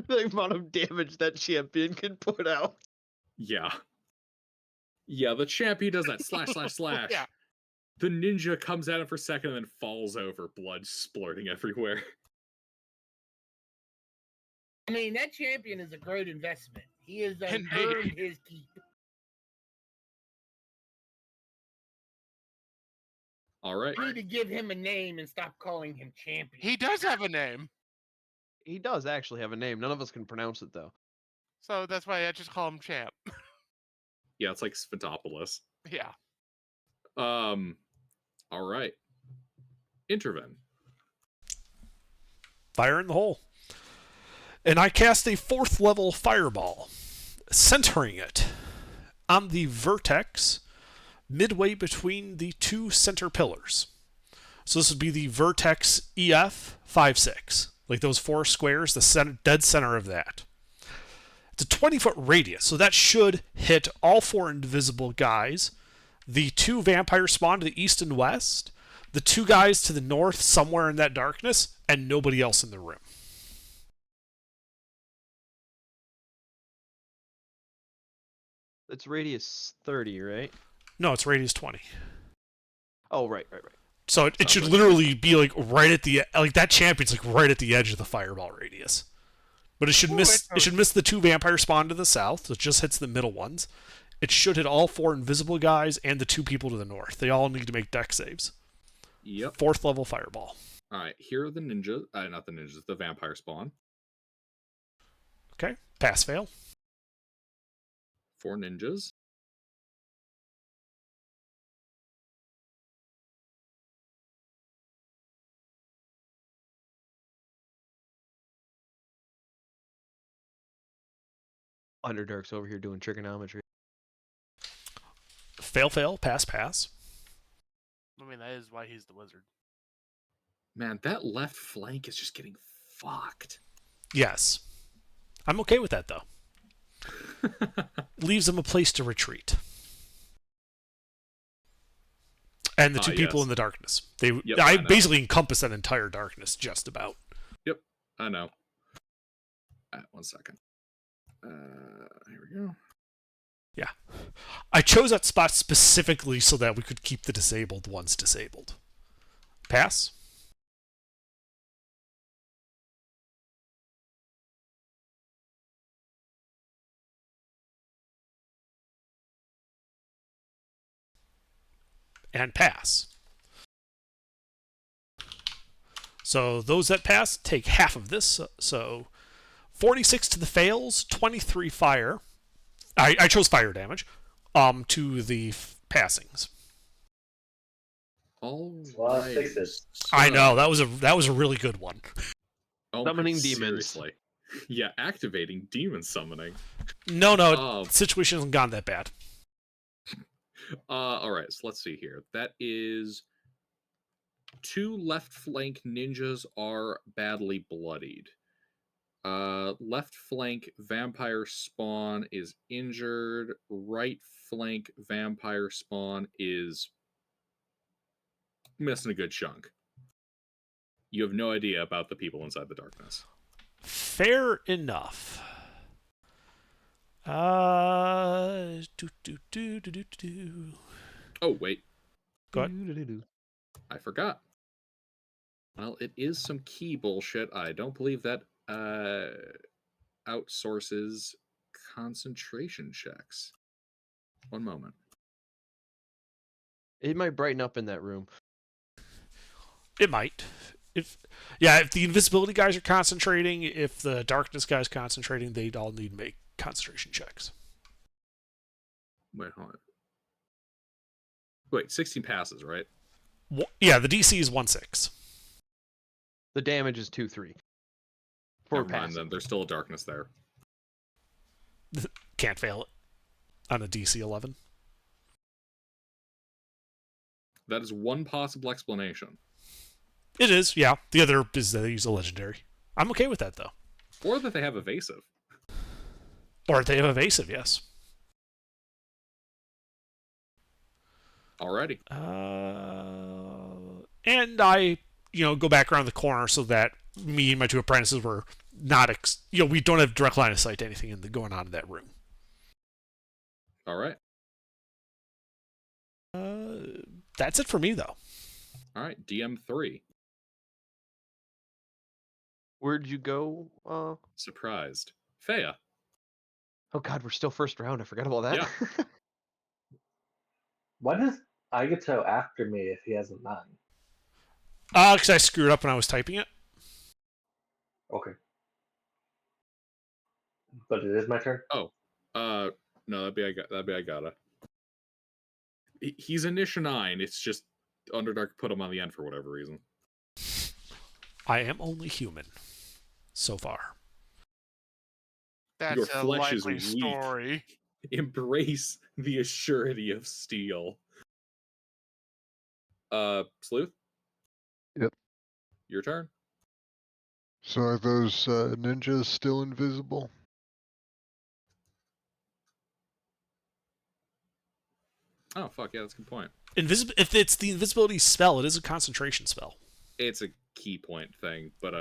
The amount of damage that champion can put out. Yeah. Yeah, the champion does that slash slash slash. Yeah. The ninja comes at him for a second and then falls over, blood splurting everywhere. I mean, that champion is a great investment. He has Indeed. earned his keep. All right. We need to give him a name and stop calling him champion. He does have a name, He does actually have a name. None of us can pronounce it though. so that's why I just call him Champ. Yeah, it's like Sphentopoulos. Yeah. All right. Interven. Fire in the hole. And I cast a 4th level fireball, centering it on the vertex midway between the 2 center pillars. So this would be the vertex EF 5-6. Like those 4 squares, the dead center of that. It's a 20-foot radius, so that should hit all 4 invisible guys, the 2 vampire spawn to the east and west, the 2 guys to the north somewhere in that darkness, and nobody else in the room. It's radius 30, right? No, it's radius 20. Oh, right. So it should literally be like right at the like that champion's like right at the edge of the fireball radius. But it should miss the 2 vampire spawn to the south. So it just hits the middle ones. It should hit all 4 invisible guys and the 2 people to the north. They all need to make dex saves. Yep. 4th level fireball. All right. Here are the ninjas. Not the ninjas. The vampire spawn. Okay. Pass fail. 4 ninjas. Underdark's over here doing trigonometry. Fail, pass. I mean, that is why he's the wizard. Man, that left flank is just getting fucked. Yes. I'm okay with that, though. Leaves them a place to retreat. And the 2 people in the darkness. I basically encompass that entire darkness, just about. Yep, I know. 1 second. Here we go. Yeah. I chose that spot specifically so that we could keep the disabled ones disabled. Pass. And pass. So those that pass take half of this. So 46 to the fails, 23 fire. I chose fire damage to the passings. All Well, right. fix it. I know that was a really good one. Oh, Summoning demons. Seriously. Yeah, activating demon summoning. No, situation hasn't gone that bad. All right, so let's see here. That is 2 left flank ninjas are badly bloodied. Left flank vampire spawn is injured. Right flank vampire spawn is missing a good chunk. You have no idea about the people inside the darkness. Fair enough. Oh, wait. Go ahead. I forgot. Well, it is some key bullshit. I don't believe that outsources concentration checks. 1 moment. It might brighten up in that room. It might. If the invisibility guys are concentrating, if the darkness guys concentrating, they'd all need to make concentration checks. Wait, hold on. Wait, 16 passes, right? Yeah, the DC is 1/6. The damage is 2/3. For Never mind, passive. then. There's still a darkness there. Can't fail it on a DC 11. That is one possible explanation. It is, yeah. The other is that they use a legendary. I'm okay with that, though. Or that they have evasive. Or they have evasive, yes. Alrighty. And I, go back around the corner so that me and my 2 apprentices were not, we don't have direct line of sight to anything going on in that room. All right. That's it for me, though. All right. DM3. Where'd you go? Surprised. Fea. Oh God, we're still first round. I forgot about that. Yeah. Why does Agato after me if he has a 9? Because I screwed up when I was typing it. Okay. But it is my turn? Oh. No, that'd be Agata. He's a Niche 9. It's just Underdark put him on the end for whatever reason. I am only human. So far. That's Your a flesh is likely weak. story. Embrace the assurity of steel. Sleuth? Yep. Your turn. So are those ninjas still invisible? Oh, fuck, yeah, that's a good point. If it's the invisibility spell, it is a concentration spell. It's a key point thing, but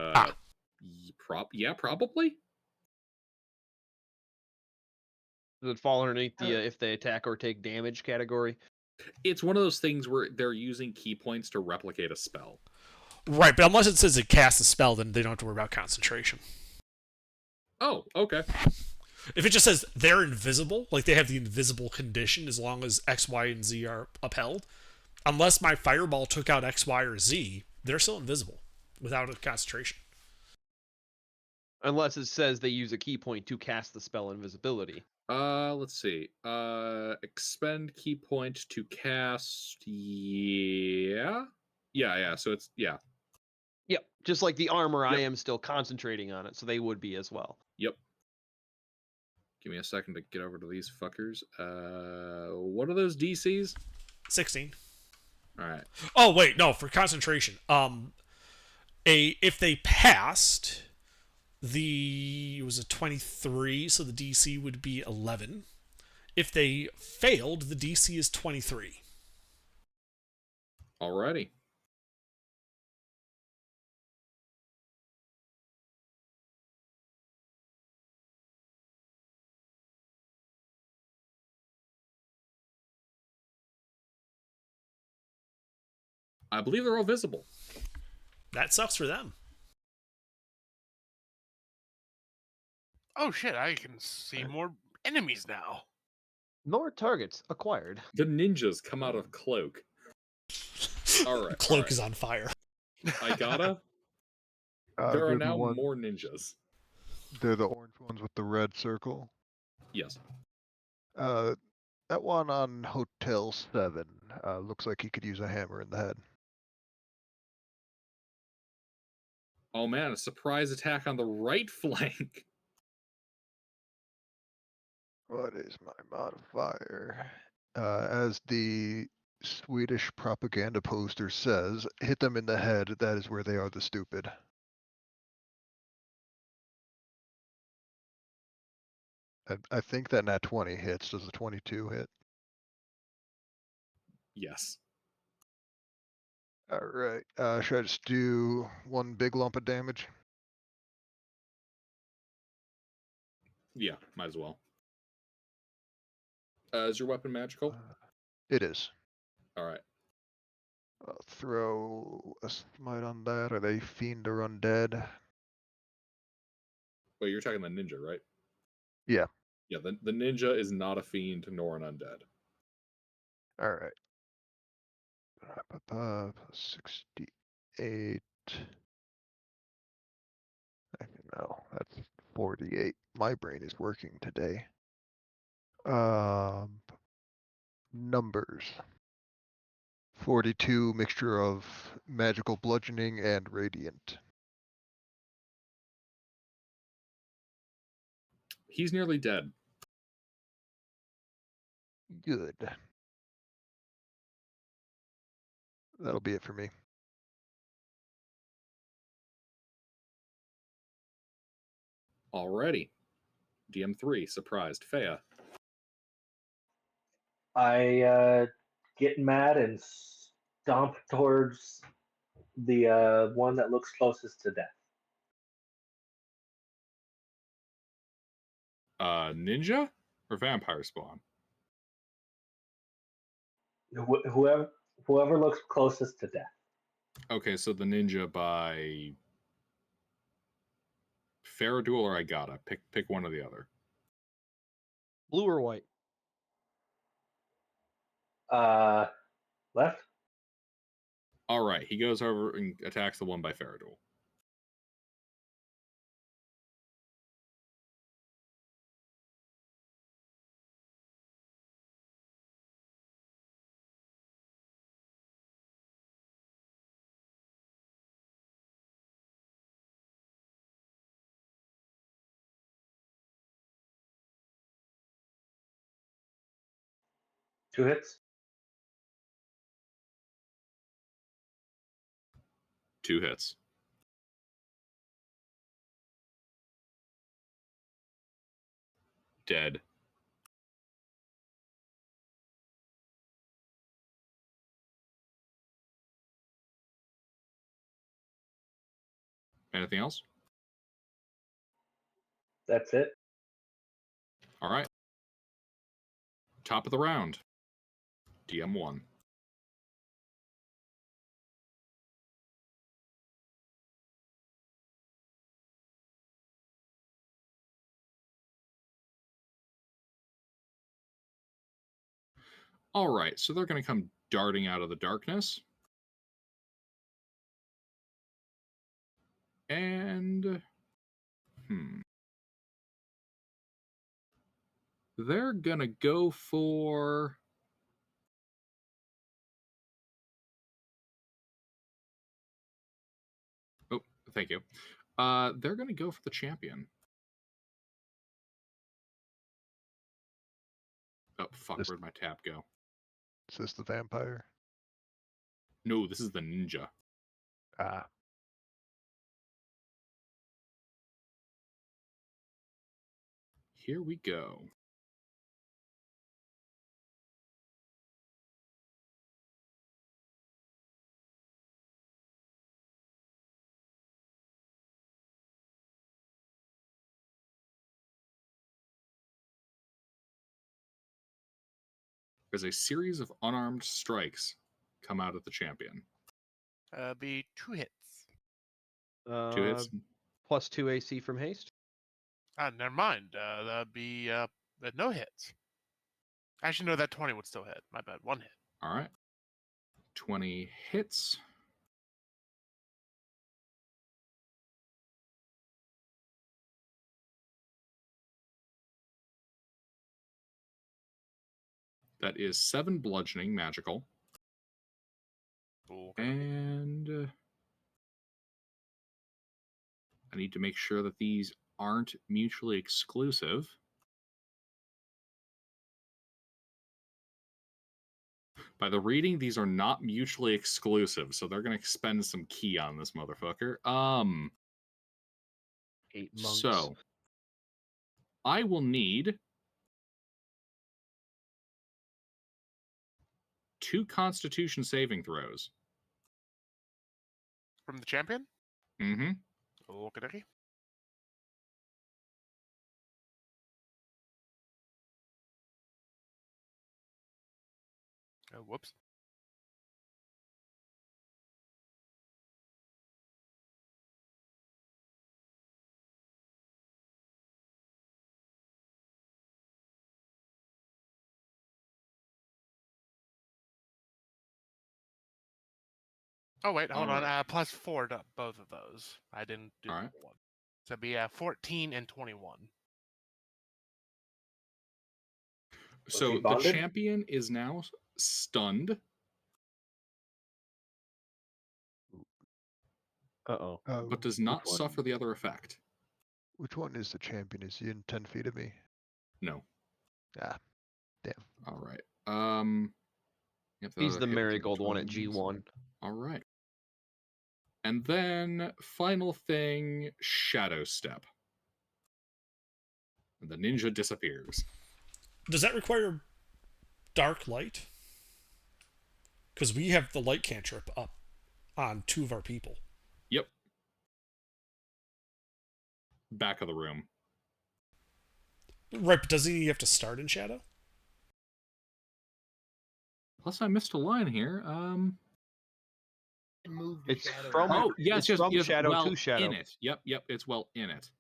probably. Does it fall underneath the if they attack or take damage category? It's one of those things where they're using key points to replicate a spell. Right, but unless it says it casts a spell, then they don't have to worry about concentration. Oh, okay. If it just says they're invisible, like they have the invisible condition as long as X, Y, and Z are upheld, unless my fireball took out X, Y, or Z, they're still invisible without a concentration. Unless it says they use a key point to cast the spell invisibility. Let's see. Expend key point to cast. Yeah. So it's yeah. Yep, just like the armor, I Yep. am still concentrating on it, so they would be as well. Yep. Give me a second to get over to these fuckers. What are those DCs? 16. All right. Oh wait, no, for concentration. If they passed, it was a 23, so the DC would be 11. If they failed, the DC is 23. Alrighty. I believe they're all visible. That sucks for them. Oh shit, I can see more enemies now. More targets acquired. The ninjas come out of Cloak. All right. Cloak is on fire. There are they're now the one, more ninjas. They're the orange ones with the red circle. Yes. That one on Hotel 7 looks like he could use a hammer in the head. Oh man, a surprise attack on the right flank. What is my modifier? As the Swedish propaganda poster says, hit them in the head, that is where they are the stupid. I think that nat 20 hits. Does the 22 hit? Yes. Alright, should I just do one big lump of damage? Yeah, might as well. Is your weapon magical? It is. Alright. I'll throw a smite on that. Are they fiend or undead? Wait, you're talking the ninja, right? Yeah. Yeah, the ninja is not a fiend nor an undead. Alright. 68. No, that's 48. My brain is working today. Numbers. 42 mixture of magical bludgeoning and radiant. He's nearly dead. Good. That'll be it for me. Alrighty. DM3, surprised. Fea. I get mad and stomp towards the one that looks closest to death. Ninja or vampire spawn? Whoever looks closest to death. Okay, so the ninja by Faradul or Igata. Pick one or the other. Blue or white? Left. All right, he goes over and attacks the one by Faradul. Two hits. Two hits. Dead. Anything else? That's it. All right. Top of the round. DM1. All right, so they're going to come darting out of the darkness. And they're going to go for Oh, thank you. They're going to go for the champion. Oh, fuck, This- where'd my tab go? Is this the vampire? No, this is the ninja. Ah. Here we go. As a series of unarmed strikes come out at the champion. Be 2 hits. 2 hits. Plus 2 AC from haste. Never mind. That'd be no hits. Actually, no, that 20 would still hit. My bad. 1 hit. All right. 20 hits. That is 7 bludgeoning magical. Cool. And I need to make sure that these aren't mutually exclusive. By the reading, these are not mutually exclusive, so they're going to expend some key on this motherfucker. 8 monks. So I will need 2 Constitution saving throws. From the champion? Mm-hmm. Okey-dokey. Whoops. Oh, wait, hold on. Alright. +4 to both of those. I didn't do Alright. one. So it'd be 14 and 21. So he the bonded? champion is now stunned. Uh-oh. But does not suffer the other effect. Which one is the champion? Is he in 10 feet of me? No. Ah, damn. All right. Yep, He's the hit marigold one at controls. G1. All right. And then final thing, shadow step. And the ninja disappears. Does that require dark light? Because we have the light cantrip up on 2 of our people. Yep. Back of the room. Right, but doesn't he have to start in shadow? Plus, I missed a line here. Move the It's shadow from- around. Oh, yes, It's yes, from yes, shadow well to shadow. in it. Yep, it's well in it.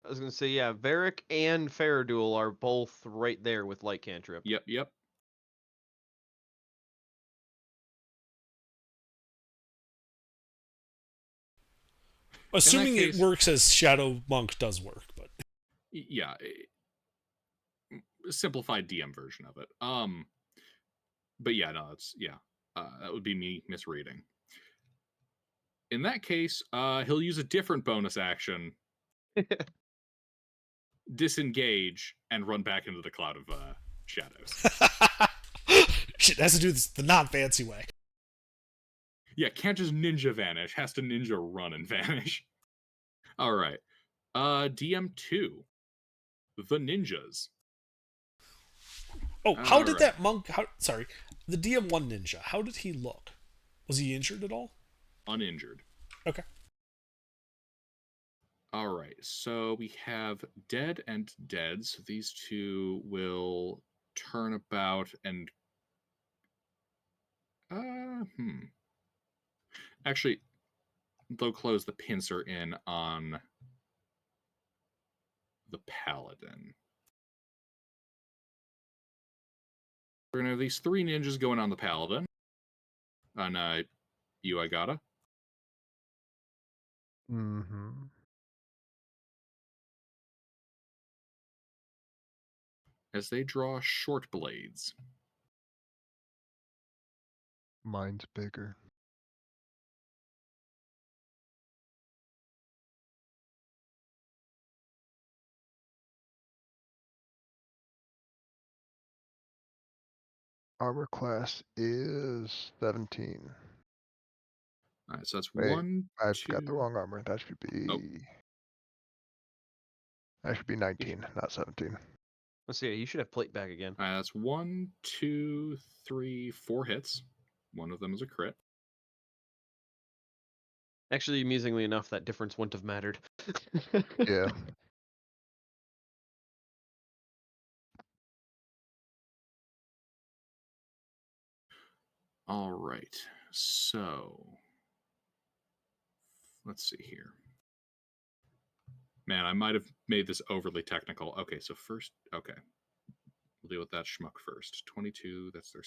I was gonna say, yeah, Varric and Faradul are both right there with light cantrip. Yep. Assuming case- it works as Shadow Monk does work, but Yeah, simplified DM version of it. But yeah, no, it's that would be me misreading. In that case, he'll use a different bonus action, disengage, and run back into the cloud of shadows. shit, it has to do this the non-fancy way. Yeah, can't just ninja vanish. Has to ninja run and vanish. All right. DM2. The ninjas. Oh, how did Alright. that monk? Sorry, the DM1 ninja. How did he look? Was he injured at all? Uninjured. Okay. All right. So we have dead and dead. So these two will turn about and actually, they'll close the pincer in on the paladin. We're gonna have these 3 ninjas going on the paladin. On you, I gotta. Mm-hmm. As they draw short blades. Mine's bigger. Armor class is 17. All right, so that's Wait, 1, I've 2. got the wrong armor. That should be. Oh. That should be 19, not 17. Let's see. You should have plate back again. All right, that's 1, 2, 3, 4 hits. One of them is a crit. Actually, amusingly enough, that difference wouldn't have mattered. Yeah. All right, so let's see here. Man, I might have made this overly technical. Okay, so first, okay. We'll deal with that schmuck first. 22, that's their...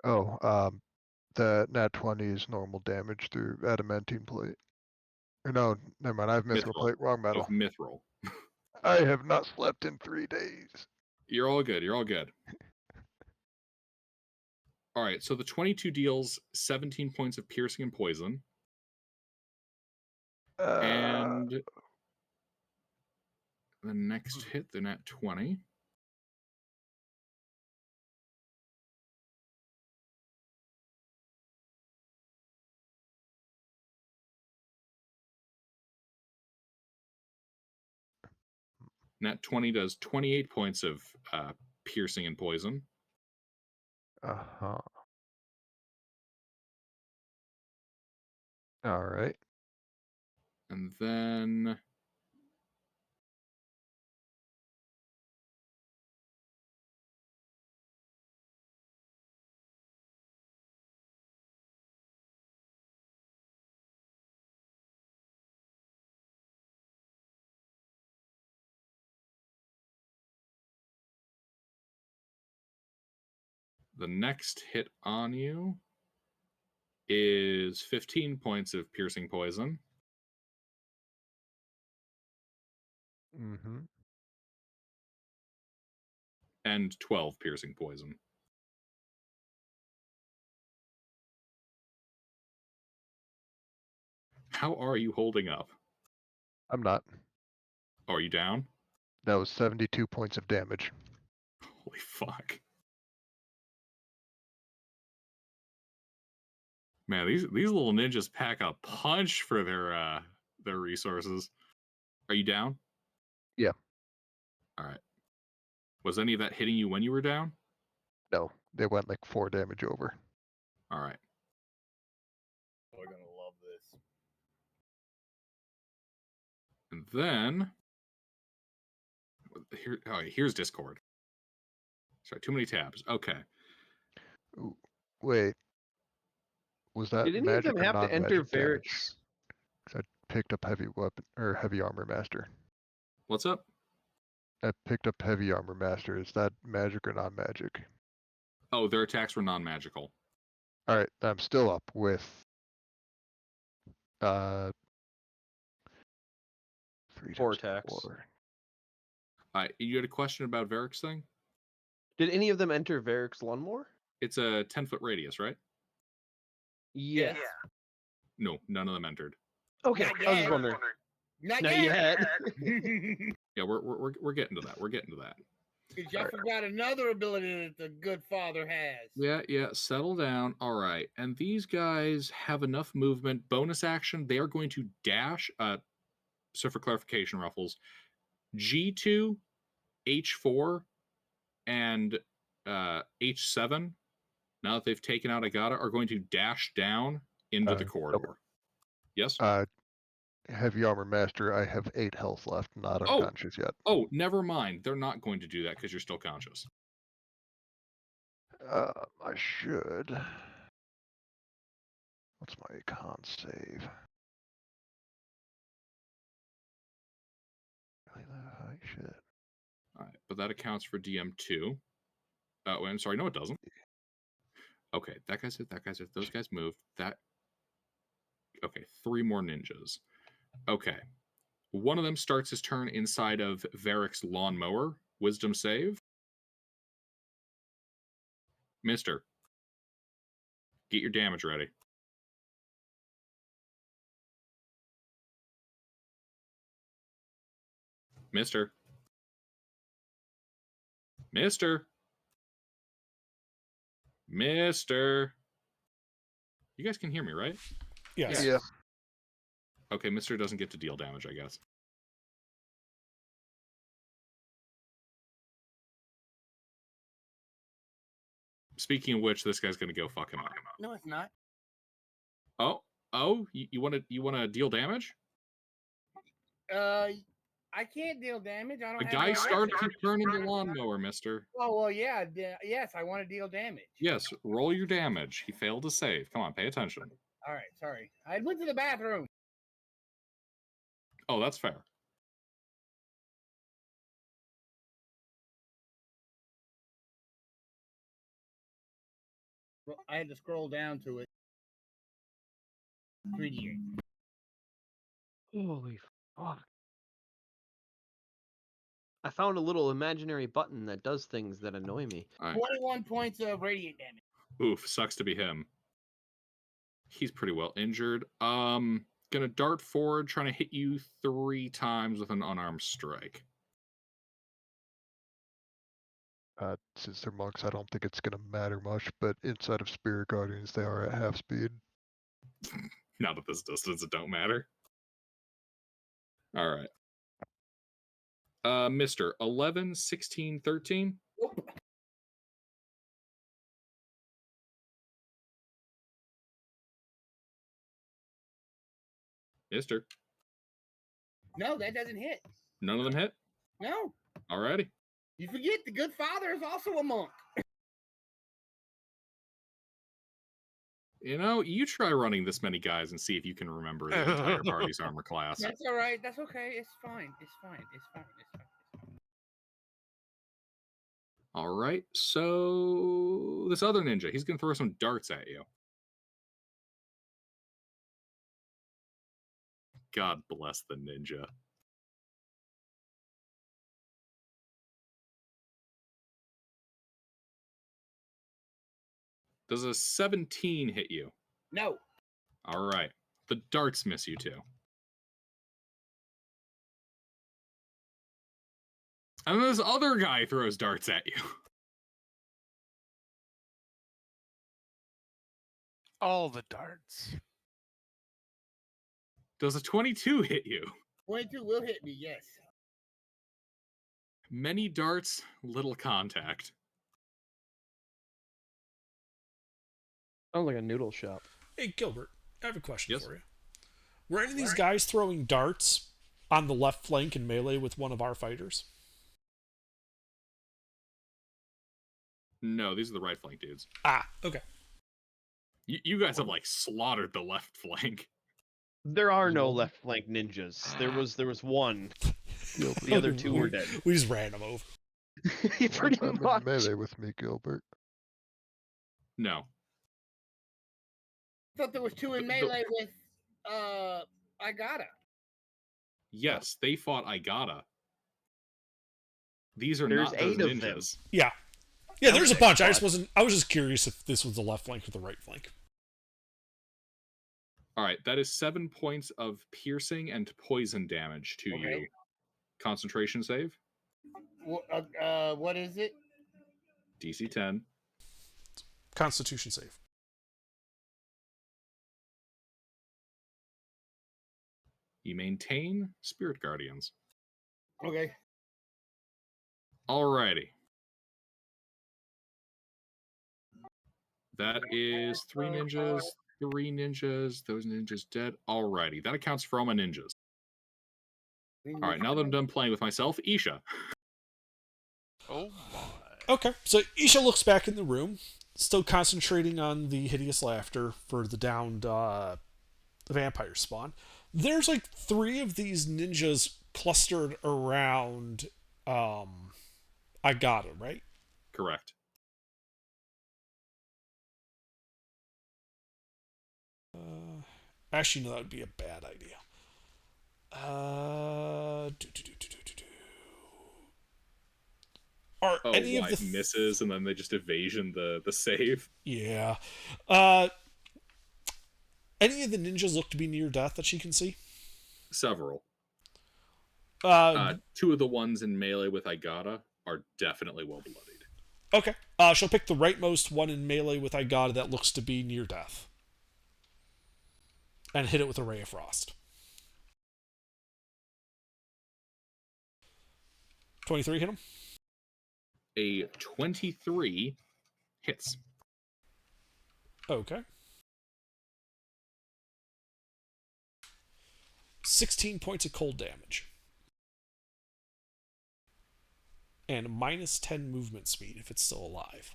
Oh, the nat 20 is normal damage through adamantine plate. Or no, never mind. I have mithril Mithril. plate. Wrong metal. Of mithril. I have not slept in 3 days. You're all good. You're all good. All right, so the 22 deals 17 points of piercing and poison. And the next hit, the nat 20. Nat 20 does 28 points of piercing and poison. Uh-huh. All right. And then the next hit on you is 15 points of piercing poison. Mm-hmm. And 12 piercing poison. How are you holding up? I'm not. Oh, are you down? That was 72 points of damage. Holy fuck. Man, these little ninjas pack a punch for their resources. Are you down? Yeah. All right. Was any of that hitting you when you were down? No, they went like 4 damage over. All right. We're gonna love this. And then here's Discord. Sorry, too many tabs. Okay. Ooh, wait. Was that Did any of magic them or have to enter non-magic damage? Varric's? 'Cause I picked up heavy weapon or heavy armor master. What's up? I picked up heavy armor master. Is that magic or non-magic? Oh, their attacks were non-magical. All right, I'm still up with 3 4 times attacks. 4. You had a question about Varric's thing? Did any of them enter Varric's Lunmore? It's a 10-foot radius, right? Yes. No, none of them entered. Okay, Not I was just yet. wondering. Not Not yet. yet. Yeah, we're getting to that. We're getting to that. Because y'all forgot another ability that the good father has. Yeah, settle down. All right. And these guys have enough movement. Bonus action, they are going to dash. So for clarification, Ruffles, G2, H4, and H7, now that they've taken out Agata, are going to dash down into the corridor. Yes? Heavy armor master, I have 8 health left, not unconscious yet. Oh, never mind. They're not going to do that because you're still conscious. I should. What's my con save? Really that high? Shit. All right, but that accounts for DM2. Wait, I'm sorry. No, it doesn't. Okay, that guy's hit. That guy's hit. Those guys moved. Okay, 3 more ninjas. Okay. One of them starts his turn inside of Varric's lawnmower. Wisdom save. Mister, get your damage ready. Mister. You guys can hear me, right? Yes. Yeah. Okay, Mister doesn't get to deal damage, I guess. Speaking of which, this guy's gonna go fuck him up. No, it's not. Oh, you want to deal damage? I can't deal damage. I don't. The have guy any started weapons. to turn into lawnmower, Mister. Oh well, yeah, yes, I want to deal damage. Yes, roll your damage. He failed to save. Come on, pay attention. All right, sorry. I went to the bathroom. Oh, that's fair. Well, I had to scroll down to it. 3d8. Holy fuck. I found a little imaginary button that does things that annoy me. All right. 21 points of radiant damage. Oof, sucks to be him. He's pretty well injured. Gonna dart forward, trying to hit you 3 times with an unarmed strike. Since they're monks, I don't think it's gonna matter much, but inside of Spirit Guardians, they are at half speed. Not at this distance, it don't matter. All right. Mister, 11, 16, 13. Nope. Mister, No, that doesn't hit. none of them hit? No. Alrighty. You forget the good father is also a monk. You know, you try running this many guys and see if you can remember the entire party's armor class. That's all right. That's okay. It's fine. It's fine. It's fine. It's fine. It's fine. All right, so this other ninja, he's gonna throw some darts at you. God bless the ninja. Does a 17 hit you? No. All right, the darts miss you too. And this other guy throws darts at you. All the darts. Does a 22 hit you? 22 will hit me, yes. Many darts, little contact. Sounds like a noodle shop. Hey, Gilbert, I have a question Yes? for you. Were any of these guys throwing darts on the left flank in melee with one of our fighters? No, these are the right flank dudes. Ah, okay. You guys have like slaughtered the left flank. There are no Lol. left flank ninjas. There was one. Gilbert, The other two were we, dead. we just ran them over. Pretty come in much. melee with me, Gilbert. No. I thought there was two in The- melee with Igata. Yes, they fought Igata. These are There's not those 8 of them. ninjas. Yeah. Yeah, there's a Okay, bunch. I was just curious if this was the left flank or the right flank. All right, that is 7 points of piercing and poison damage to Okay. you. Concentration save, What is it? DC 10. Constitution save. You maintain Spirit Guardians. Okay. Alrighty. That is 3 ninjas, 3 ninjas, those ninjas dead. Alrighty, that accounts for all my ninjas. Alright, now that I'm done playing with myself, Isha. Oh my. Okay, so Isha looks back in the room, still concentrating on the hideous laughter for the downed vampire spawn. There's like 3 of these ninjas clustered around Igata, right? Correct. Actually, no, that would be a bad idea. Are Oh, any why? of the Misses, and then they just evasion the save? Yeah. Any of the ninjas look to be near death that she can see? Several. 2 2 of the ones in melee with Igata are definitely well-bloodied. Okay. She'll pick the rightmost one in melee with Igata that looks to be near death. And hit it with a Ray of Frost. 23 hit him? A 23 hits. Okay. 16 points of cold damage. And minus 10 movement speed if it's still alive.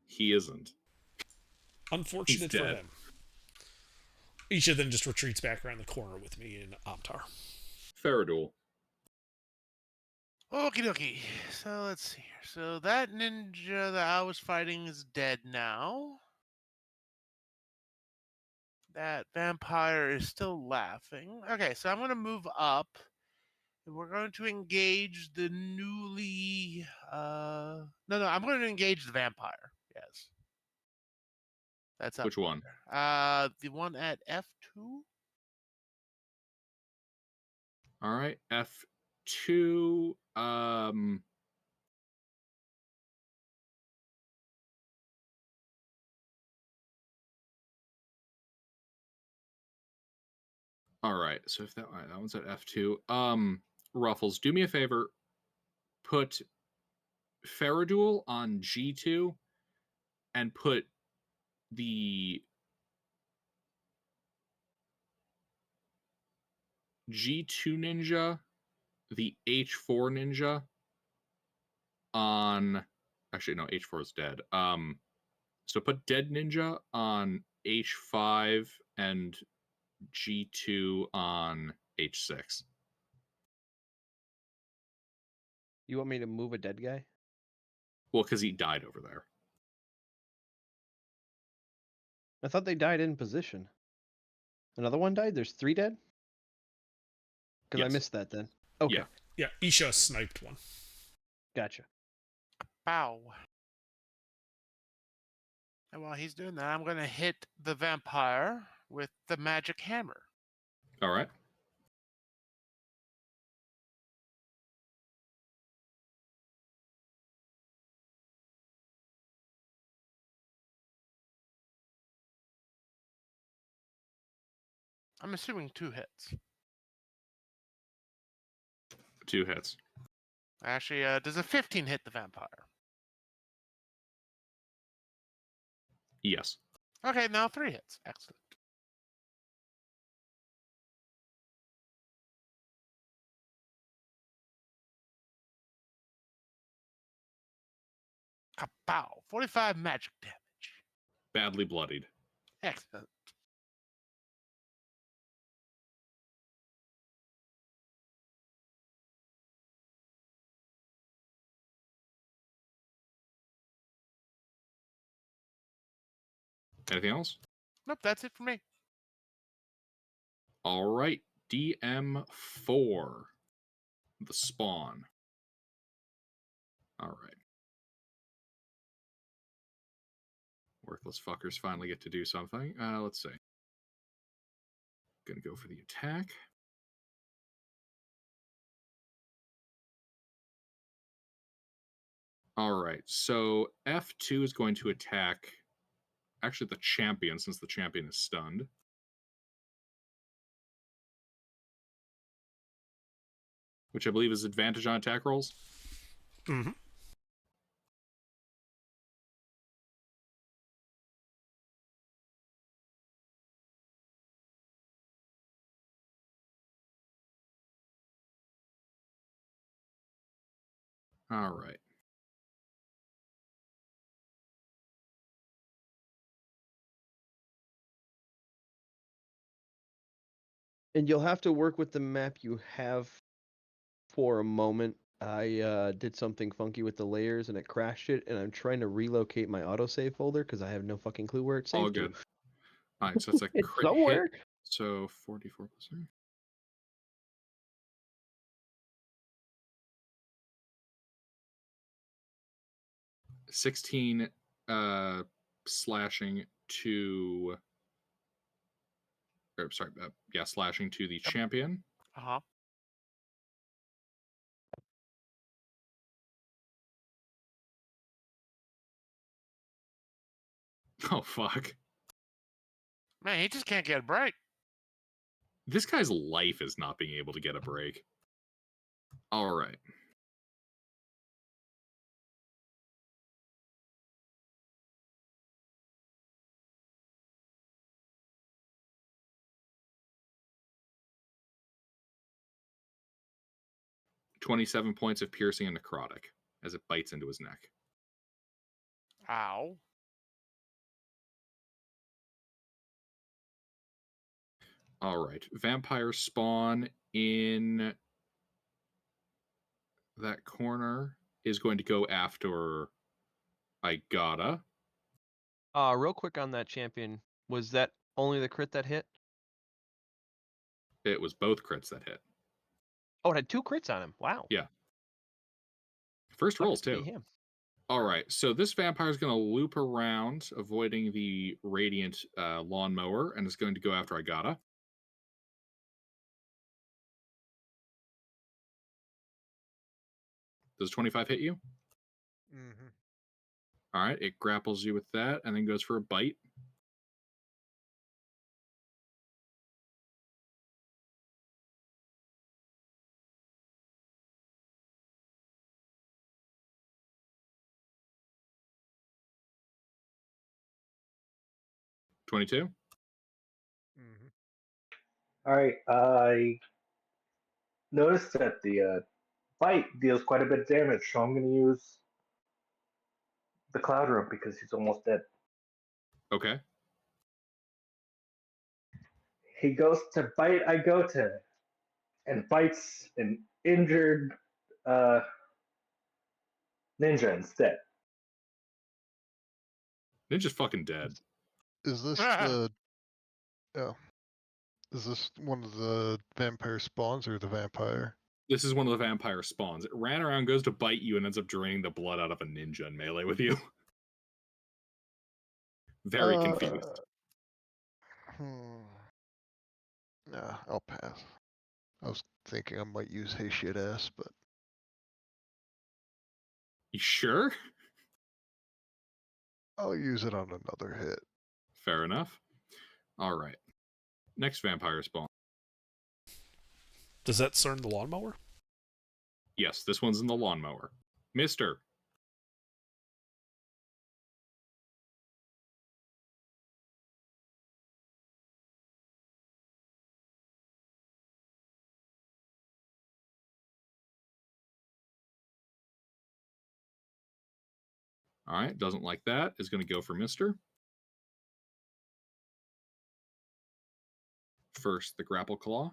He isn't. Unfortunate He's for dead. him. Isha then just retreats back around the corner with me in Amtar. Faradul. Okie dokie. So let's see here. So that ninja that I was fighting is dead now. That vampire is still laughing. Okay, so I'm going to move up. And we're going to engage the newly... No, I'm going to engage the vampire. Yes. That's up. Which one? The one at F2? All right, F2. All right, so if that one's at F2. Ruffles, do me a favor. Put Faradul on G2 and put the G2 ninja, the H4 ninja on... Actually, no, H4 is dead. So put dead ninja on H5 and G2 on H6. You want me to move a dead guy? Well, because he died over there. I thought they died in position. Another one died? There's 3 dead? Because I Yes. missed that then. Okay, Yeah. Yeah, Isha sniped one. gotcha. Bow. And while he's doing that, I'm going to hit the vampire with the magic hammer. All right. I'm assuming 2 hits. 2 hits. Actually, does a 15 hit the vampire? Yes. Okay, now 3 hits. Excellent. Kapow! 45 magic damage. Badly bloodied. Excellent. Anything else? Nope, that's it for me. All right. DM4. The spawn. All right. Worthless fuckers finally get to do something. Let's see. Gonna go for the attack. All right. So F2 is going to attack. Actually, the champion, since the champion is stunned. Which I believe is advantage on attack rolls. Mm-hmm. All right. And you'll have to work with the map you have for a moment. I did something funky with the layers and it crashed it, and I'm trying to relocate my autosave folder because I have no fucking clue where it's saved All to. good. All right, so that's a It's crit somewhere. hit. So 44 plus 3. 16 slashing to slashing to the champion. Uh-huh. Oh fuck. Man, he just can't get a break. This guy's life is not being able to get a break. All right. $27 points of piercing and necrotic as it bites into his neck. Ow. All right. Vampires spawn in that corner is going to go after Igata. Real quick on that champion, was that only the crit that hit? It was both crits that hit. Oh, it had 2 crits on him. Wow. Yeah. First rolls, Sucks to too. be him. All right, so this vampire is going to loop around, avoiding the radiant lawnmower, and is going to go after Igata. Does 25 hit you? Mm-hmm. All right, it grapples you with that, and then goes for a bite. $22. Mm-hmm. All right. I noticed that the bite deals quite a bit of damage, so I'm going to use the Cloud Room because he's almost dead. Okay. He goes to bite Igota and bites an injured ninja instead. Ninja's fucking dead. Is this the? Oh, is this one of the vampire spawns or the vampire? This is one of the vampire spawns. It ran around, goes to bite you, and ends up draining the blood out of a ninja in melee with you. Very confused. Nah, I'll pass. I was thinking I might use Hey Shit Ass, but You sure? I'll use it on another hit. Fair enough. All right. Next vampire spawn. Does that cern the lawnmower? Yes, this one's in the lawnmower. Mister. All right, doesn't like that. Is going to go for Mister. First, the grapple claw.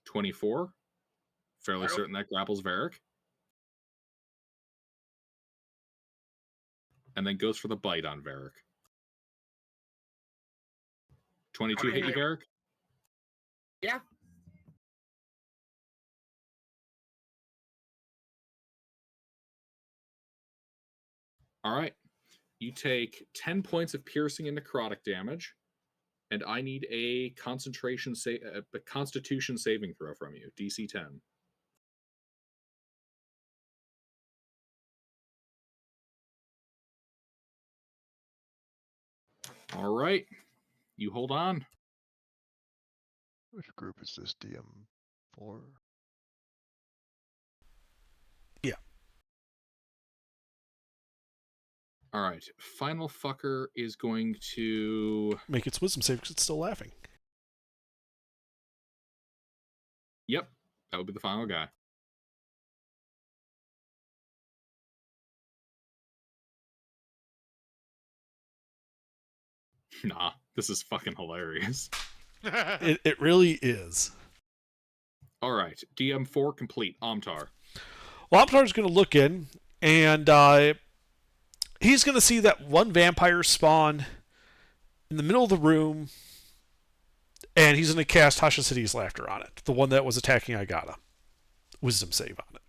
24. Fairly Wow. certain that grapples Varric. And then goes for the bite on Varric. 22 hit you, Varric? Yeah. All right. You take 10 points of piercing and necrotic damage, and I need a constitution saving throw from you, DC 10. All right. You hold on. Which group is this? DM4? Yeah. All right. Final fucker is going to Make its wisdom save because it's still laughing. Yep. That would be the final guy. Nah, this is fucking hilarious. It really is. All right. DM4 complete. Omtar. Well, Amtar's going to look in, and he's going to see that one vampire spawn in the middle of the room, and he's going to cast Tasha City's Laughter on it, the one that was attacking Agata. Wisdom save on it.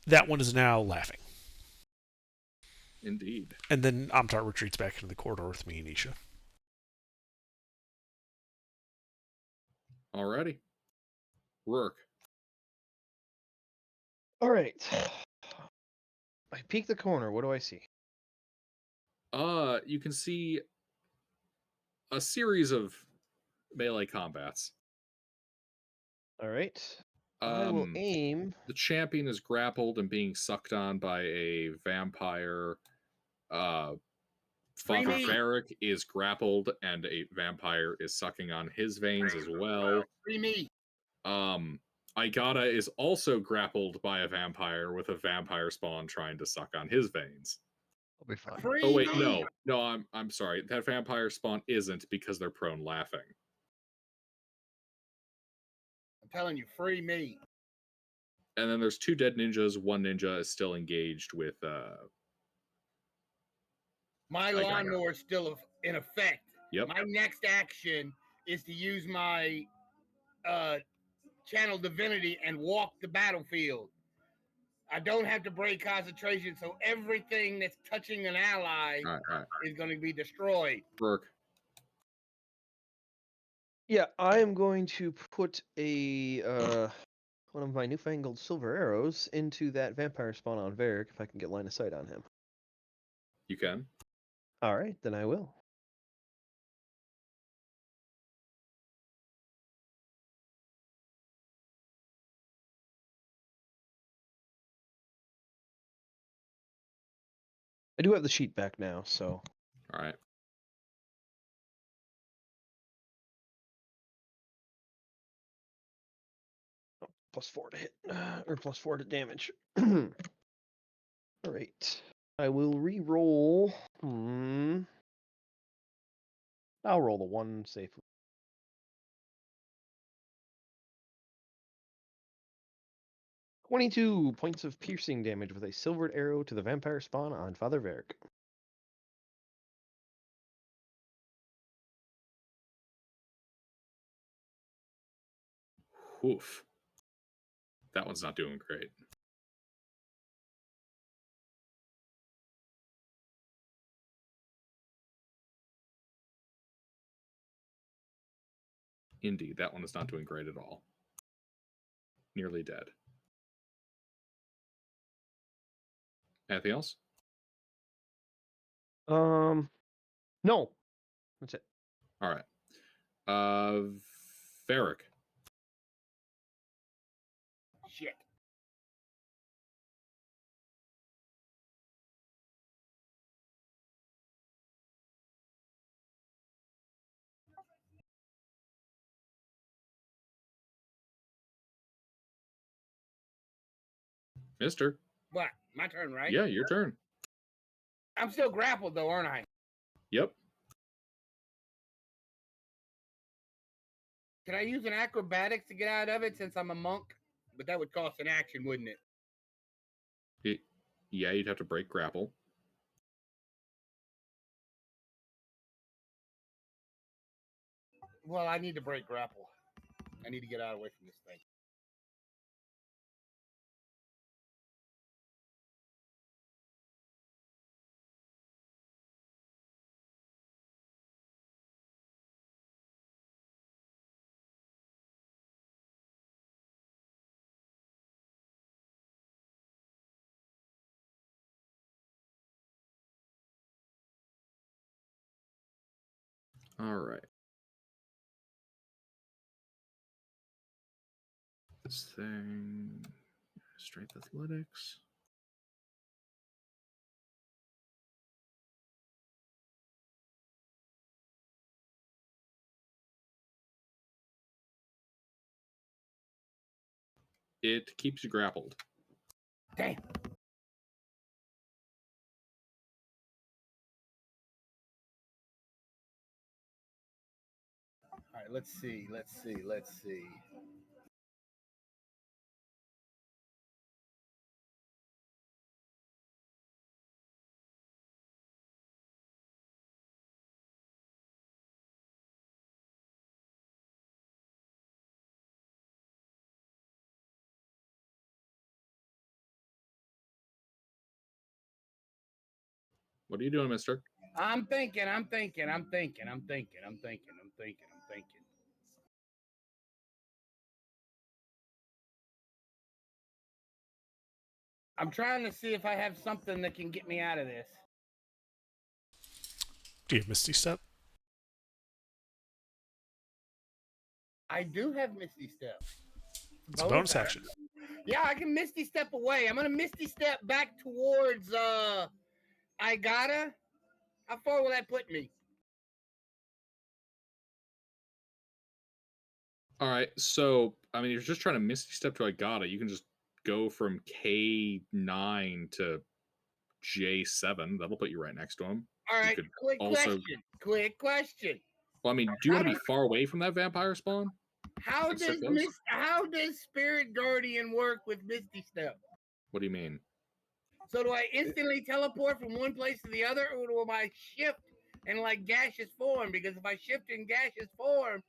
That one is now laughing. Indeed. And then Amtar retreats back into the corridor with me and Isha. Alrighty. Rourke. All right. I peek the corner. What do I see? You can see a series of melee combats. All right. I will aim. The champion is grappled and being sucked on by a vampire. Father Varric is grappled and a vampire is sucking on his veins as well. Free me. Igata is also grappled by a vampire with a vampire spawn trying to suck on his veins. I'll be fine. Free Oh wait, me. no, I'm sorry. That vampire spawn isn't because they're prone laughing. I'm telling you, free me. And then there's 2 dead ninjas. One ninja is still engaged with My lawnmower is still in effect. Yep. My next action is to use my channel divinity and walk the battlefield. I don't have to break concentration, so everything that's touching an ally All right. is going to be destroyed. Burke. Yeah, I am going to put a one of my newfangled silver arrows into that vampire spawn on Varric if I can get line of sight on him. You can. All right, then I will. I do have the sheet back now, so. All right. +4 to hit, or +4 to damage. All right. I will re-roll. I'll roll the 1 safely. "22 points of piercing damage with a silvered arrow to the vampire spawn on Father Varric." Oof. That one's not doing great. Indeed, that one is not doing great at all. Nearly dead. Anything else? No. That's it. All right. Varric. Shit. Mister. What? My turn, right? Yeah, your turn. I'm still grappled though, aren't I? Yep. Can I use an acrobatics to get out of it since I'm a monk? But that would cost an action, wouldn't it? Yeah, you'd have to break grapple. Well, I need to break grapple. I need to get out away from this thing. All right. This thing, strength athletics. It keeps you grappled. Damn. All right, let's see. What are you doing, mister? I'm thinking. I'm trying to see if I have something that can get me out of this. Do you have Misty Step? I do have Misty Step. It's a bonus action. Yeah, I can Misty Step away. I'm gonna Misty Step back towards Igata. How far will that put me? All right, so I mean, you're just trying to Misty Step to Igata. You can just go from K9 to J7. That'll put you right next to him. All right, quick question. Well, I mean, do you want to be far away from that vampire spawn? How does Spirit Guardian work with Misty Step? What do you mean? So do I instantly teleport from one place to the other, or do I shift in like gaseous form? Because if I shift in gaseous form,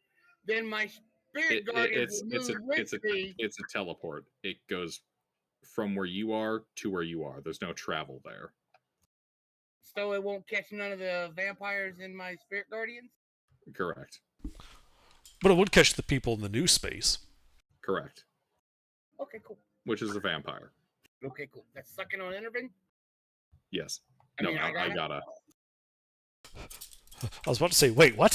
then my Spirit Guardian will move with me. It's a teleport. It goes from where you are to where you are. There's no travel there. So it won't catch none of the vampires in my Spirit Guardians? Correct. But it would catch the people in the new space. Correct. Okay, cool. Which is a vampire. Okay, cool. That's sucking on Enervin? Yes. I gotta. I was about to say, wait, what?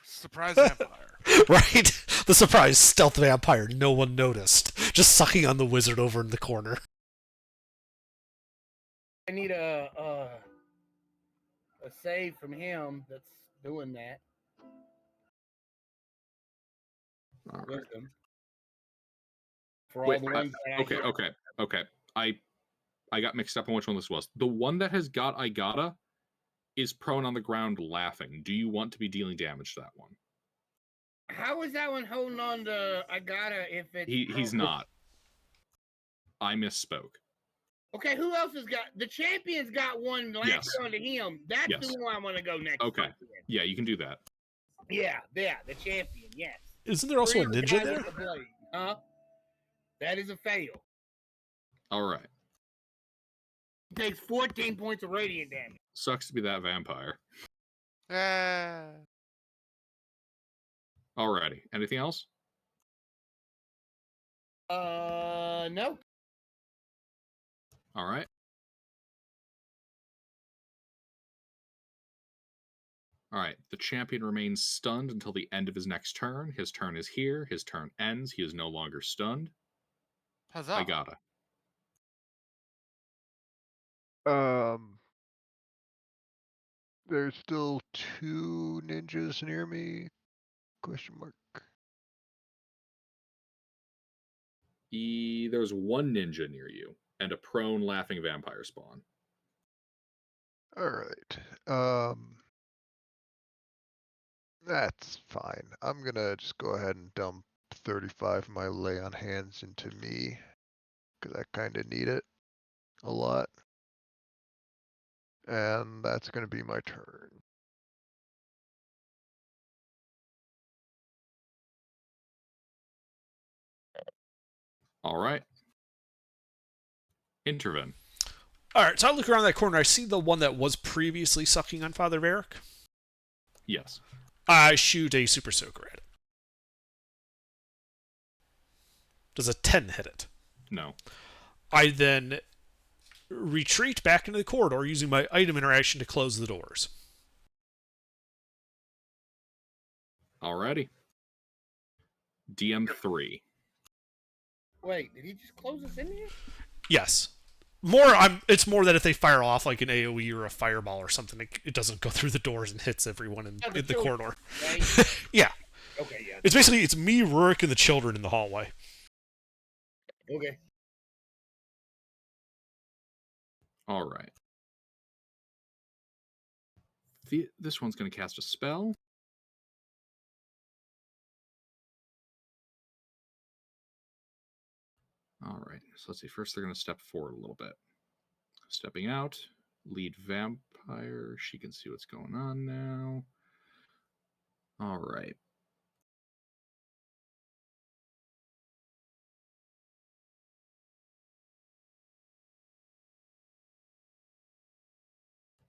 Surprise vampire. Right? The surprise stealth vampire no one noticed. Just sucking on the wizard over in the corner. I need a save from him that's doing that. All right. Wisdom. For all the ones Okay. I got mixed up on which one this was. The one that has got Igata is prone on the ground laughing. Do you want to be dealing damage to that one? How is that one holding on to Igata if it's... He's not. I misspoke. Okay, who else has got... The champion's got one latched onto him. That's the one I want to go next. Okay. Yeah, you can do that. Yeah, the champion, yes. Isn't there also a ninja there? Huh? That is a fail. All right. Takes 14 points of radiant damage. Sucks to be that vampire. Uh, Alrighty. Anything else? No. All right. All right. The champion remains stunned until the end of his next turn. His turn is here. His turn ends. He is no longer stunned. Huzzah. Igata. There's still 2 ninjas near me? Question mark. There's one ninja near you and a prone laughing vampire spawn. Alright. That's fine. I'm gonna just go ahead and dump 35 of my lay on hands into me, because I kinda need it a lot. And that's gonna be my turn. All right. Intervene. All right, so I look around that corner. I see the one that was previously sucking on Father Varric. Yes. I shoot a super soaker at it. Does a 10 hit it? No. I then retreat back into the corridor using my item interaction to close the doors. Alrighty. DM3. Wait, did he just close us in here? Yes. It's more that if they fire off like an AoE or a fireball or something, it doesn't go through the doors and hits everyone in the children, corridor. Right? Yeah. Okay, yeah. It's me, Rurik, and the children in the hallway. Okay. All right. This one's going to cast a spell. All right. So let's see. First, they're going to step forward a little bit. Stepping out. Lead vampire. She can see what's going on now. All right.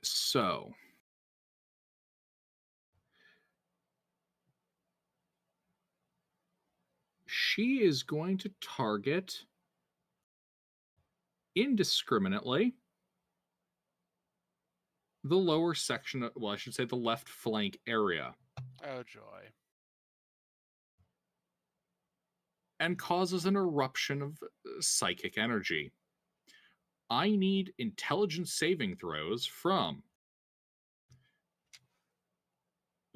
So, she is going to target indiscriminately the lower section of, well, I should say the left flank area. Oh, joy. And causes an eruption of psychic energy. I need intelligence saving throws from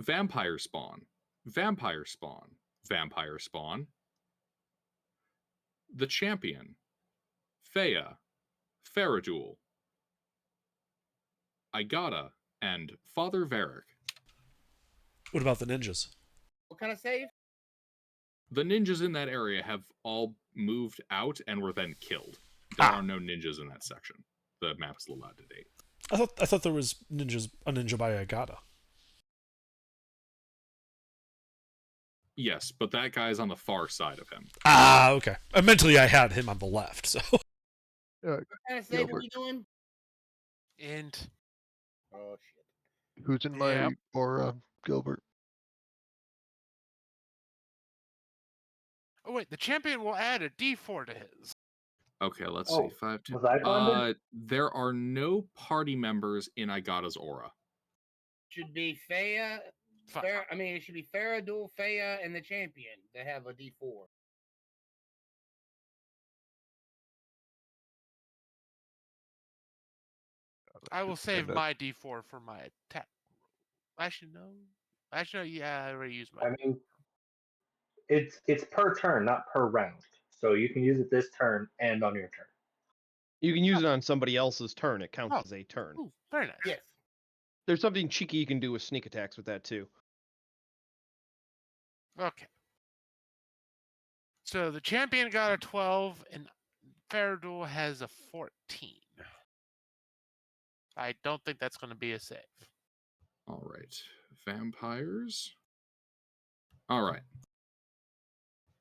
Vampire Spawn, Vampire Spawn, Vampire Spawn, the Champion, Fea, Faradul, Igata, and Father Varric. What about the ninjas? What kind of save? The ninjas in that area have all moved out and were then killed. There are no ninjas in that section. The map is a little out of date. I thought there was a ninja by Agata. Yes, but that guy's on the far side of him. Ah, okay. Mentally, I had him on the left, so. What kind of save are Gilbert. we doing? And Oh, shit. Who's in my Yep. aura, Gilbert? oh wait, the champion will add a D4 to his. Okay, let's Oh, see. 5, 10. was I bonded? There are no party members in Igata's aura. Should be Fea. It should be Faradul, Fea, and the champion that have a D4. I will save that- my D4 for my attack. Actually, no. Yeah, I already used my. I mean, it's per turn, not per round. So you can use it this turn and on your turn. You can use it on somebody else's turn. It counts Oh. as a turn. Ooh, very nice. Yes. There's something cheeky you can do with sneak attacks with that too. Okay. So the champion got a 12, and Faradul has a 14. I don't think that's going to be a save. All right. Vampires. All right.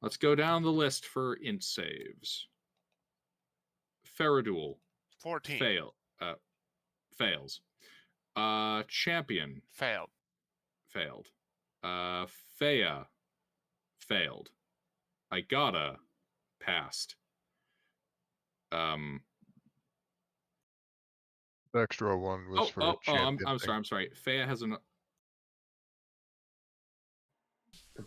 Let's go down the list for int saves. Faradul. 14. Fails. Champion. Failed. Failed. Fea. Failed. Igata. Passed. The extra one was for champion. I'm sorry. Fea has an.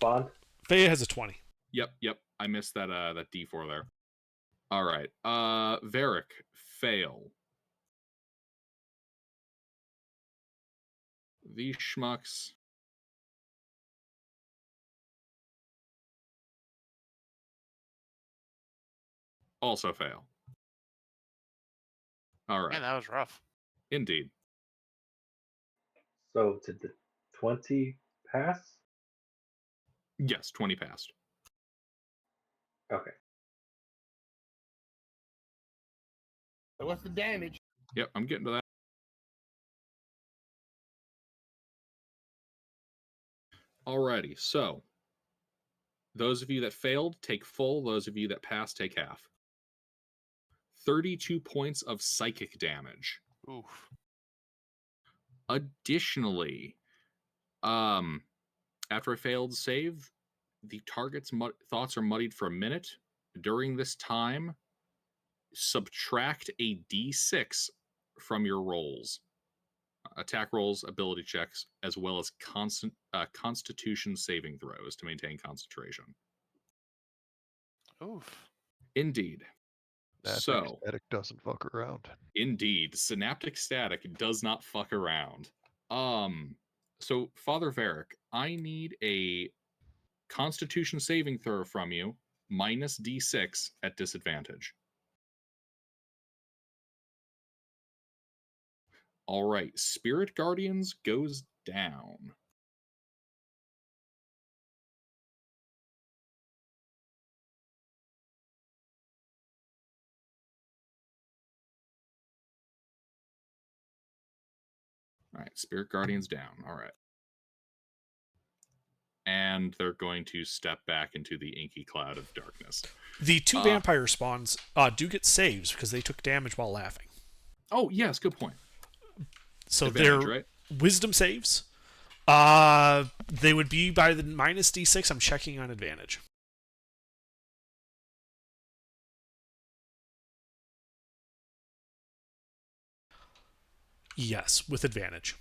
Bond? Fea has a 20. Yep. I missed that that D4 there. All right. Varric, fail. These schmucks. Also fail. All right. Man, that was rough. Indeed. So did the 20 pass? Yes, 20 passed. Okay. So what's the damage? Yep, I'm getting to that. Alrighty, so those of you that failed take full, those of you that passed take half. 32 points of psychic damage. Oof. Additionally, after a failed save, the target's thoughts are muddied for a minute. During this time, subtract a d6 from your rolls. Attack rolls, ability checks, as well as constitution saving throws to maintain concentration. Oof. Indeed. So, Static doesn't fuck around. indeed, synaptic static does not fuck around. So Father Varric, I need a constitution saving throw from you, minus d6 at disadvantage. All right, Spirit Guardians goes down. All right, Spirit Guardians down. All right. And they're going to step back into the inky cloud of darkness. The two vampire spawns do get saves because they took damage while laughing. Oh, yes, good point. So Advantage, they're right? wisdom saves. They would be by the minus d6. I'm checking on advantage. Yes, with advantage.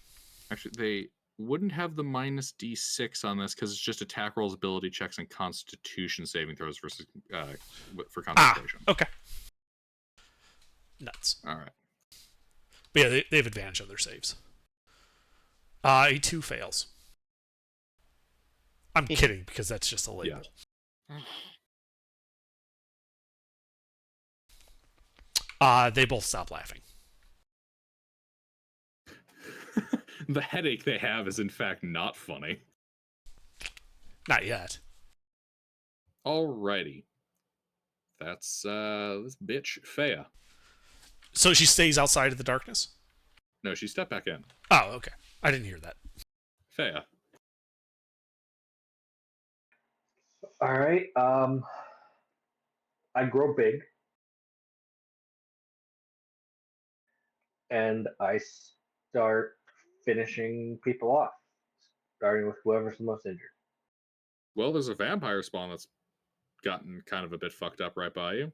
Actually, they wouldn't have the minus d6 on this because it's just attack rolls, ability checks, and constitution saving throws versus for concentration. Okay. Nuts. All right. But yeah, they have advantage on their saves. A 2 fails. I'm kidding because that's just a label. They both stop laughing. The headache they have is in fact not funny. Not yet. Alrighty. That's this bitch, Fea. So she stays outside of the darkness? No, she stepped back in. Oh, okay. I didn't hear that. Fea. All right. I grow big, and I start finishing people off, starting with whoever's the most injured. Well, there's a vampire spawn that's gotten kind of a bit fucked up right by you.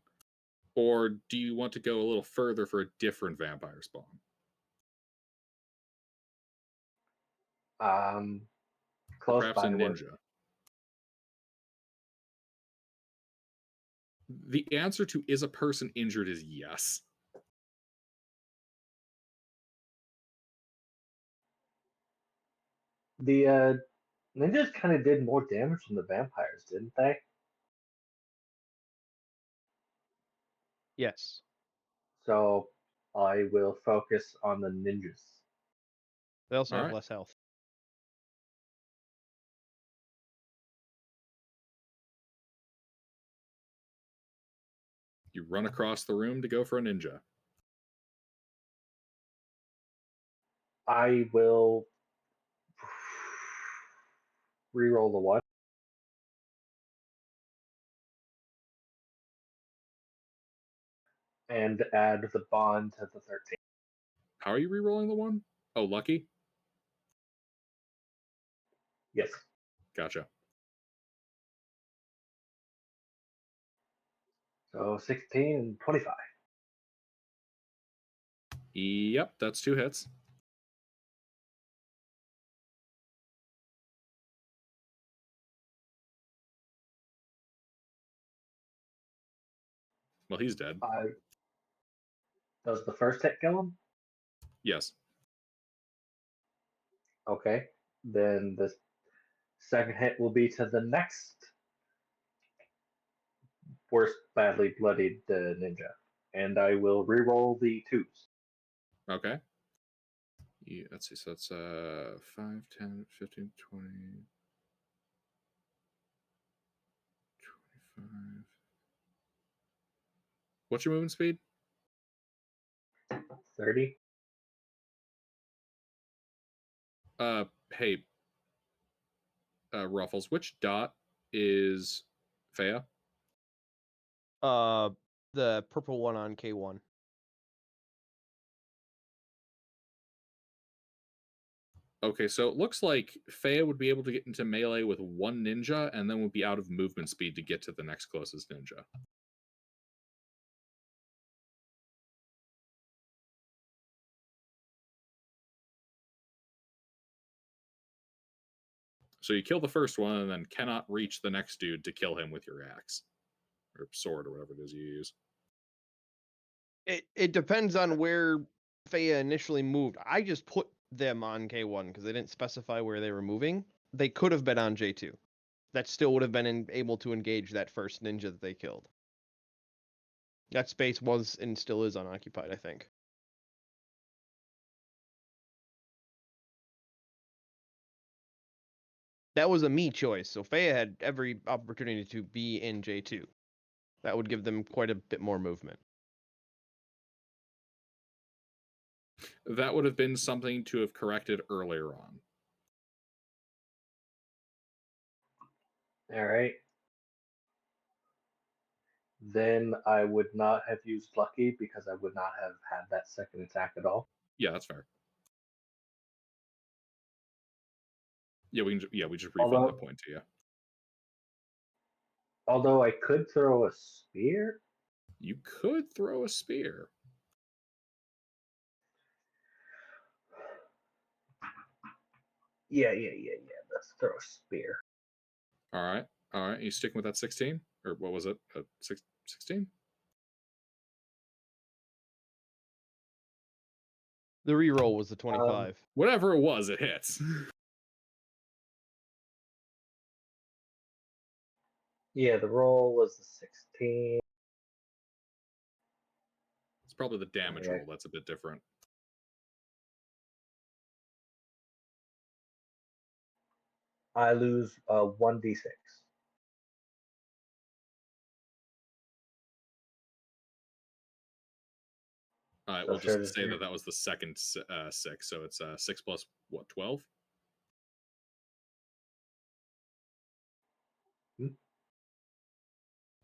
Or do you want to go a little further for a different vampire spawn? Close Perhaps by a to work. ninja. The answer to is a person injured is yes. The ninjas kind of did more damage than the vampires, didn't they? Yes. So I will focus on the ninjas. They also have Alright. less health. You run across the room to go for a ninja. I will reroll the 1. And add the bond to the 13. How are you re-rolling the 1? Oh, lucky? Yes. Gotcha. So 16 and 25. Yep, that's 2 hits. Well, he's dead. Does the first hit kill him? Yes. Okay. Then the second hit will be to the next worst badly bloodied ninja. And I will re-roll the 2s. Okay. Yeah, let's see. So that's 5, 10, 15, 20, 25. What's your movement speed? 30. Hey, Ruffles, which dot is Fea? The purple one on K1. Okay, so it looks like Fea would be able to get into melee with one ninja and then would be out of movement speed to get to the next closest ninja. So you kill the first one and then cannot reach the next dude to kill him with your axe. Or sword or whatever it is you use. It depends on where Fea initially moved. I just put them on K1 because they didn't specify where they were moving. They could have been on J2. That still would have been able to engage that first ninja that they killed. That space was and still is unoccupied, I think. That was a me choice, so Fea had every opportunity to be in J2. That would give them quite a bit more movement. That would have been something to have corrected earlier on. All right. Then I would not have used Lucky because I would not have had that second attack at all. Yeah, that's fair. Yeah, we just refund that point to you. Although I could throw a spear. You could throw a spear. Yeah. Let's throw a spear. All right. You sticking with that 16? Or what was it? 16? The reroll was the 25. Whatever it was, it hits. Yeah, the roll was the 16. It's probably the damage roll that's a bit different. I lose 1d6. All right, we'll just say that was the second 6, so it's 6 plus what, 12?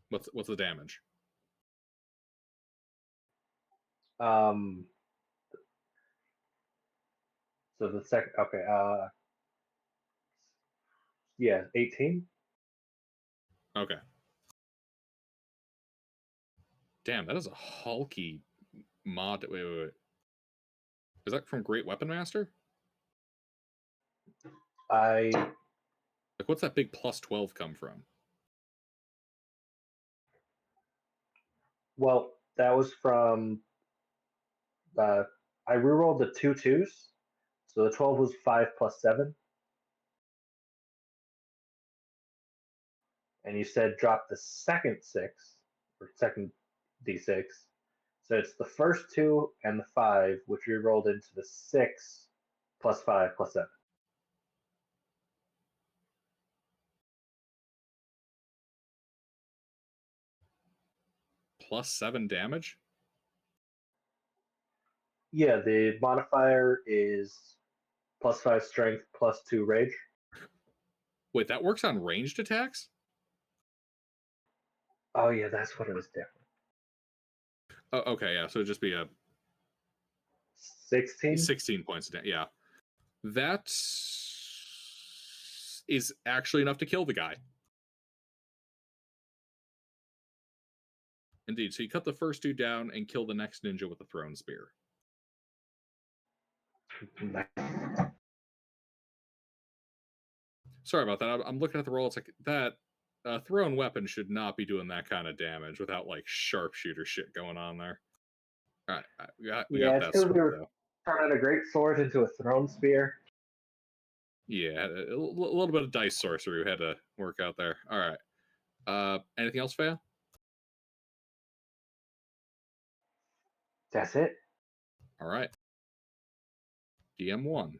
What's the damage? So the second, okay, yeah, 18. Okay. Damn, that is a hulky mod. Wait. Is that from Great Weapon Master? Like, what's that big plus 12 come from? Well, that was from. I rerolled the 2 2s, so the 12 was 5 plus 7. And you said drop the second 6, or second d6. So it's the first 2 and the 5, which we rolled into the 6 plus 5 plus 7. Plus 7 damage? Yeah, the modifier is plus 5 strength, plus 2 rage. Wait, that works on ranged attacks? Oh, yeah, that's what it was different. Oh, okay, yeah, so it'd just be a 16? 16 points of damage, yeah. That is actually enough to kill the guy. Indeed, so you cut the first dude down and kill the next ninja with a thrown spear. Sorry about that. I'm looking at the roll. It's like that thrown weapon should not be doing that kind of damage without like sharpshooter shit going on there. All right, we got that sword, though. Turning a great sword into a thrown spear. Yeah, a little bit of dice sorcery we had to work out there. All right. Anything else, Fea? That's it. All right. DM1.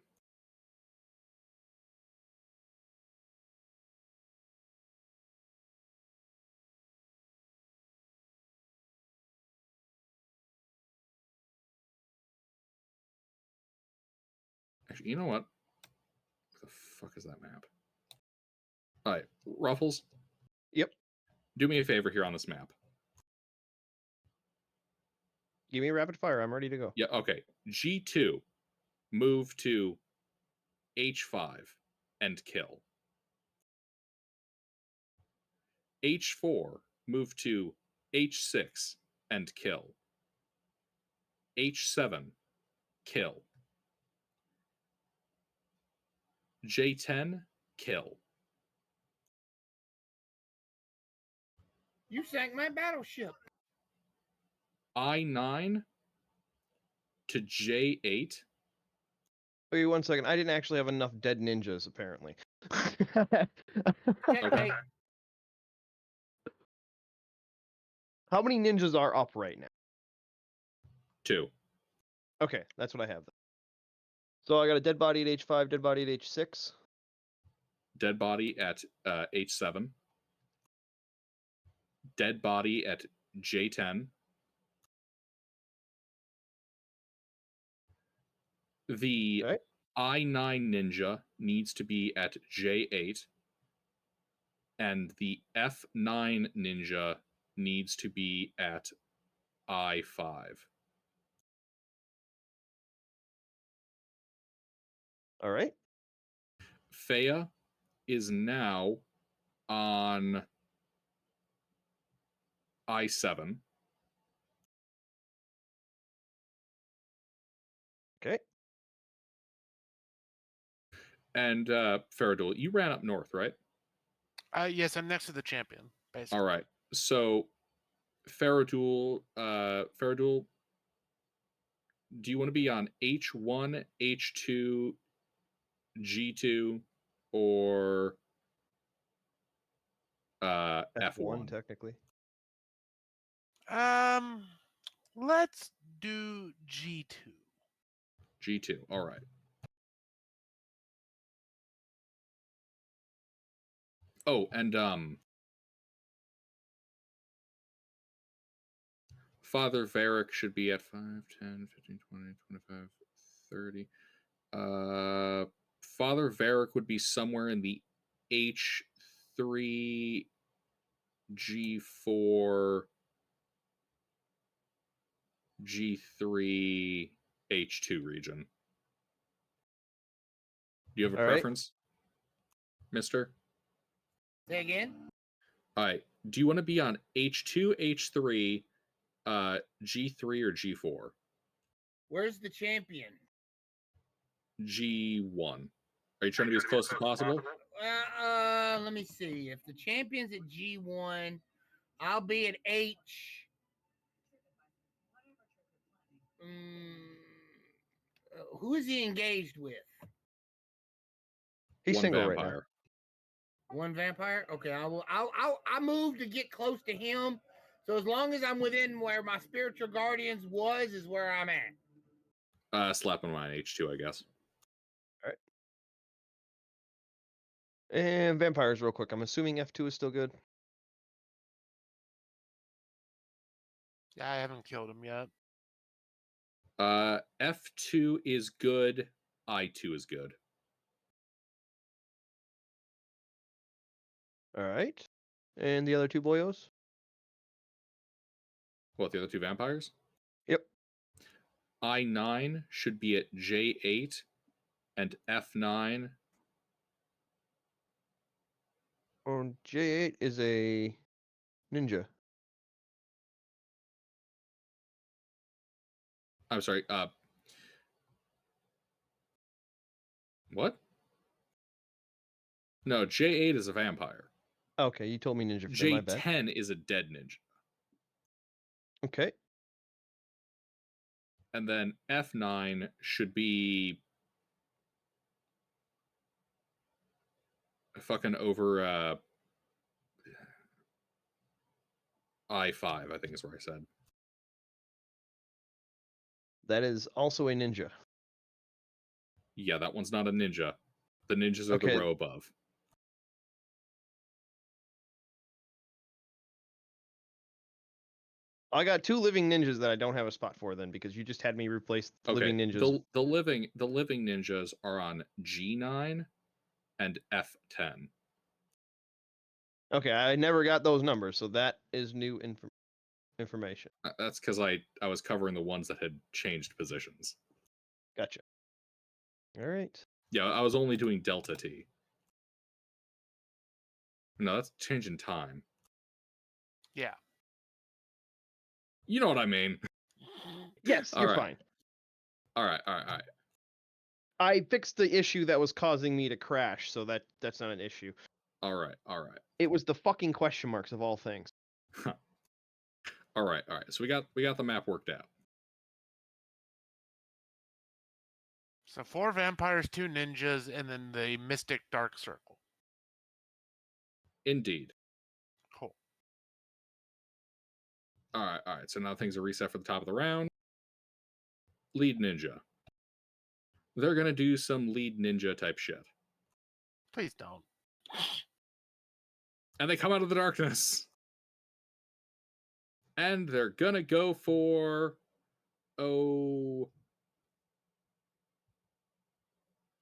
Actually, you know what? What the fuck is that map? All right, Ruffles. Yep. Do me a favor here on this map. Give me a rapid fire. I'm ready to go. Yeah, okay. G2, move to H5 and kill. H4, move to H6 and kill. H7, kill. J10, kill. You sank my battleship. I9 to J8. Okay, 1 second. I didn't actually have enough dead ninjas, apparently. Checkmate. How many ninjas are up right now? 2. Okay, that's what I have. So I got a dead body at H5, dead body at H6. Dead body at H7. Dead body at J10. The Okay. I9 ninja needs to be at J8. And the F9 ninja needs to be at I5. All right. Fea is now on I7. Okay. And Faradul, you ran up north, right? Yes, I'm next to the champion, basically. All right. So Faradul, do you want to be on H1, H2, G2, or F1? Technically. Let's do G2. G2. All right. Oh, and Father Varric should be at 5, 10, 15, 20, 25, 30. Father Varric would be somewhere in the H3, G4, G3, H2 region. Do you have a All right. preference, mister? Say again? All right. Do you want to be on H2, H3, G3, or G4? Where's the champion? G1. Are you trying to be as close as possible? Let me see. If the champion's at G1, I'll be at H. Who is he engaged with? He's One single vampire. right now. One vampire? Okay, I'll move to get close to him. So as long as I'm within where my spiritual guardians was, is where I'm at. Slap him on H2, I guess. All right. And vampires, real quick. I'm assuming F2 is still good. Yeah, I haven't killed him yet. F2 is good. I2 is good. All right. And the other two boyos? What, the other two vampires? Yep. I9 should be at J8 and F9. J8 is a ninja. I'm sorry. What? No, J8 is a vampire. Okay, you told me ninja. For my bad. J10 is a dead ninja. Okay. And then F9 should be fucking over I5, I think is where I said. That is also a ninja. Yeah, that one's not a ninja. The ninjas are Okay. the row above. I got 2 living ninjas that I don't have a spot for then, because you just had me replace living ninjas. The living ninjas are on G9 and F10. Okay, I never got those numbers, so that is new information. That's because I was covering the ones that had changed positions. Gotcha. All right. Yeah, I was only doing Delta T. No, that's changing time. Yeah. You know what I mean. Yes, All you're right. fine. All right. I fixed the issue that was causing me to crash, so that's not an issue. All right. It was the fucking question marks of all things. All right. So we got the map worked out. So 4 vampires, 2 ninjas, and then the mystic dark circle. Indeed. Cool. All right. So now things are reset for the top of the round. Lead ninja. They're gonna do some lead ninja type shit. Please don't. And they come out of the darkness. And they're gonna go for...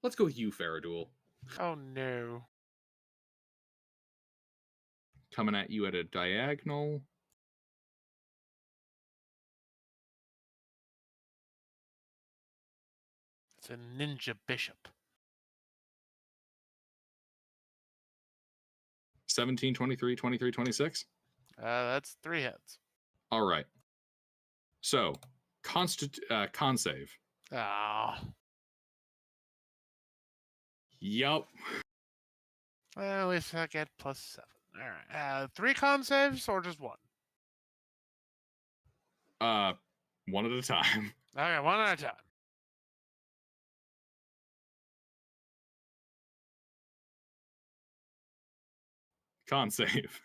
Let's go with you, Faradul. Oh no. Coming at you at a diagonal. It's a ninja bishop. 17, 23, 23, 26. That's 3 hits. All right. So, con save. Oh. Yup. Well, at least I get +7. All right. 3 con saves or just 1? One at a time. Okay, 1 at a time. Con save.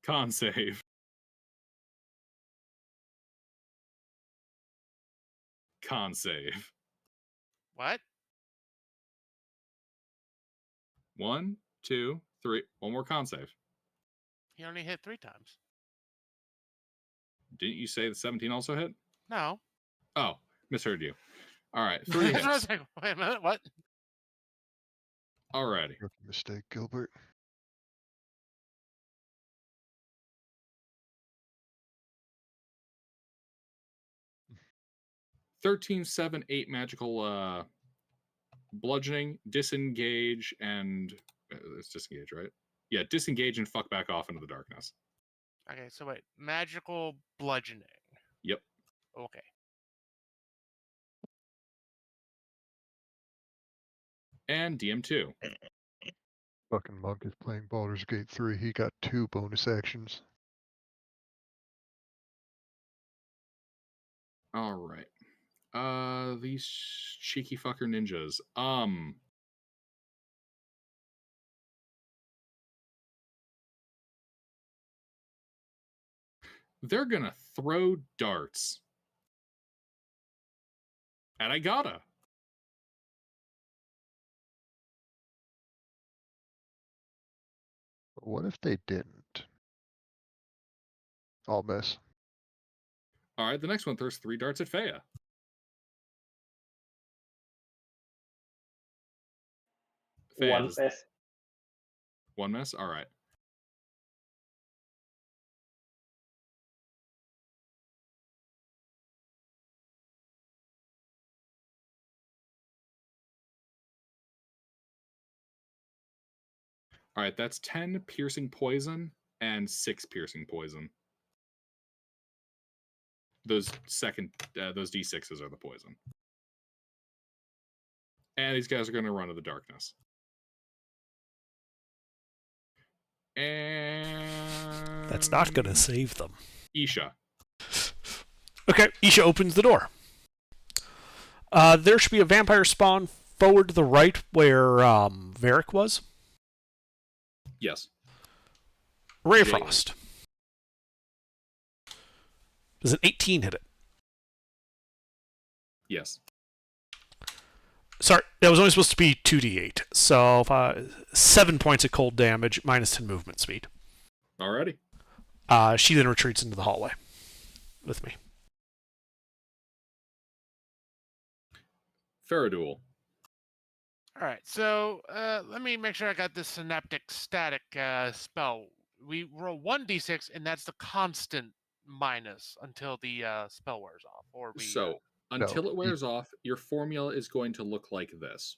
Con save. Con save. What? 1, 2, 3. One more con save. He only hit 3 times. Didn't you say the 17 also hit? No. Oh, misheard you. All right, 3 That's what I was hits. like, wait a minute, what? Alrighty. Rookie mistake, Gilbert. Thirteen, 7, 8 magical bludgeoning, disengage, and it's disengage, right? Yeah, disengage and fuck back off into the darkness. Okay, so wait. Magical bludgeoning. Yep. Okay. And DM2. Fucking monk is playing Baldur's Gate 3. He got 2 bonus actions. All right. These cheeky fucker ninjas. They're gonna throw darts. And I gotta. What if they didn't? I'll miss. All right, the next one throws 3 darts at Fea. Fea, One does- miss. 1 miss? All right. All right, that's 10 piercing poison and 6 piercing poison. Those D6s are the poison. And these guys are going to run to the darkness. And That's not going to save them. Isha. Okay, Isha opens the door. There should be a vampire spawn forward to the right where Varric was. Yes. Ray of Jade. Frost. Does an 18 hit it? Yes. Sorry, that was only supposed to be 2d8. So 7 points of cold damage, minus 10 movement speed. Alrighty. She then retreats into the hallway with me. Faraduel. All right, so let me make sure I got this synaptic static spell. We roll 1d6, and that's the constant minus until the spell wears off. Or we. So until it wears off, your formula is going to look like this: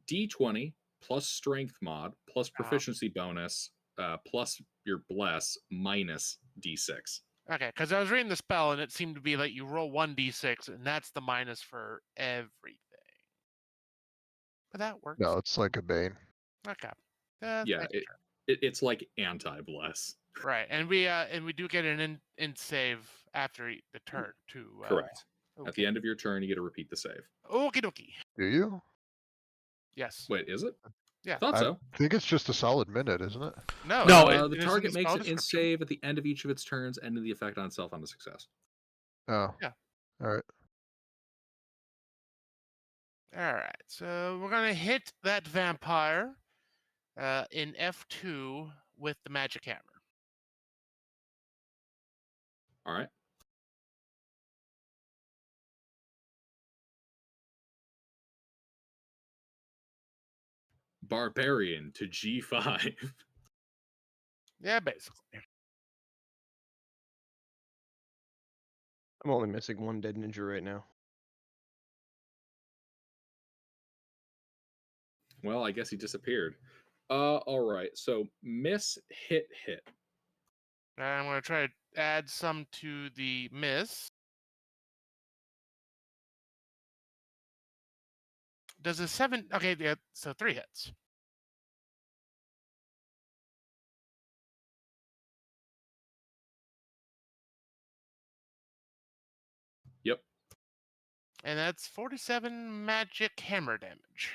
D20 plus strength mod plus proficiency bonus plus your bless minus D6. Okay, because I was reading the spell, and it seemed to be like you roll 1d6, and that's the minus for everything. But that works. No, it's like a bane. Okay. Yeah, it's like anti-bless. Right, and we do get an in save after the turn too. Correct. Okay. At the end of your turn, you get to repeat the save. Okie dokie. Do you? Yes. Wait, is it? Yeah. Thought so. I think it's just a solid minute, isn't it? No. No, The it is in target the makes spell an in description. save at the end of each of its turns, ending the effect on itself on a success. Oh. Yeah. All right. All right, so we're gonna hit that vampire in F2 with the magic hammer. All right. Barbarian to G5. Yeah, basically. I'm only missing one dead ninja right now. Well, I guess he disappeared. All right. So miss, hit. I'm gonna try to add some to the miss. Does a 7? Okay, yeah, so 3 hits. Yep. And that's 47 magic hammer damage.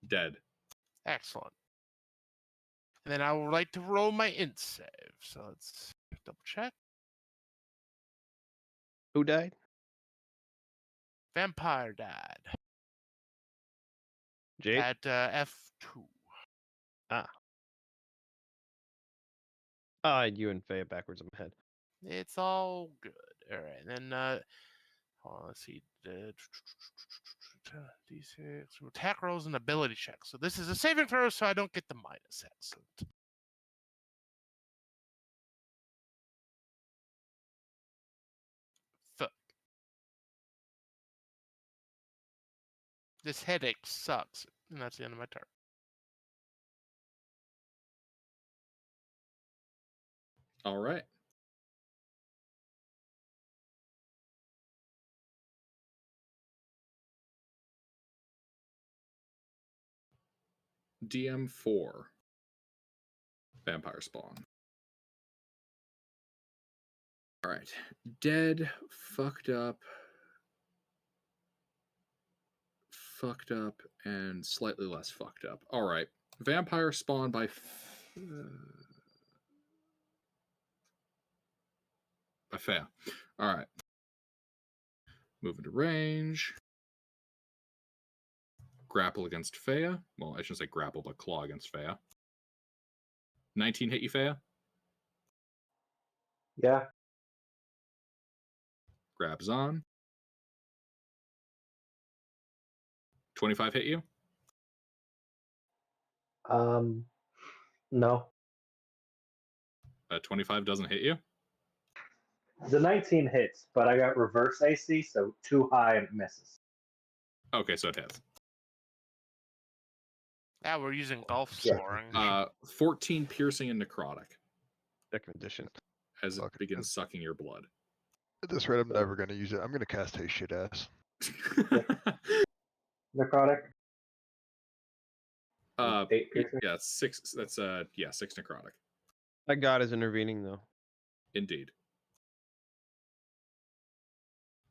Dead. Excellent. And then I would like to roll my int save. So let's double check. Who died? Vampire died Jade? at F2. You and Faye backwards in my head. It's all good. All right, and then hold on, let's see. D6 attack rolls and ability checks. So this is a saving throw, so I don't get the minus. Excellent. Fuck. This headache sucks, and that's the end of my turn. All right. DM4. Vampire spawn. All right. Dead, fucked up, and slightly less fucked up. All right. Vampire spawn by Fea. All right. Moving to range. Grapple against Fea. Well, I shouldn't say grapple, but claw against Fea. 19 hit you, Fea? Yeah. Grabs on. 25 hit you? No. 25 doesn't hit you? The 19 hits, but I got reverse AC, so too high and it misses. Okay, so it hits. Yeah, we're using golf Yeah. scoring. 14 piercing and necrotic Second edition. as it Fuck it. begins sucking your blood. At this rate, I'm never gonna use it. I'm gonna cast Hey Shit Ass. Necrotic? 8 piercing? yeah, 6. That's 6 necrotic. That god is intervening though. Indeed.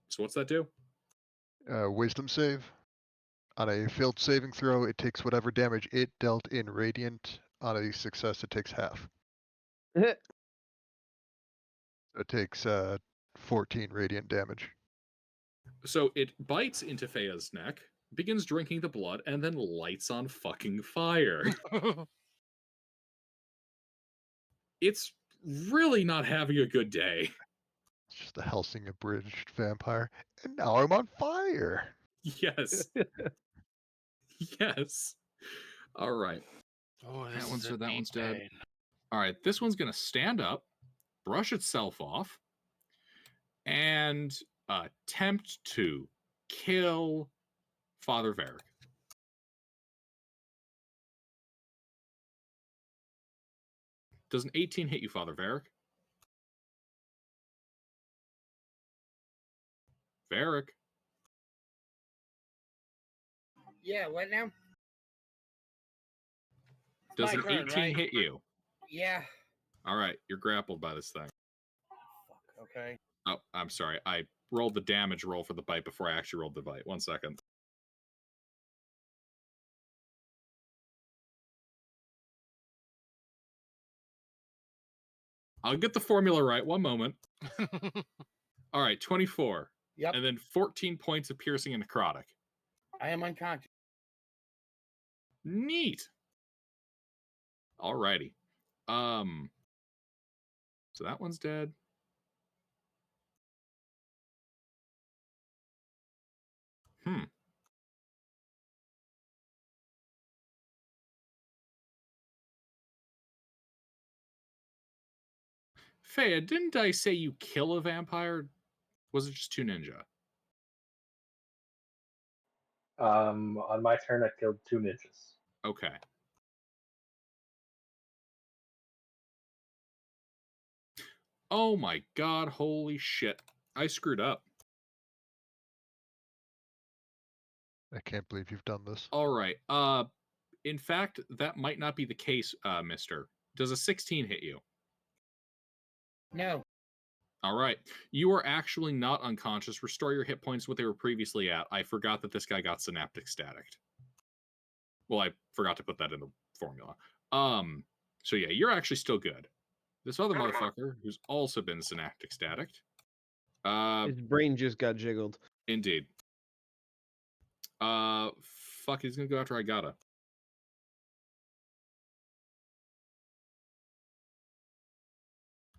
So what's that do? Wisdom save. On a failed saving throw, it takes whatever damage it dealt in radiant. On a success, it takes half. It takes 14 radiant damage. So it bites into Fea's neck, begins drinking the blood, and then lights on fucking fire. It's really not having a good day. It's just a Helsing abridged vampire. And now I'm on fire. Yes. Yes. All right. Oh, That this one's- is a that deep one's dead. pain. All right. This one's going to stand up, brush itself off, and attempt to kill Father Varric. Does an 18 hit you, Father Varric? Varric. Yeah, what now? Does My an turn, 18 right? hit you? Yeah. All right. You're grappled by this thing. Fuck. Okay. Oh, I'm sorry. I rolled the damage roll for the bite before I actually rolled the bite. 1 second. I'll get the formula right. 1 moment. All right, 24. Yep. And then 14 points of piercing and necrotic. I am unconscious. Neat. Alrighty. So that one's dead. Fea, didn't I say you kill a vampire? Was it just 2 ninja? On my turn, I killed 2 ninjas. Okay. Oh my god, holy shit. I screwed up. I can't believe you've done this. All right. In fact, that might not be the case, mister. Does a 16 hit you? No. All right. You are actually not unconscious. Restore your hit points to what they were previously at. I forgot that this guy got synaptic staticked. Well, I forgot to put that in the formula. So yeah, you're actually still good. This other motherfucker, who's also been synaptic staticked. His brain just got jiggled. Indeed. Fuck, he's gonna go after Igata.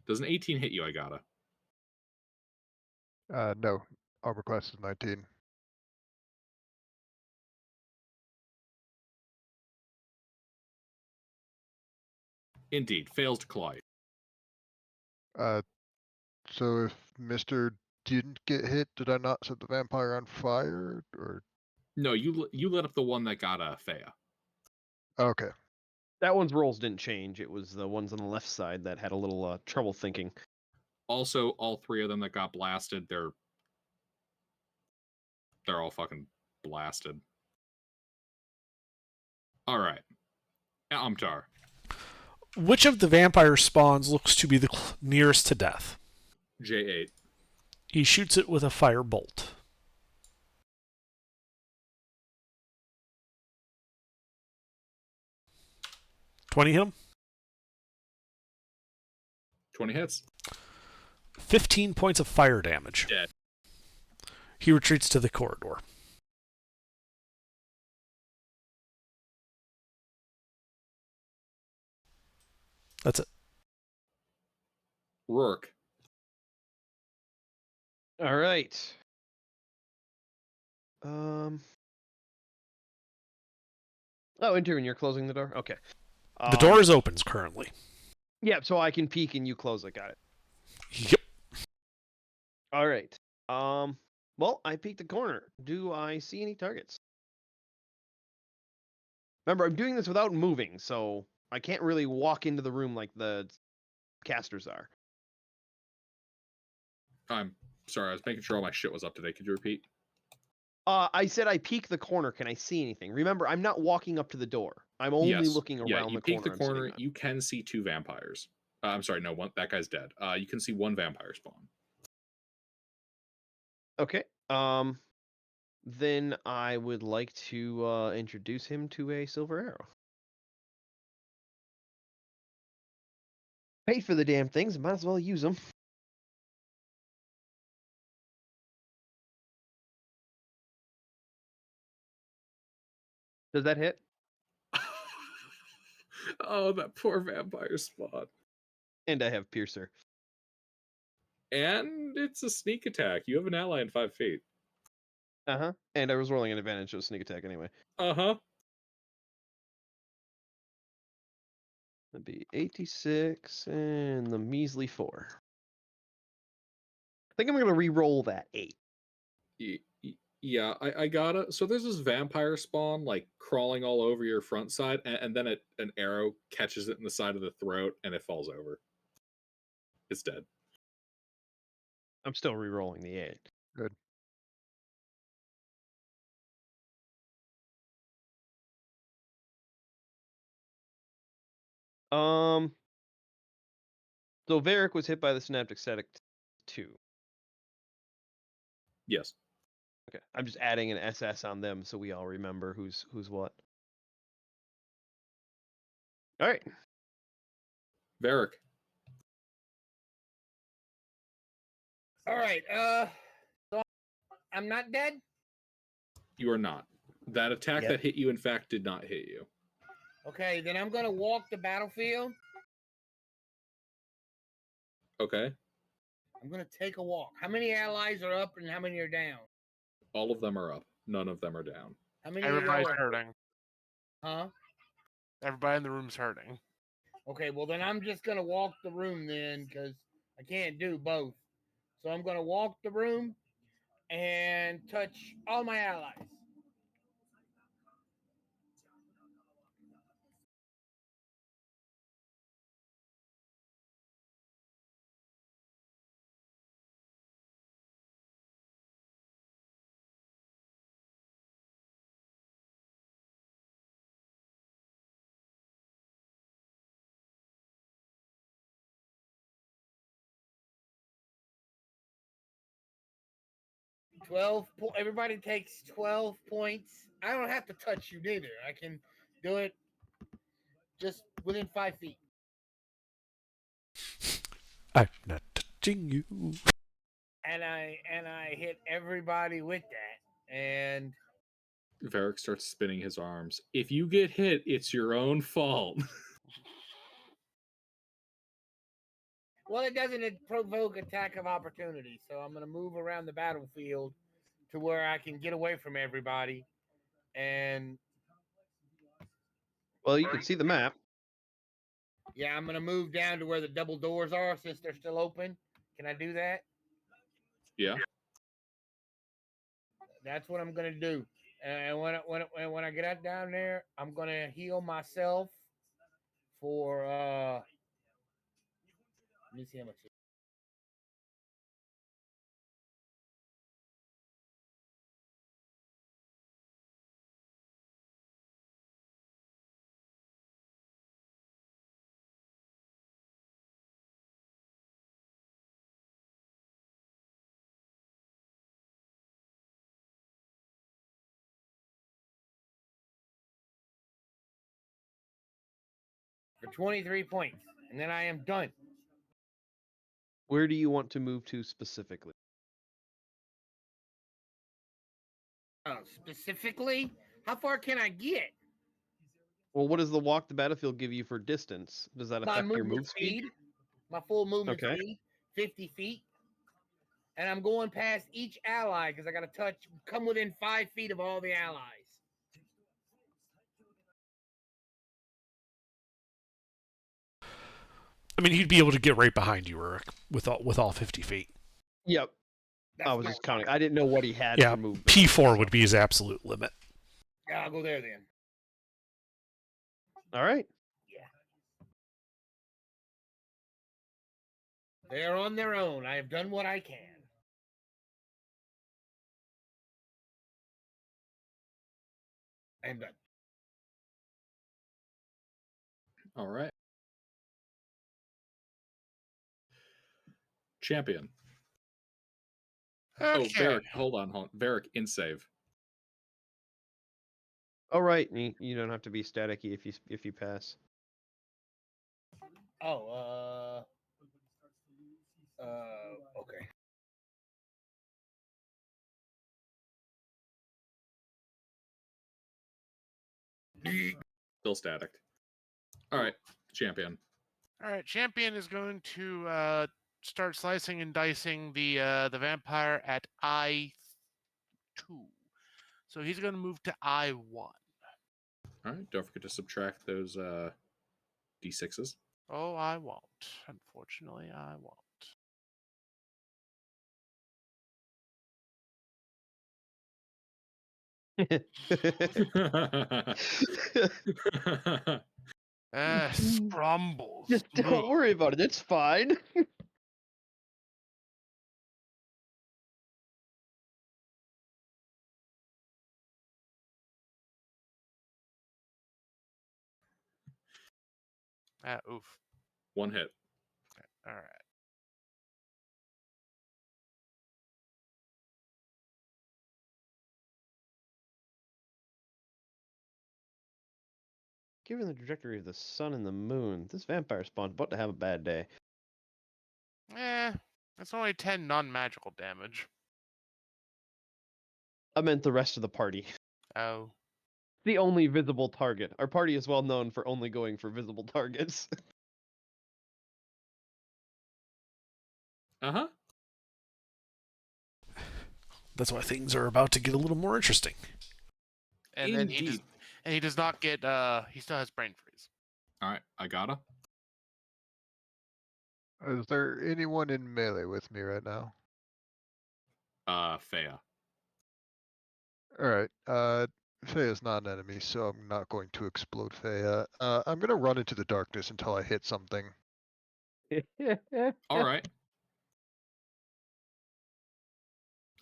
Does an 18 hit you, Igata? No. Armor class is 19. Indeed, fails to claw you. So if Mr. didn't get hit, did I not set the vampire on fire? Or No, you lit up the one that got Fea. okay. That one's rolls didn't change. It was the ones on the left side that had a little trouble thinking. Also, all 3 of them that got blasted, they're all fucking blasted. All right, Amtar. Which of the vampire spawns looks to be the nearest to death? J8. He shoots it with a fire bolt. $20 hit him? 20 hits. 15 points of fire damage. Dead. He retreats to the corridor. That's it. Rourke. All right. Oh, Interin, you're closing the door? Okay. The door is open currently. Yeah, so I can peek and you close it. Got it. Yep. All right. Well, I peeked the corner. Do I see any targets? Remember, I'm doing this without moving, so I can't really walk into the room like the casters are. I'm sorry, I was making sure all my shit was up to date. Could you repeat? I said I peek the corner. Can I see anything? Remember, I'm not walking up to the door. I'm only Yes. looking around Yeah, you the peek corner. the I'm sitting corner. on. You can see 2 vampires. I'm sorry, no, one. That guy's dead. You can see 1 vampire spawn. Okay. Then I would like to introduce him to a silver arrow. Paid for the damn things, might as well use them. Does that hit? Oh, that poor vampire spawn. And I have Piercer. And it's a sneak attack. You have an ally in 5 feet. Uh-huh. And I was rolling an advantage, so sneak attack anyway. Uh-huh. That'd be 86 and the measly 4. I think I'm gonna re-roll that 8. Yeah, I gotta. So there's this vampire spawn like crawling all over your front side, and then an arrow catches it in the side of the throat, and it falls over. It's dead. I'm still re-rolling the 8. Good. So Varric was hit by the synaptic static 2. Yes. Okay, I'm just adding an SS on them so we all remember who's what. All right. Varric. All right. So I'm not dead. You are not. That attack Yep. that hit you, in fact, did not hit you. Okay, then I'm gonna walk the battlefield. Okay. I'm gonna take a walk. How many allies are up and how many are down? All of them are up. None of them are down. How many Everybody's are hurting. Huh? Everybody in the room's hurting. Okay, well then I'm just gonna walk the room then, because I can't do both. So I'm gonna walk the room and touch all my allies. Everybody takes 12 points. I don't have to touch you neither. I can do it just within 5 feet. I'm not touching you. And I hit everybody with that. And Varric starts spinning his arms. If you get hit, it's your own fault. well, it doesn't provoke attack of opportunity, so I'm gonna move around the battlefield to where I can get away from everybody. And Well, you can see the map. yeah, I'm gonna move down to where the double doors are since they're still open. Can I do that? Yeah. That's what I'm gonna do. And when I get out down there, I'm gonna heal myself for let me see how much. For 23 points, and then I am done. Where do you want to move to specifically? Specifically, how far can I get? Well, what does the walk the battlefield give you for distance? Does that My affect your movement move speed? my full movement Okay. speed, 50 feet. And I'm going past each ally because I got to come within 5 feet of all the allies. I mean, he'd be able to get right behind you, Eric, with all 50 feet. Yep. I was just counting. I didn't know what he had Yeah, for movement. P4 would be his absolute limit. Yeah, I'll go there then. All right. Yeah. They are on their own. I have done what I can. I am done. All right. Champion. Okay. Oh, Varric, hold on. Varric, in save. Oh right, you don't have to be staticky if you pass. Oh, okay. Still static. All right, champion. All right, champion is going to start slicing and dicing the vampire at I2. So he's going to move to I1. All right, don't forget to subtract those d6s. Oh, I won't. Unfortunately, I won't. Scrumbles. Just don't worry about it. It's fine. Oof. One hit. All right. Given the trajectory of the sun and the moon, this vampire spawn's about to have a bad day. It's only 10 non-magical damage. I meant the rest of the party. Oh. The only visible target. Our party is well known for only going for visible targets. Uh-huh. That's why things are about to get a little more interesting. And then he does not get he still has brain freeze. All right, I gotta. Is there anyone in melee with me right now? Fea. Alright, Fea's not an enemy, so I'm not going to explode Fea. I'm gonna run into the darkness until I hit something. All right.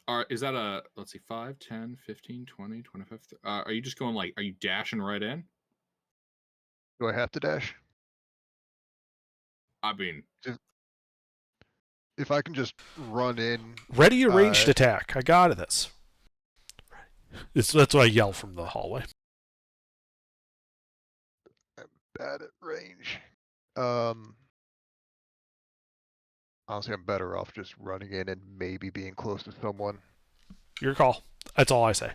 All right, is that a, let's see, 5, 10, 15, 20, 25, are you just going like, are you dashing right in? Do I have to dash? I mean, If I can just run in. Ready a ranged attack. I got this. That's what I yell from the hallway. I'm bad at range. Honestly, I'm better off just running in and maybe being close to someone. Your call. That's all I say.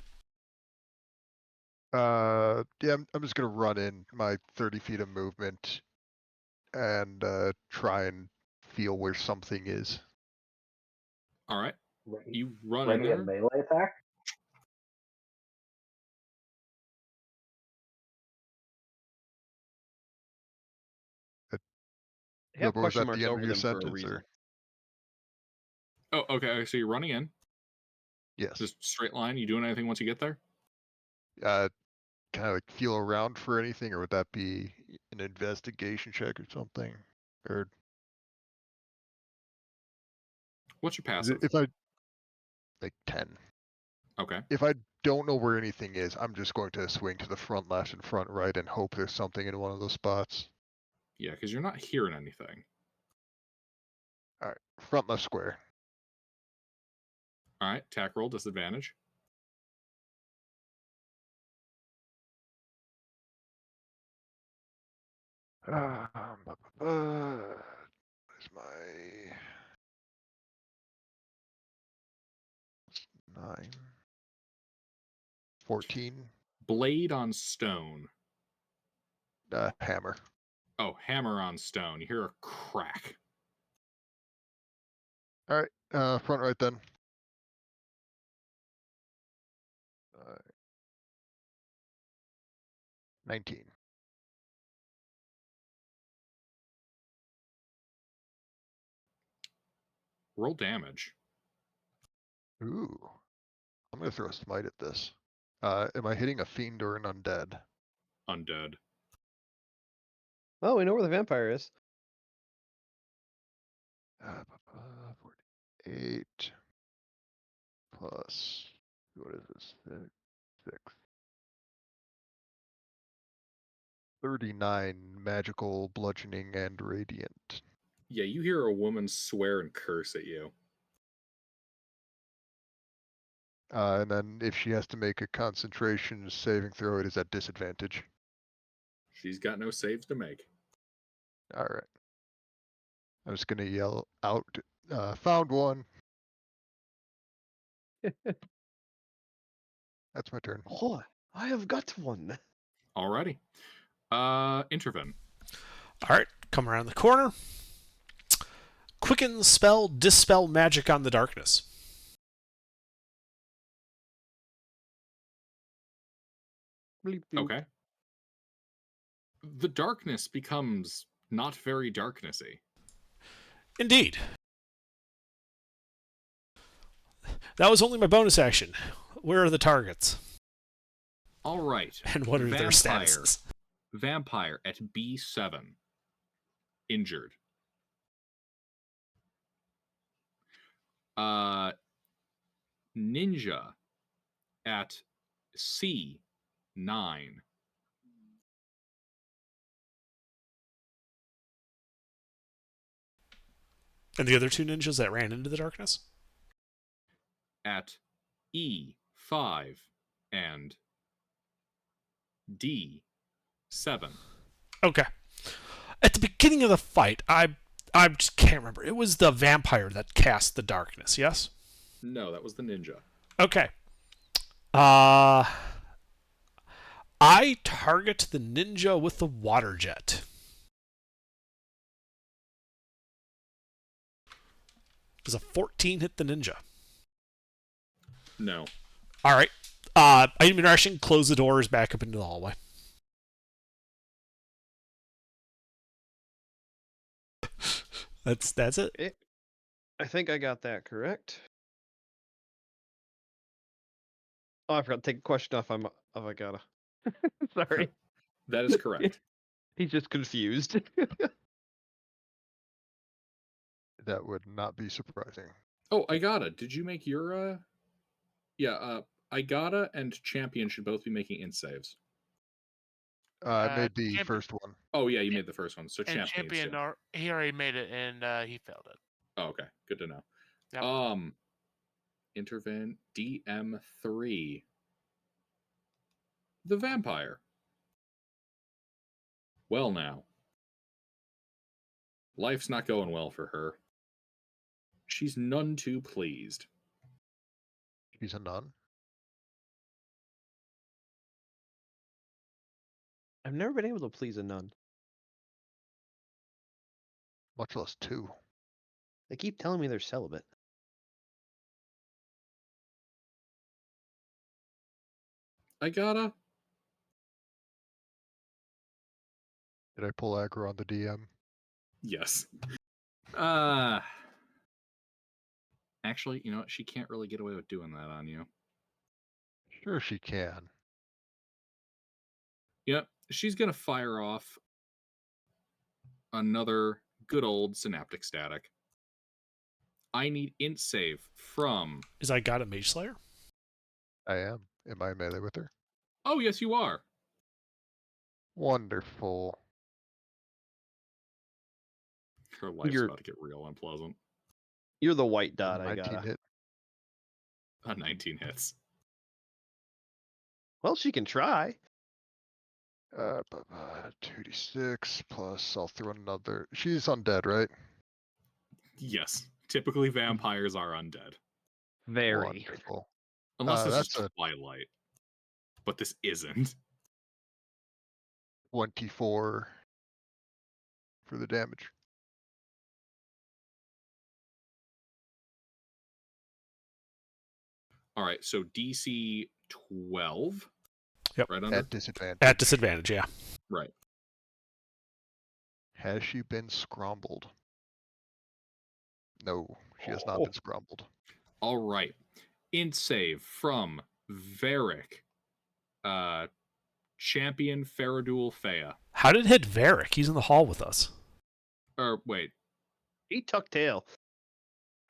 Yeah, I'm just gonna run in my 30 feet of movement and try and feel where something is. all right. Ready, You run in ready a there. melee attack? Have Was question that marks the end over of your them for a sentence, reason. or? Oh, okay, so you're running in. Yes. Just straight line. You doing anything once you get there? Kind of like feel around for anything, or would that be an investigation check or something? Or What's your is it, passive? if I like 10? Okay. If I don't know where anything is, I'm just going to swing to the front left and front right and hope there's something in one of those spots. Yeah, because you're not hearing anything. All right, front left square. All right, attack roll, disadvantage. Where's my 9? 14. Blade on stone. Hammer. Oh, hammer on stone. You hear a crack. All right, front right then. 19. Roll damage. Ooh. I'm gonna throw a smite at this. Am I hitting a fiend or an undead? Undead. Well, we know where the vampire is. 48 plus, what is this? 6. 39 magical bludgeoning and radiant. Yeah, you hear a woman swear and curse at you. And then if she has to make a concentration saving throw, it is at disadvantage. She's got no saves to make. All right. I'm just gonna yell out, found one. That's my turn. Oh, I have got one. Alrighty. Intervene. All right, come around the corner. Quicken spell, dispel magic on the darkness. Bleep, bloop. Okay. The darkness becomes not very darknessy. Indeed. That was only my bonus action. Where are the targets? All right. And what are their statuses? Vampire at B7. Injured. Ninja at C9. And the other two ninjas that ran into the darkness? At E5 and D7. Okay. At the beginning of the fight, I just can't remember. It was the vampire that cast the darkness, yes? No, that was the ninja. Okay. I target the ninja with the water jet. Does a 14 hit the ninja? No. All right. Item interaction, close the doors back up into the hallway. That's it. I think I got that correct. Oh, I forgot to take a question off. I gotta. Sorry. That is correct. He's just confused. That would not be surprising. Oh, Igata, did you make your Yeah, Igata and Champion should both be making int saves. I made the first one. Oh yeah, you made the first one. So And Champion. he already made it, and he failed it. Oh, okay. Good to know. Yep. Intervene DM3. The vampire. Well now. Life's not going well for her. She's none too pleased. She's a nun. I've never been able to please a nun. Much less two. They keep telling me they're celibate. Igata. Did I pull aggro on the DM? Yes. Actually, you know what? She can't really get away with doing that on you. Sure she can. Yep, she's gonna fire off another good old synaptic static. I need int save from. Is I got a Mage Slayer? I am. Am I melee with her? Oh yes, you are. Wonderful. Her life's You're- about to get real unpleasant. You're the white dot. I 19 got. hit. 19 hits. Well, she can try. 2d6 plus I'll throw another. She's undead, right? Yes, typically vampires are undead, Very. Wonderful. unless this is that's a Twilight. But this isn't. 24 for the damage. All right, so DC 12. Yep. Right under. At disadvantage. At disadvantage, yeah. Right. Has she been scrumbled? No, she has not been scrumbled. All right. Int save from Varric. Champion Faradul Fea. How did it hit Varric? He's in the hall with us. Or wait, He tucked tail.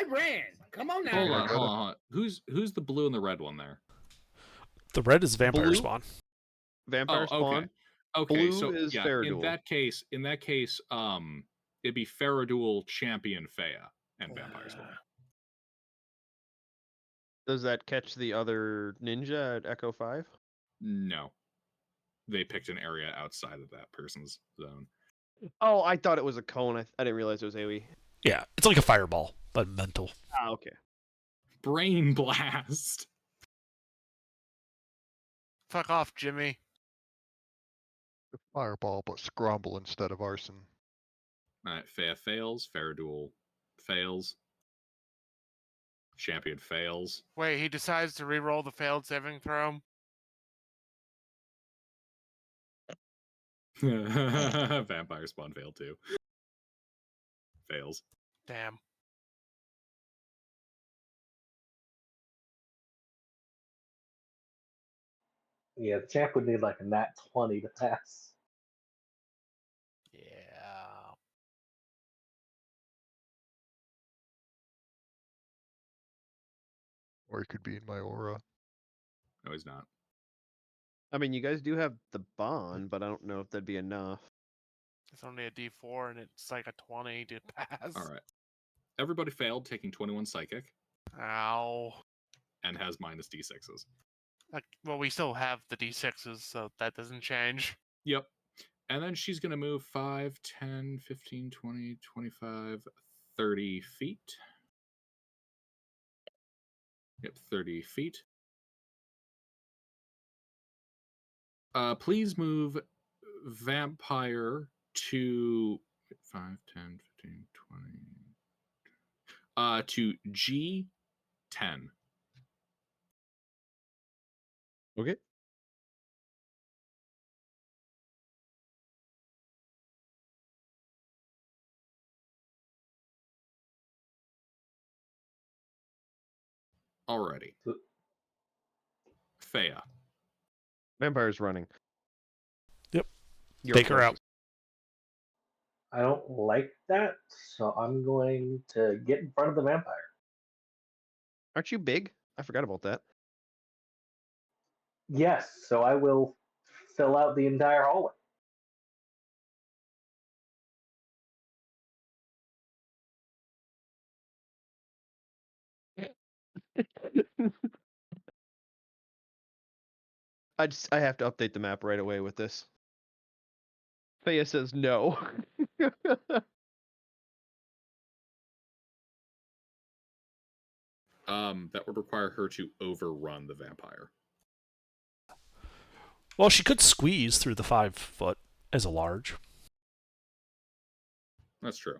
I ran. Come on now. hold Yeah, on, go hold to- on. Who's the blue and the red one there? The red is vampire Blue? spawn. Vampire Oh, spawn. okay. Okay, Blue so is yeah, Faradul. in that case, it'd be Faradul Champion Fea and Vampire Spawn. Does that catch the other ninja at Echo 5? No. They picked an area outside of that person's zone. Oh, I thought it was a cone. I didn't realize it was AoE. Yeah, it's like a fireball, but mental. Ah, okay. Brain blast. Fuck off, Jimmy. Fireball, but Scrumble instead of arson. Alright, Fea fails. Faraduel fails. Champion fails. Wait, he decides to re-roll the failed saving throw. Vampire spawn failed too. Fails. Damn. Yeah, the champ would need like a nat 20 to pass. Yeah. Or he could be in my aura. No, he's not. I mean, you guys do have the bond, but I don't know if that'd be enough. It's only a D4 and it's like a 20 to pass. Alright. Everybody failed, taking 21 psychic, Ow. and has minus d6s. Like, well, we still have the D6s, so that doesn't change. Yep. And then she's going to move 5, 10, 15, 20, 25, 30 feet. Yep, 30 feet. Please move vampire to 5, 10, 15, 20. To G10. Okay. Alrighty. Fea. Vampire's running. Yep. You're Take her out. closest. I don't like that, so I'm going to get in front of the vampire. Aren't you big? I forgot about that. Yes, so I will fill out the entire hallway. I have to update the map right away with this. Thea says no. That would require her to overrun the vampire. Well, she could squeeze through the 5 foot as a large. That's true.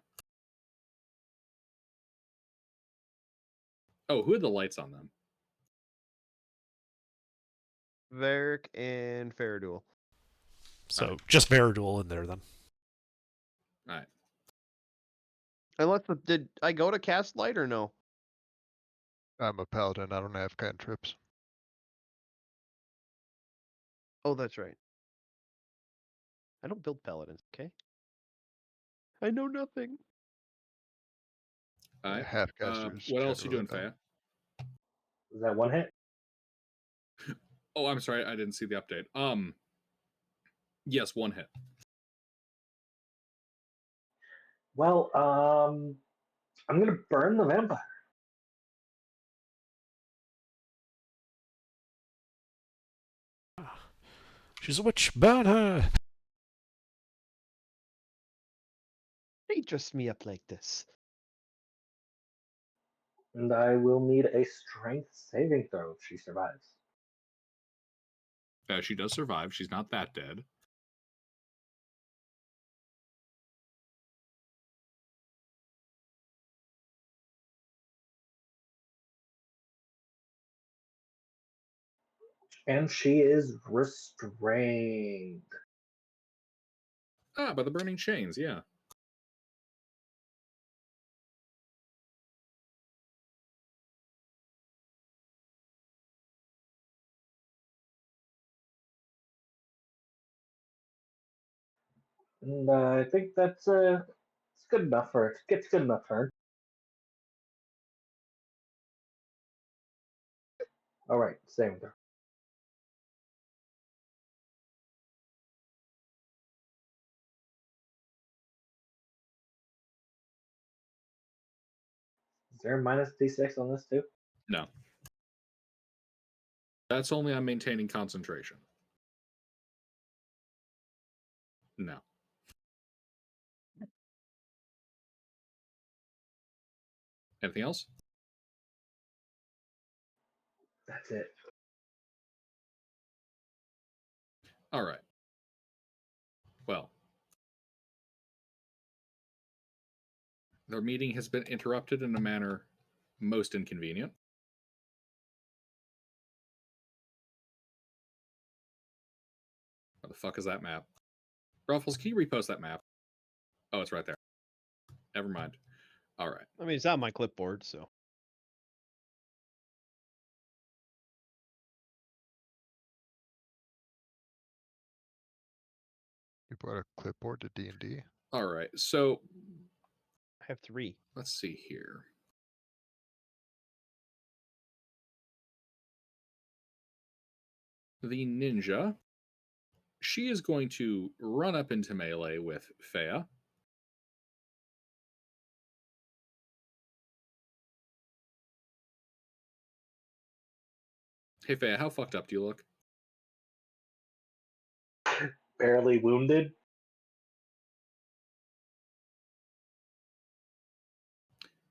Oh, who had the lights on them? Varric and Faraduel. So just Veridul in there then. Alright. Unless did I go to cast light or no? I'm a paladin, I don't have cantrips. Oh, that's right. I don't build paladins, okay? I know nothing. Alright. Half casters. What else you doing, generally Fea? Is that one hit? Oh, I'm sorry, I didn't see the update. Yes, one hit. Well, I'm gonna burn the vampire. She's a witch. Burn her. They dressed me up like this. And I will need a strength saving throw if she survives. She does survive. She's not that dead. And she is restrained. Ah, by the burning chains, yeah. And I think that's it's good enough for her. It's good enough for her. All right, saving throw. Is there a minus d6 on this too? No. That's only on maintaining concentration. No. Anything else? That's it. All right. Well, their meeting has been interrupted in a manner most inconvenient. Where the fuck is that map? Ruffles, can you repost that map? Oh, it's right there. Never mind. All right. I mean, it's on my clipboard, so. You brought a clipboard to D&D? All right. So I have 3. let's see here. The ninja, she is going to run up into melee with Fea. Hey, Fea, how fucked up do you look? Barely wounded.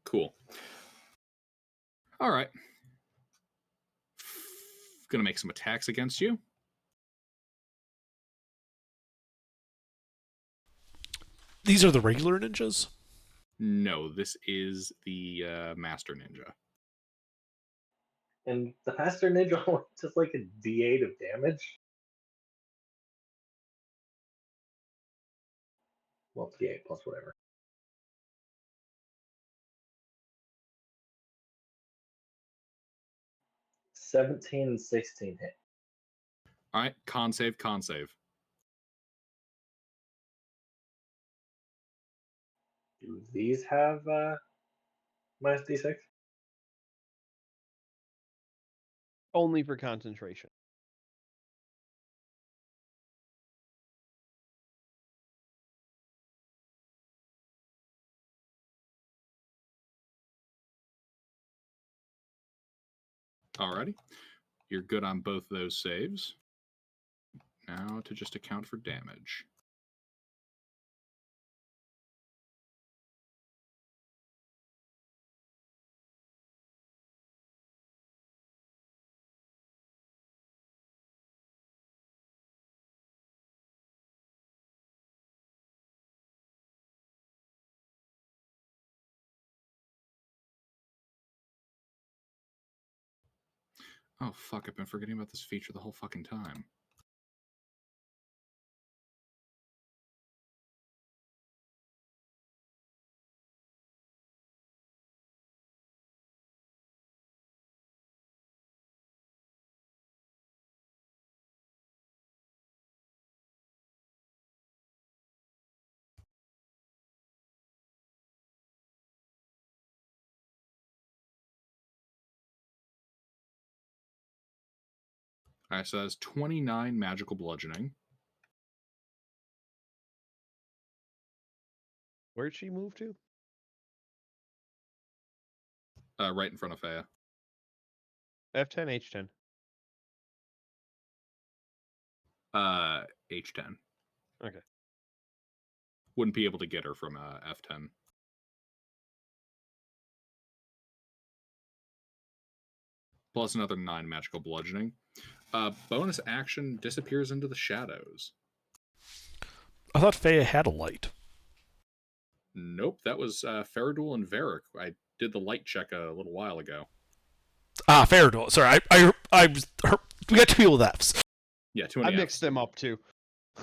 Cool. All right. Gonna make some attacks against you. These are the regular ninjas? No, this is the Master Ninja. And the Master Ninja only just like a D8 of damage. Well, D8 plus whatever. $17 and 16 hit. All right, con save, con save. Do these have minus D6? Only for concentration. Alrighty. You're good on both those saves. Now to just account for damage. Oh, fuck, I've been forgetting about this feature the whole fucking time. Alright, so that's 29 magical bludgeoning. Where'd she move to? Right in front of Fea. F10, H10. H10. Okay. Wouldn't be able to get her from F10. Plus another 9 magical bludgeoning. Bonus action disappears into the shadows. I thought Fea had a light. Nope, that was Faradul and Varric. I did the light check a little while ago. Ah, Faradul. Sorry, we got 2 people with Fs. Yeah, too I many. mixed them up too.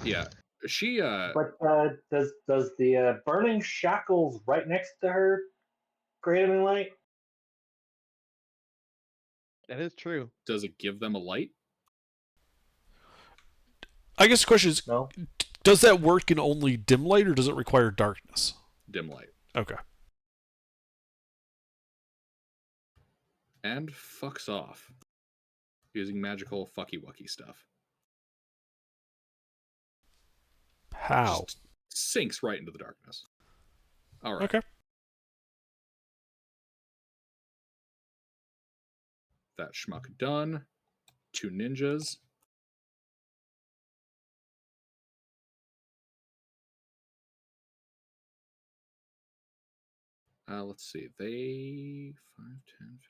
Yeah, she. But does the burning shackles right next to her create any light? That is true. Does it give them a light? I guess the question is, No. does that work in only dim light, or does it require darkness? Dim light. Okay. And fucks off. Using magical fucky-wucky stuff. How? Just sinks right into the darkness. Alright. Okay. That schmuck done. 2 ninjas. Let's see. They 5, 10, 15.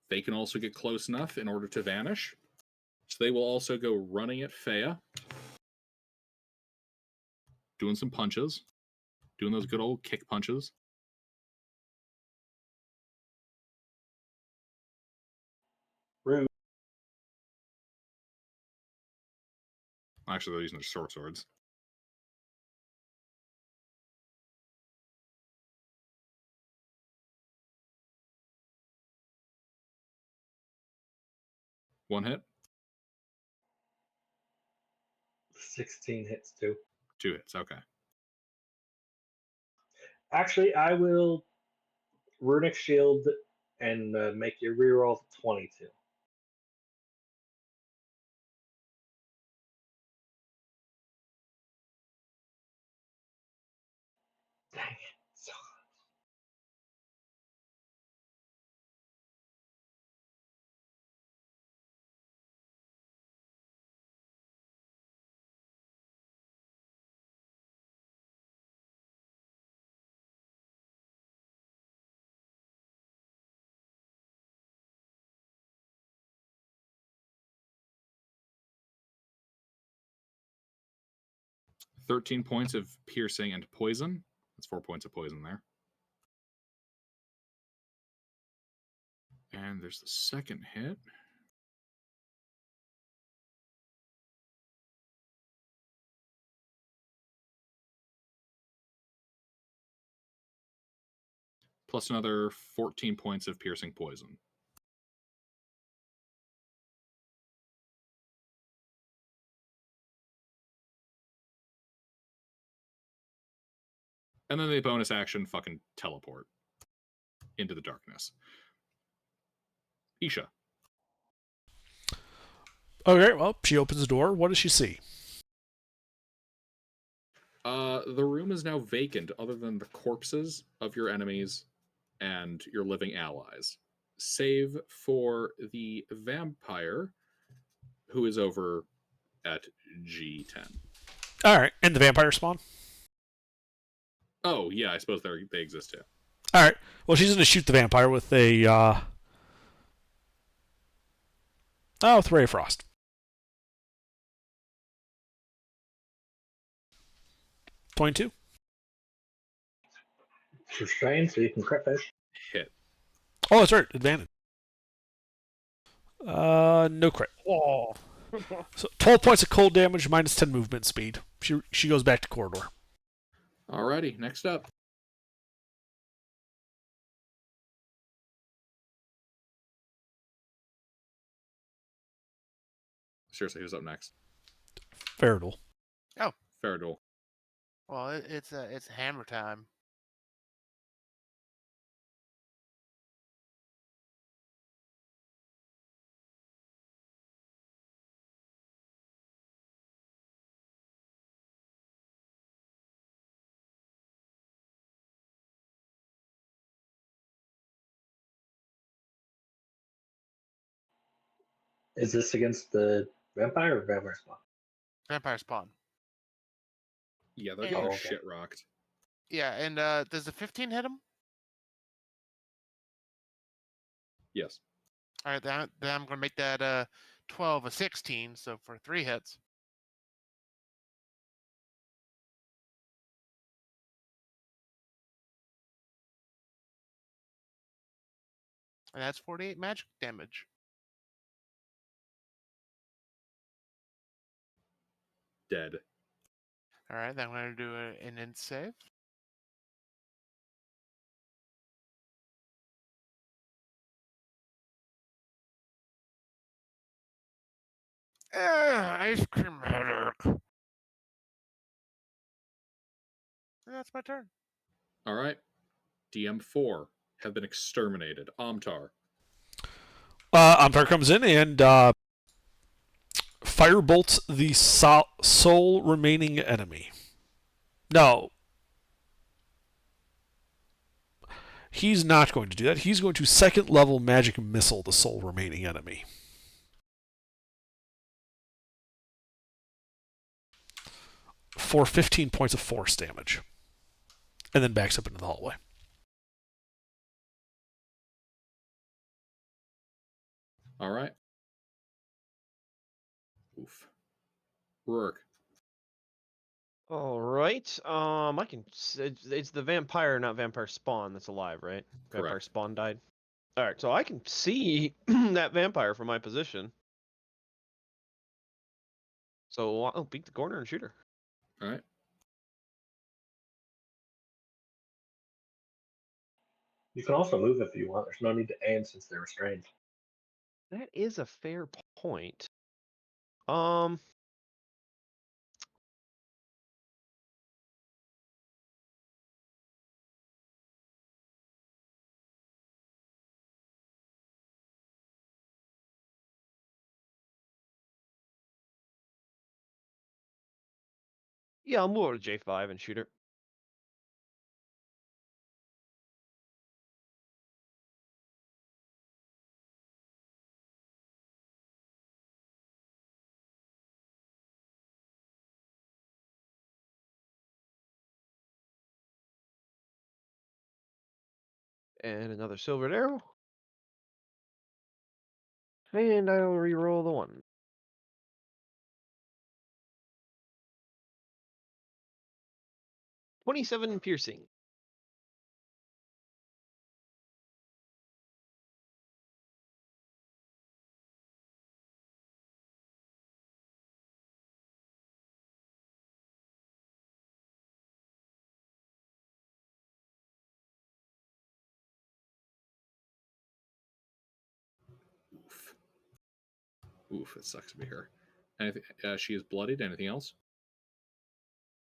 They can also get close enough in order to vanish. So they will also go running at Fea. Doing some punches. Doing those good old kick punches. Rude. Actually, they're using their short swords. One hit. 16 hits too. 2 hits. Okay. Actually, I will runic shield and make you reroll 22. Dang it. So $13 points of piercing and poison. That's 4 points of poison there. And there's the second hit. Plus another 14 points of piercing poison. And then they bonus action fucking teleport into the darkness. Isha. Okay, well, she opens the door. What does she see? The room is now vacant other than the corpses of your enemies and your living allies. Save for the vampire who is over at G10. All right, and the vampire spawn? Oh, yeah, I suppose they exist too. All right, well, she's going to shoot the vampire with a... with Ray of Frost. 22. restrained, so you can crit fish. Hit. Oh, that's right, advantage. No crit. Oh. So 12 points of cold damage, minus 10 movement speed. She goes back to corridor. Alrighty, next up. Seriously, who's up next? Faradol. Faradol. Well, it's hammer time. Is this against the vampire or vampire spawn? Vampire spawn. Yeah, they're Hey. getting Oh, okay. shit rocked. Yeah, and does the 15 hit him? Yes. All right, then I'm gonna make that 12 a 16, so for 3 hits. And that's 48 magic damage. Dead. All right, then I'm gonna do an int save. Ice cream headache. And that's my turn. Alright. DM4 have been exterminated. Amtar. Amtar comes in and firebolts the sole remaining enemy. No. He's not going to do that. He's going to second level magic missile the sole remaining enemy. For 15 points of force damage. And then backs up into the hallway. All right. Oof. Rourke. All right. I can. It's the vampire, not vampire spawn, that's alive, right? Vampire Correct. spawn died. All right, so I can see that vampire from my position. So I'll peek the corner and shoot her. All right. You can also move if you want. There's no need to aim since they're restrained. That is a fair point. Yeah, I'll move over to J5 and shoot her. And another silvered arrow. And I'll re-roll the 1. .27 piercing. Oof. Oof, it sucks to be her. Anything, she is bloodied. Anything else?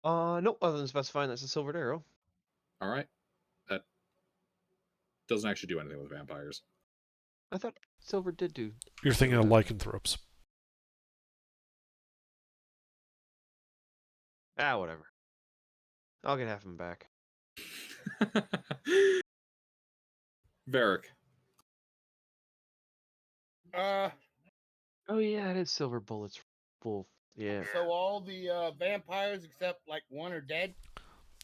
Nope, other than specifying that's a silvered arrow. All right. That doesn't actually do anything with vampires. I thought silver did do. You're thinking of lycanthropes. Ah, whatever. I'll get half of them back. Varric. Oh yeah, it is silver bullets. Full. Yeah. So all the vampires except like one are dead.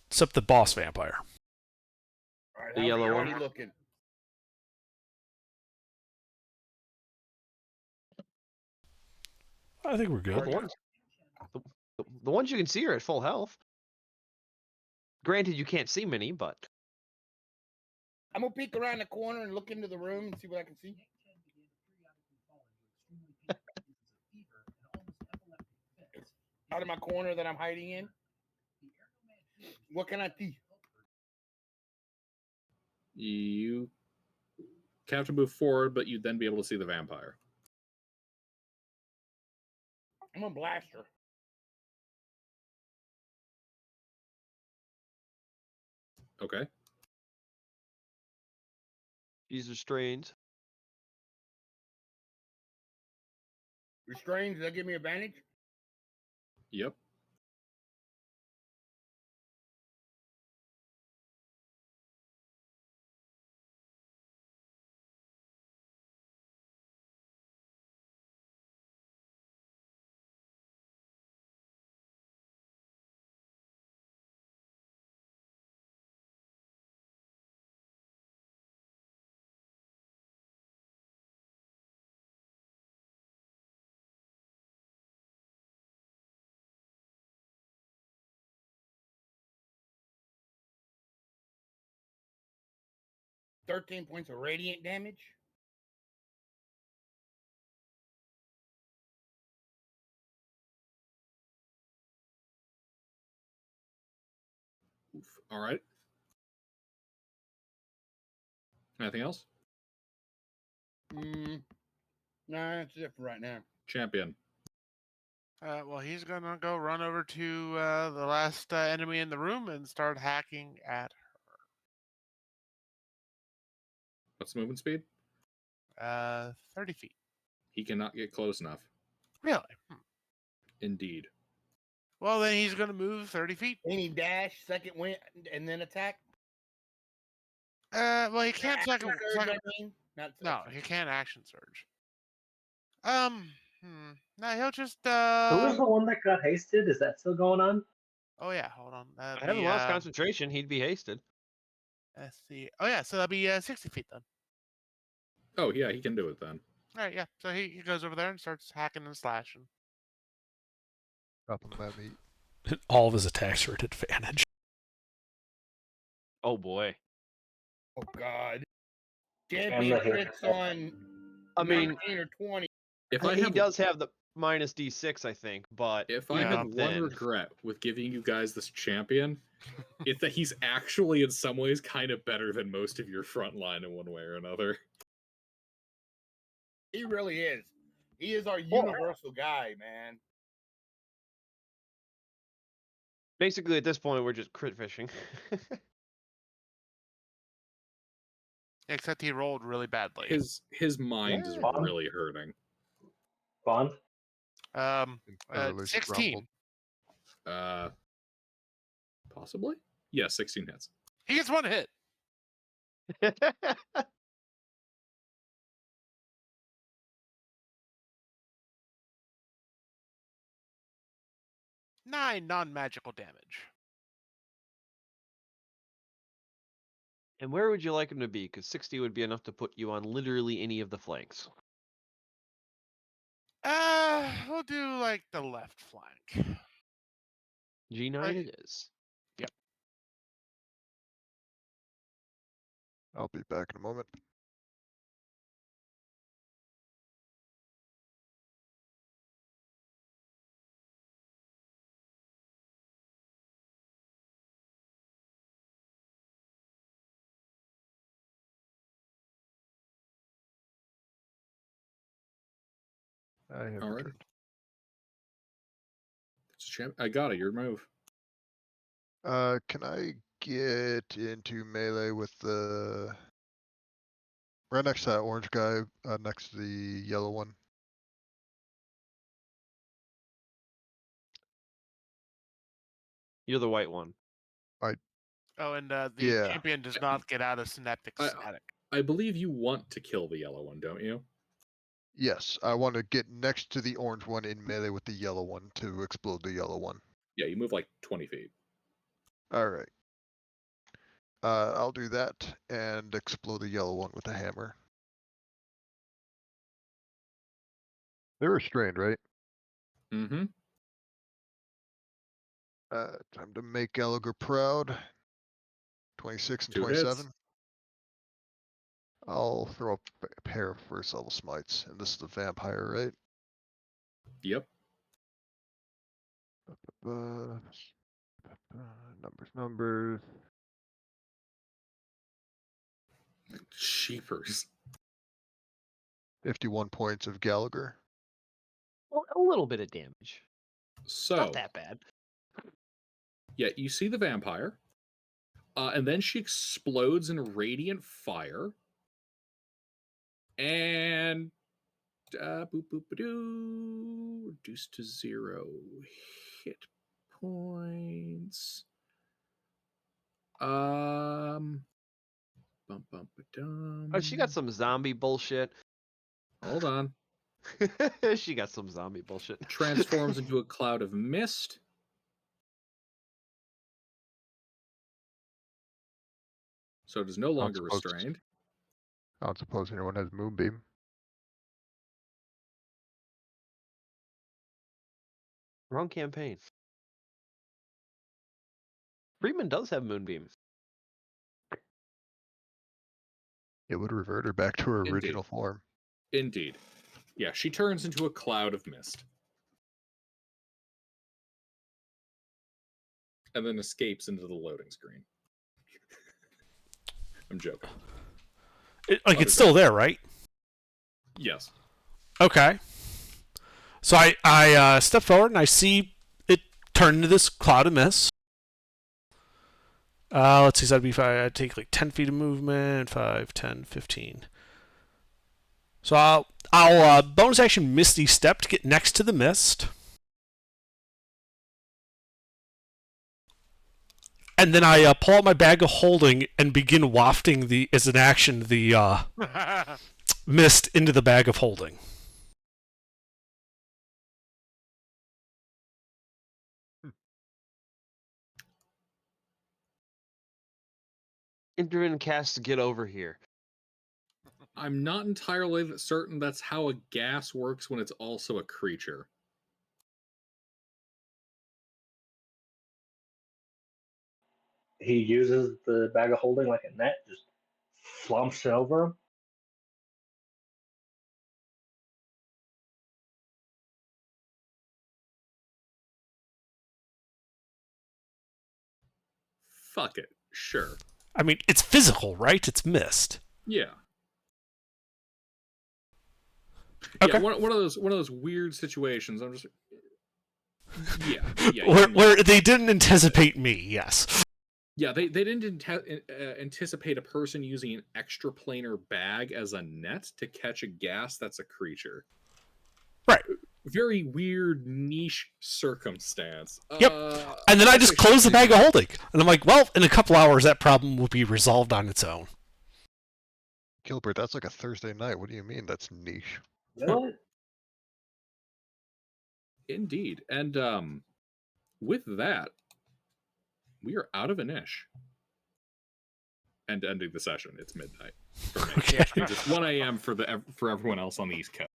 Except the boss vampire. All right, The how yellow are one? we looking? I think we're Well, good. the ones you can see are at full health. Granted, you can't see many, but I'm gonna peek around the corner and look into the room and see what I can see. Out of my corner that I'm hiding in. What can I see? You have to move forward, but you'd then be able to see the vampire. I'm gonna blast her. Okay. she's restrained. Restrained, does that give me advantage? Yep. $13 points of radiant damage. Oof. All right. Anything else? No, that's it for right now. Champion. Well, he's gonna go run over to the last enemy in the room and start hacking at What's the movement speed? 30 feet. He cannot get close enough. Really? Indeed. Well, then he's gonna move 30 feet. Any dash, second wind, and then attack? Well, he can't Action second. surge, I mean. Not No, action he surge. can't action surge. No, he'll just Who was the one that got hasted? Is that still going on? Oh yeah, hold on. I haven't lost concentration. He'd be hasted. Let's see. Oh yeah, so that'll be 60 feet then. Oh yeah, he can do it then. All right, yeah. So he goes over there and starts hacking and slashing. Dropping that meat. All of his attacks are at advantage. Oh boy. Oh God. And Champion the crits on I mean, 19 or 20. If I he have, does have the minus D6, I think, but if I even have one then, regret with giving you guys this champion, it's that he's actually in some ways kind of better than most of your front line in one way or another. He really is. He is our universal guy, man. basically at this point we're just crit fishing. Except he rolled really badly. His mind is Yeah. really hurting. Bond? Entirely 16. scrambled. Possibly? Yeah, 16 hits. He gets one hit. Nine non-magical damage. And where would you like him to be? Because 60 would be enough to put you on literally any of the flanks. We'll do like the left flank. G9 Right. it is. I'll be back in a moment. I have Alright. returned. I got it. Your move. Can I get into melee with the right next to that orange guy, next to the yellow one? You're the white one. Oh, and the Yeah. champion does not get out of synaptic static. I believe you want to kill the yellow one, don't you? Yes, I want to get next to the orange one in melee with the yellow one to explode the yellow one. Yeah, you move like 20 feet. All right. I'll do that and explode the yellow one with a hammer. They're restrained, right? Mm-hmm. Time to make Gallagher proud. 26 and Two hits. 27. I'll throw a pair of first level smites, and this is the vampire, right? Yep. Numbers. Sheepers. 51 points of Gallagher. Well, a little bit of damage. So, Not that bad. yeah, you see the vampire. And then she explodes in radiant fire. And boop boop doo, reduced to 0 hit points. Bum bum ba-dum. Oh, she got some zombie bullshit. Hold on. She got some zombie bullshit. Transforms into a cloud of mist. So it is no longer supposed to- restrained. I don't suppose anyone has Moonbeam. Wrong campaign. Freeman does have Moonbeam. It would revert her back to her Indeed. original form. Indeed. Yeah, she turns into a cloud of mist. And then escapes into the loading screen. I'm joking. It's still there, right? Yes. Okay. So I step forward and I see it turn into this cloud of mist. Let's see, so that'd be I take like 10 feet of movement, 5, 10, 15. So I'll bonus action Misty Step to get next to the mist. And then I pull out my bag of holding and begin wafting as an action, the mist into the bag of holding. Intervin casts Get Over Here. I'm not entirely certain that's how a gas works when it's also a creature. He uses the bag of holding like a net, just flumps it over him. Fuck it. Sure. I mean, it's physical, right? It's mist. Yeah. Okay. Yeah, one of those weird situations. I'm just. Yeah. Where they didn't anticipate me. Yes. Yeah, they didn't anticipate a person using an extraplanar bag as a net to catch a gas that's a creature. Right. Very weird niche circumstance. Yep. And then I just close the bag of holding, and I'm like, well, in a couple hours that problem will be resolved on its own. Gilbert, that's like a Thursday night. What do you mean that's niche? Really? Indeed. And with that, we are out of Anish. And ending the session. It's midnight. For me. Okay. It's 1 a.m. for everyone else on the East Coast.